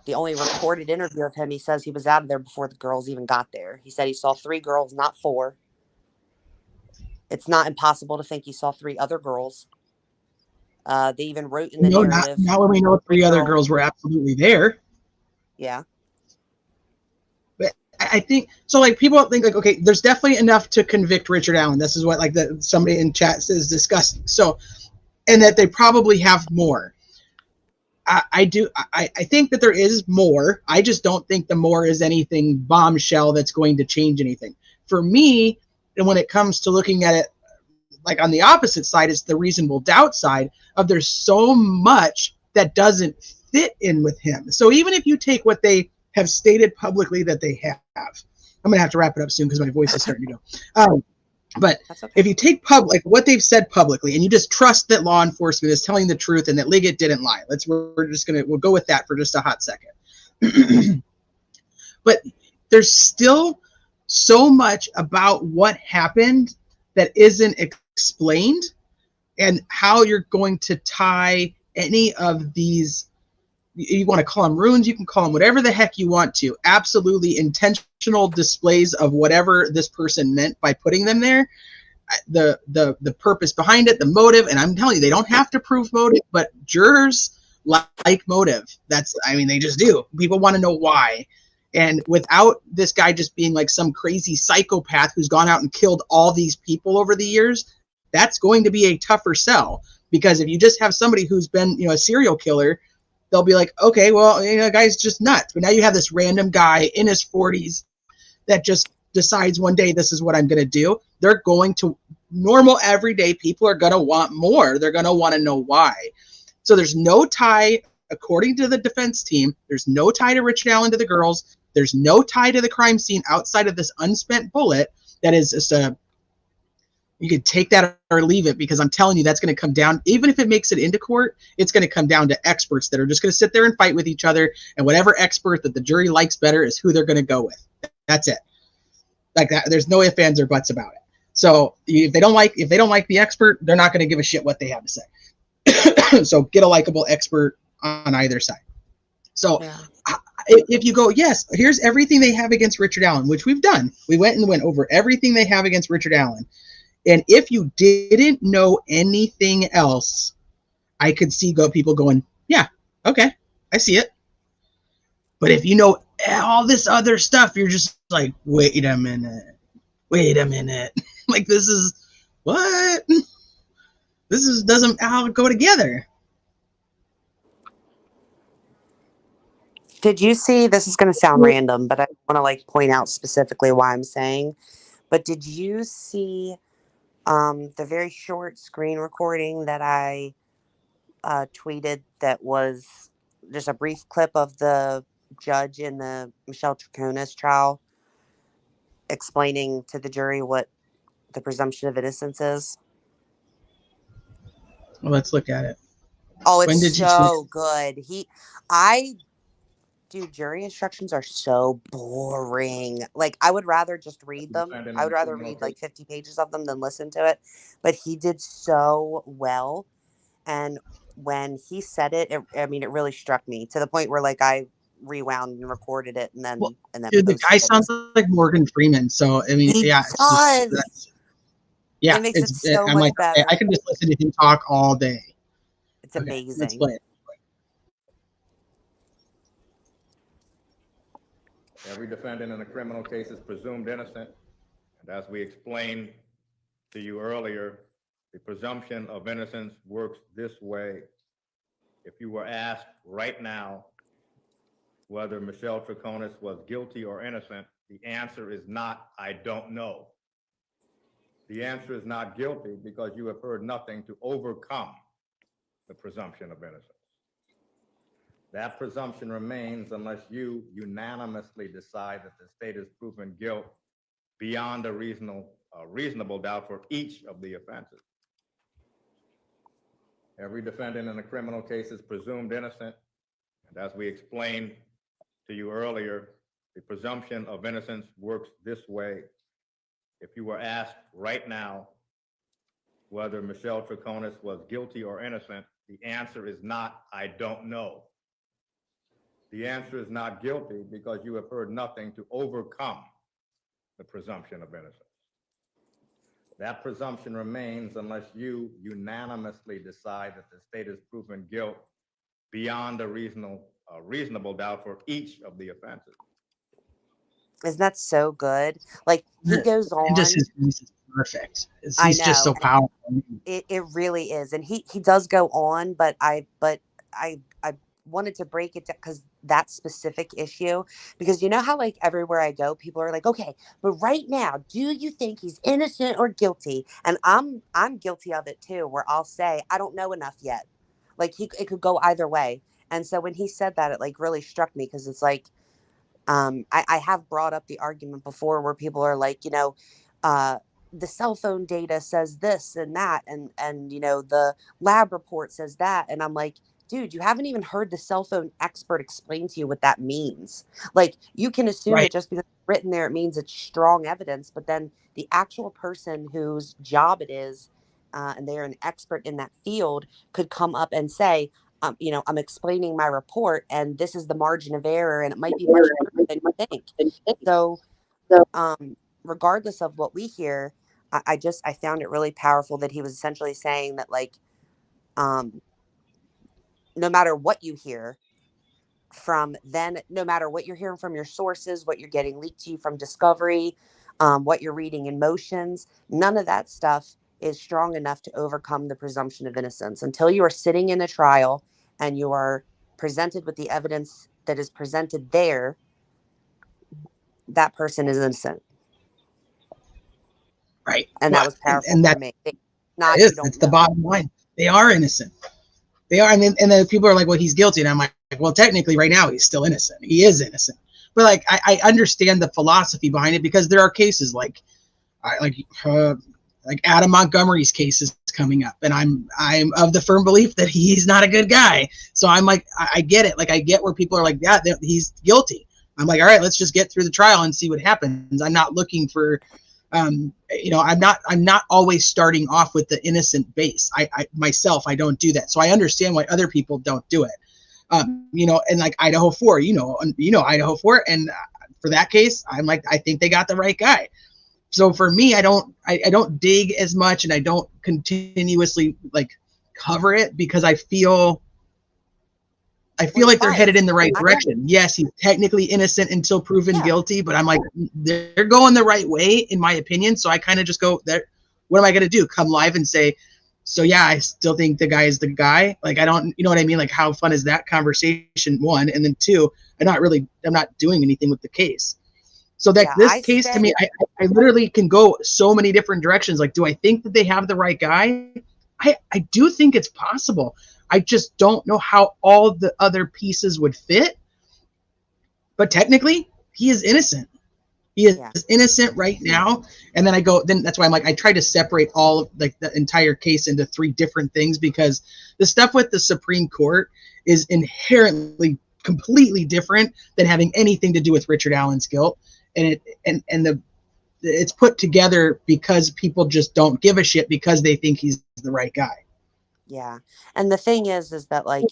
the only recorded interview of him, he says he was out of there before the girls even got there. He said he saw 3 girls, not 4. It's not impossible to think he saw 3 other girls. They even wrote in the narrative. Not when we know 3 other girls were absolutely there. Yeah. But I think, so like people think like, okay, there's definitely enough to convict Richard Allen. This is what like somebody in chat says disgusting. So, and that they probably have more. I think that there is more. I just don't think the more is anything bombshell that's going to change anything. For me, and when it comes to looking at it, like on the opposite side, is the reasonable doubt side of there's so much that doesn't fit in with him. So even if you take what they have stated publicly that they have, I'm going to have to wrap it up soon because my voice is starting to go. But okay. If you take what they've said publicly and you just trust that law enforcement is telling the truth and that Liggett didn't lie, we'll go with that for just a hot second. But there's still so much about what happened that isn't explained, and how you're going to tie any of these, you want to call them runes, you can call them whatever the heck you want to, absolutely intentional displays of whatever this person meant by putting them there, the purpose behind it, the motive. And I'm telling you, they don't have to prove motive, but jurors like motive. They just do. People want to know why. And without this guy just being like some crazy psychopath who's gone out and killed all these people over the years, that's going to be a tougher sell. Because if you just have somebody who's been, a serial killer, they'll be like, okay, well, the guy's just nuts. But now you have this random guy in his 40s that just decides one day, this is what I'm going to do. They're going to, normal everyday people are going to want more. They're going to want to know why. So there's no tie, according to the defense team, there's no tie to Richard Allen to the girls. There's no tie to the crime scene outside of this unspent bullet that is just you could take that or leave it, because I'm telling you, that's going to come down, even if it makes it into court, it's going to come down to experts that are just going to sit there and fight with each other, and whatever expert that the jury likes better is who they're going to go with. That's it. Like that, there's no ifs, ands, or buts about it. So if they don't like the expert, they're not going to give a shit what they have to say. So get a likable expert on either side. So yeah. If you go, yes, here's everything they have against Richard Allen, which we've done. We went over everything they have against Richard Allen. And if you didn't know anything else, I could see people going, yeah, okay, I see it. But if you know all this other stuff, you're just like, wait a minute. Like, this is what? Doesn't all go together. Did you see, this is going to sound random, but I want to point out specifically why I'm saying, but did you see the very short screen recording that I tweeted that was just a brief clip of the judge in the Michelle Troconis trial explaining to the jury what the presumption of innocence is? Well, let's look at it. Oh, it's so good. Dude, jury instructions are so boring. Like, I would rather just read them. I would rather read 50 pages of them than listen to it. But he did so well. And when he said it, it really struck me to the point where I rewound and recorded it and then dude, the guy sounds like Morgan Freeman. So I mean, he yeah, does. Yeah, it makes it so much better. I can just listen to him talk all day. It's amazing. Let's play it. Every defendant in a criminal case is presumed innocent. And as we explained to you earlier, the presumption of innocence works this way. If you were asked right now whether Michelle Troconis was guilty or innocent, the answer is not, I don't know. The answer is not guilty because you have heard nothing to overcome the presumption of innocence. That presumption remains unless you unanimously decide that the state has proven guilt beyond a reasonable doubt for each of the offenses. Every defendant in a criminal case is presumed innocent. And as we explained to you earlier, the presumption of innocence works this way. If you were asked right now whether Michelle Troconis was guilty or innocent, the answer is not, I don't know. The answer is not guilty because you have heard nothing to overcome the presumption of innocence. That presumption remains unless you unanimously decide that the state has proven guilt beyond a reasonable doubt for each of the offenses. Isn't that so good? He goes on. Just his voice is perfect. He's just so powerful. It really is, and he does go on, but I wanted to break it down because that specific issue, because you know how everywhere I go, people are like, okay, but right now, do you think he's innocent or guilty? And I'm guilty of it too, where I'll say I don't know enough yet. It could go either way. And so when he said that, it really struck me, because it's I have brought up the argument before where people are the cell phone data says this and that, and the lab report says that, and I'm like, dude, you haven't even heard the cell phone expert explain to you what that means. You can assume that just because it's written there, it means it's strong evidence, but then the actual person whose job it is, and they're an expert in that field, could come up and say, I'm explaining my report, and this is the margin of error, and it might be much worse than you think. So, regardless of what we hear, I found it really powerful that he was essentially saying that, no matter what you hear, from then, no matter what you're hearing from your sources, what you're getting leaked to you from discovery, what you're reading in motions, none of that stuff is strong enough to overcome the presumption of innocence until you are sitting in a trial and you are presented with the evidence that is presented there. That person is innocent. Right. And that was powerful and for that me. it's the bottom line. They are innocent. They are. And then people are like, well, he's guilty. And I'm like, well, technically right now he's still innocent. He is innocent. But like, I understand the philosophy behind it, because there are cases like Adam Montgomery's case is coming up, and I'm of the firm belief that he's not a good guy. So I'm like, I get it. Like, I get where people are like, yeah, he's guilty. I'm like, all right, let's just get through the trial and see what happens. I'm not looking for, I'm not always starting off with the innocent base. I myself, I don't do that. So I understand why other people don't do it. And like Idaho 4, Idaho 4. And for that case, I'm like, I think they got the right guy. So for me, I don't dig as much, and I don't continuously like cover it, because I feel like they're headed in the right direction. Yes, he's technically innocent until proven guilty, but I'm like, they're going the right way, in my opinion. So I kind of just go there. What am I going to do? Come live and say, so yeah, I still think the guy is the guy. Like, I don't, you know what I mean? Like, how fun is that conversation? One, and then two, I'm not doing anything with the case. So that this case to me, I literally can go so many different directions. Like, do I think that they have the right guy? I do think it's possible. I just don't know how all the other pieces would fit. But technically, he is innocent. He is innocent right now. And then that's why I'm like, I try to separate all of like the entire case into three different things, because the stuff with the Supreme Court is inherently completely different than having anything to do with Richard Allen's guilt. And it's put together because people just don't give a shit, because they think he's the right guy. Yeah. And the thing is that, like,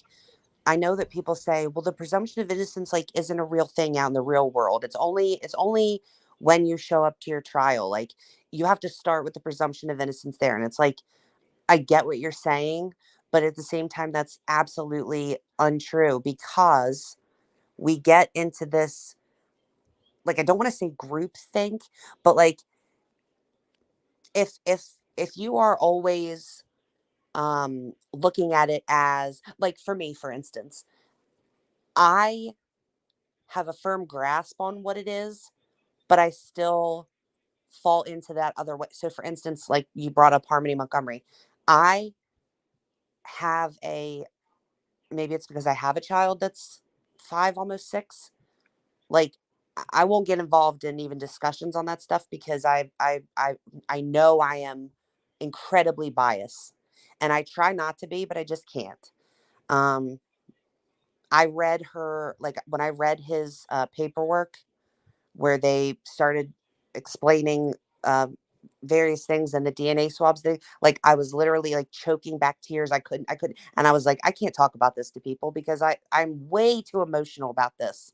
I know that people say, well, the presumption of innocence, like, isn't a real thing out in the real world. It's only when you show up to your trial. Like, you have to start with the presumption of innocence there. And it's like, I get what you're saying, but at the same time, that's absolutely untrue, because we get into this, like, I don't want to say group think, but like, if you are always looking at it as, like, for me, for instance, I have a firm grasp on what it is, but I still fall into that other way. So for instance, like you brought up Harmony Montgomery, I have maybe it's because I have a child that's 5, almost 6. Like, I won't get involved in even discussions on that stuff, because I know I am incredibly biased, and I try not to be, but I just can't. I read when I read his paperwork, where they started explaining various things and the DNA swabs. Like, I was literally like choking back tears. I couldn't, and I was like, I can't talk about this to people, because I'm way too emotional about this.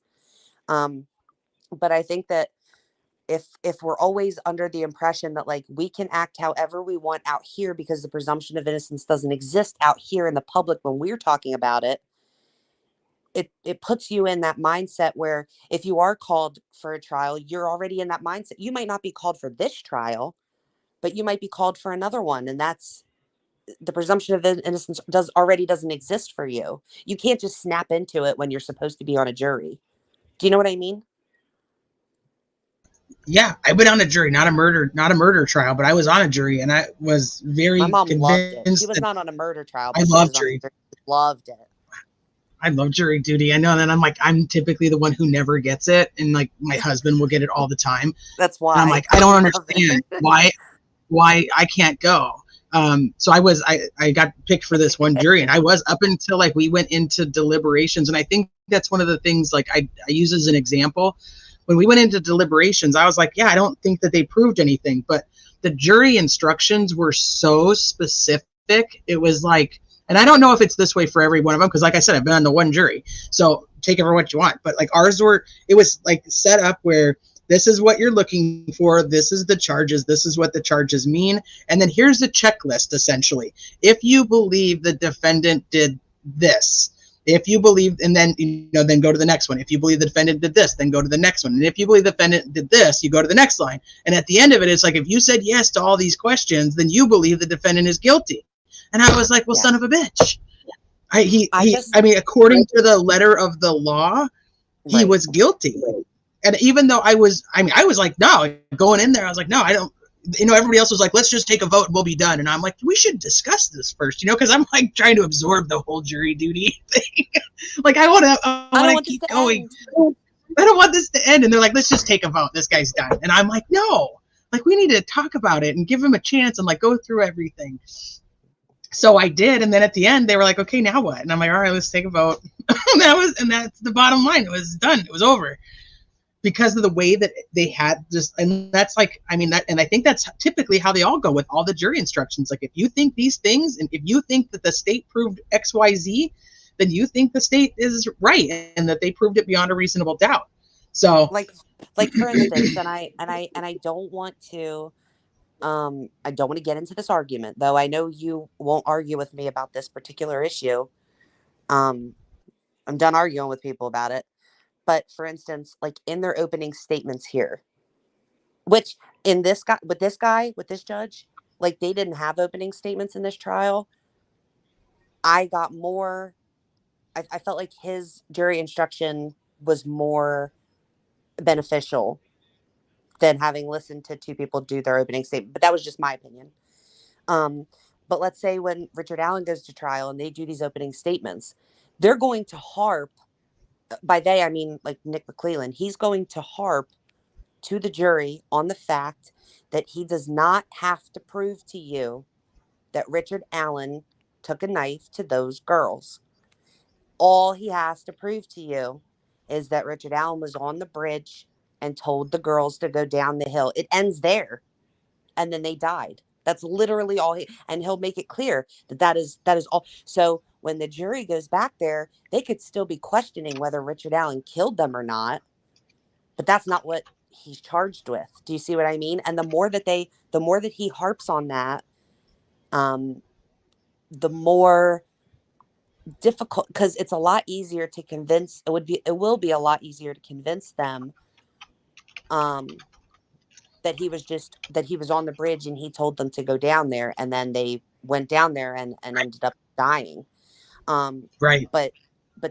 But I think that if we're always under the impression that, like, we can act however we want out here because the presumption of innocence doesn't exist out here in the public when we're talking about it, it puts you in that mindset where if you are called for a trial, you're already in that mindset. You might not be called for this trial, but you might be called for another one. And that's the presumption of innocence doesn't exist for you. You can't just snap into it when you're supposed to be on a jury. Do you know what I mean? Yeah, I've been on a jury, not a murder trial, but I was on a jury, and I was very My mom loved convinced. it. She was not on a murder trial, but I she love was jury. Loved it. I love jury duty. I know that I'm typically the one who never gets it, and like my husband will get it all the time. That's why. And I'm like, I don't understand why I can't go. So I got picked for this one jury, and I was up until like we went into deliberations, and I think that's one of the things like I use as an example. When we went into deliberations, I was like, yeah, I don't think that they proved anything, but the jury instructions were so specific. It was like, and I don't know if it's this way for every one of them, because like I said, I've been on the one jury, so take it for what you want. But like it was like set up where this is what you're looking for, this is the charges, this is what the charges mean, and then here's the checklist, essentially. If you believe the defendant did this, If you believe, and then, then go to the next one. If you believe the defendant did this, then go to the next one. And if you believe the defendant did this, you go to the next line. And at the end of it, it's like, if you said yes to all these questions, then you believe the defendant is guilty. And I was like, well, son of a bitch. I mean, according to the letter of the law, he was guilty. And even though I was like, no, going in there, I was like, no, I don't. Everybody else was like, let's just take a vote and we'll be done. And I'm like, we should discuss this first, because I'm like trying to absorb the whole jury duty thing. Like, I want to keep going. I don't want this to end. And they're like, let's just take a vote. This guy's done. And I'm like, no, like, we need to talk about it and give him a chance and like go through everything. So I did. And then at the end, they were like, okay, now what? And I'm like, all right, let's take a vote. And that's the bottom line. It was done. It was over. Because of the way that they had and that's like, and I think that's typically how they all go with all the jury instructions. Like, if you think these things, and if you think that the state proved XYZ, then you think the state is right and that they proved it beyond a reasonable doubt. So, like for instance, and I don't want to, get into this argument, though I know you won't argue with me about this particular issue. I'm done arguing with people about it. But for instance, like in their opening statements here, which with this judge, like they didn't have opening statements in this trial. I got more, I felt like his jury instruction was more beneficial than having listened to two people do their opening statement. But that was just my opinion. But let's say when Richard Allen goes to trial and they do these opening statements, they're going to harp. By they, I mean like Nick McClellan. He's going to harp to the jury on the fact that he does not have to prove to you that Richard Allen took a knife to those girls. All he has to prove to you is that Richard Allen was on the bridge and told the girls to go down the hill. It ends there. And then they died. That's literally all and he'll make it clear that is all. So when the jury goes back there, they could still be questioning whether Richard Allen killed them or not, but that's not what he's charged with. Do you see what I mean? And the more that he harps on that, the more difficult, because it's a lot easier to convince. It will be a lot easier to convince them, that he was on the bridge and he told them to go down there, and then they went down there and ended up dying. right. But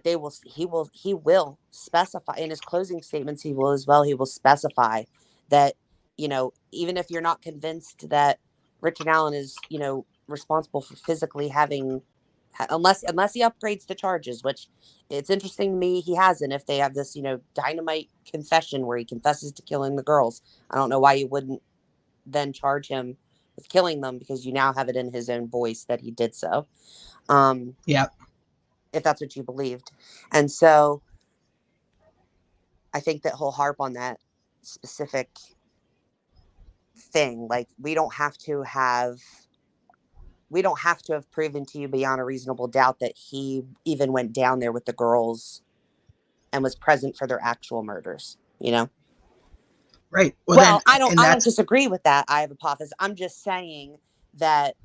he will specify in his closing statements, he will specify that, even if you're not convinced that Richard Allen is, responsible for physically having, unless he upgrades the charges, which it's interesting to me he hasn't. If they have this, dynamite confession where he confesses to killing the girls, I don't know why you wouldn't then charge him with killing them, because you now have it in his own voice that he did so. Yeah. If that's what you believed. And so I think that he'll harp on that specific thing. Like, we don't have to have proven to you beyond a reasonable doubt that he even went down there with the girls and was present for their actual murders, Right. Well, I don't disagree with that. I have a hypothesis. I'm just saying that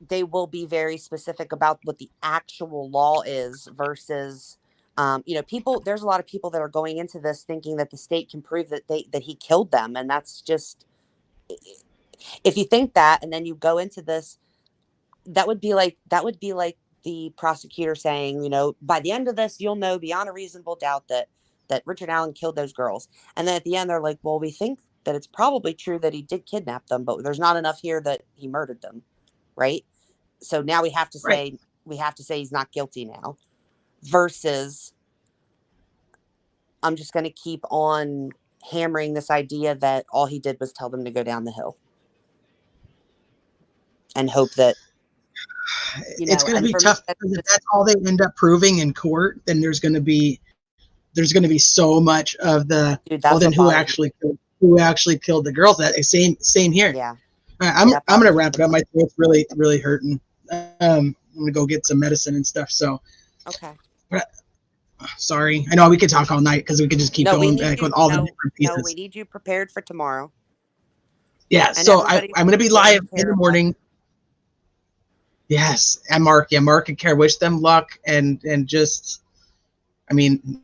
they will be very specific about what the actual law is versus, there's a lot of people that are going into this thinking that the state can prove that he killed them. And that's just, if you think that, and then you go into this, that would be like the prosecutor saying, by the end of this, you'll know beyond a reasonable doubt that Richard Allen killed those girls. And then at the end, they're like, well, we think that it's probably true that he did kidnap them, but there's not enough here that he murdered them. Right. So now we have to say, he's not guilty now, versus I'm just going to keep on hammering this idea that all he did was tell them to go down the hill and hope that, it's going to be tough, because if that's all they end up proving in court, then there's going to be so much of the, then who actually killed the girls. That same here. Yeah. I'm going to wrap it up. My throat's really, really hurting. I'm going to go get some medicine and stuff. So, okay. But, sorry. I know we could talk all night, because we could just keep going back with all the different pieces. No, we need you prepared for tomorrow. Yeah. So I'm going to be live in the morning. Yes, and Mark. Yeah, Mark and Kara. Wish them luck, and just, I mean,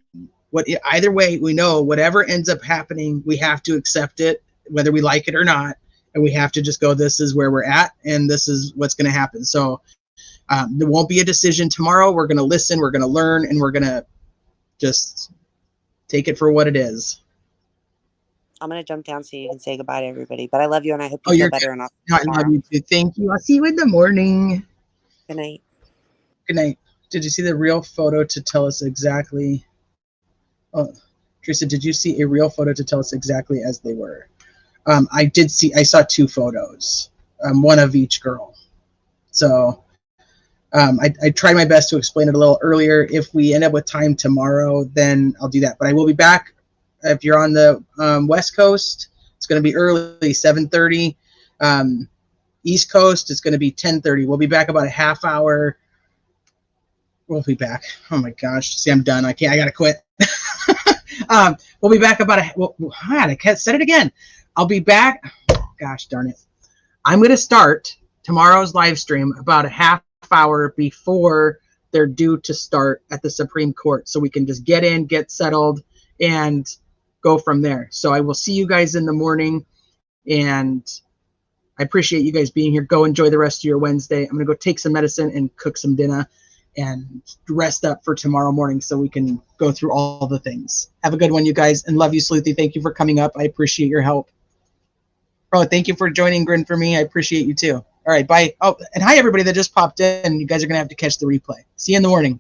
either way, we know whatever ends up happening, we have to accept it, whether we like it or not, and we have to just go, this is where we're at, and this is what's going to happen. So there won't be a decision tomorrow. We're going to listen, we're going to learn, and we're going to just take it for what it is. I'm going to jump down so you can say goodbye to everybody. But I love you, and I hope you Oh, feel you're better. good. Enough. No, I love you too. Thank you. I'll see you in the morning. Good night. Good night. Did you see the real photo to tell us exactly? Oh, Teresa, did you see a real photo to tell us exactly as they were? I saw 2 photos, one of each girl. So I tried my best to explain it a little earlier. If we end up with time tomorrow, then I'll do that. But I will be back. If you're on the West Coast, it's going to be early, 7:30. East Coast, it's going to be 10:30. We'll be back about a half hour. We'll be back. Oh my gosh. See, I'm done. I got to quit. We'll be back about I can't say it again. I'll be back. Gosh darn it. I'm going to start tomorrow's live stream about a half hour before they're due to start at the Supreme Court, so we can just get in, get settled, and go from there. So I will see you guys in the morning, and I appreciate you guys being here. Go enjoy the rest of your Wednesday. I'm going to go take some medicine and cook some dinner and rest up for tomorrow morning so we can go through all the things. Have a good one, you guys, and love you, Sleuthy. Thank you for coming up. I appreciate your help. Oh, thank you for joining Grin for Me. I appreciate you too. All right, bye. Oh, and hi, everybody that just popped in. You guys are going to have to catch the replay. See you in the morning.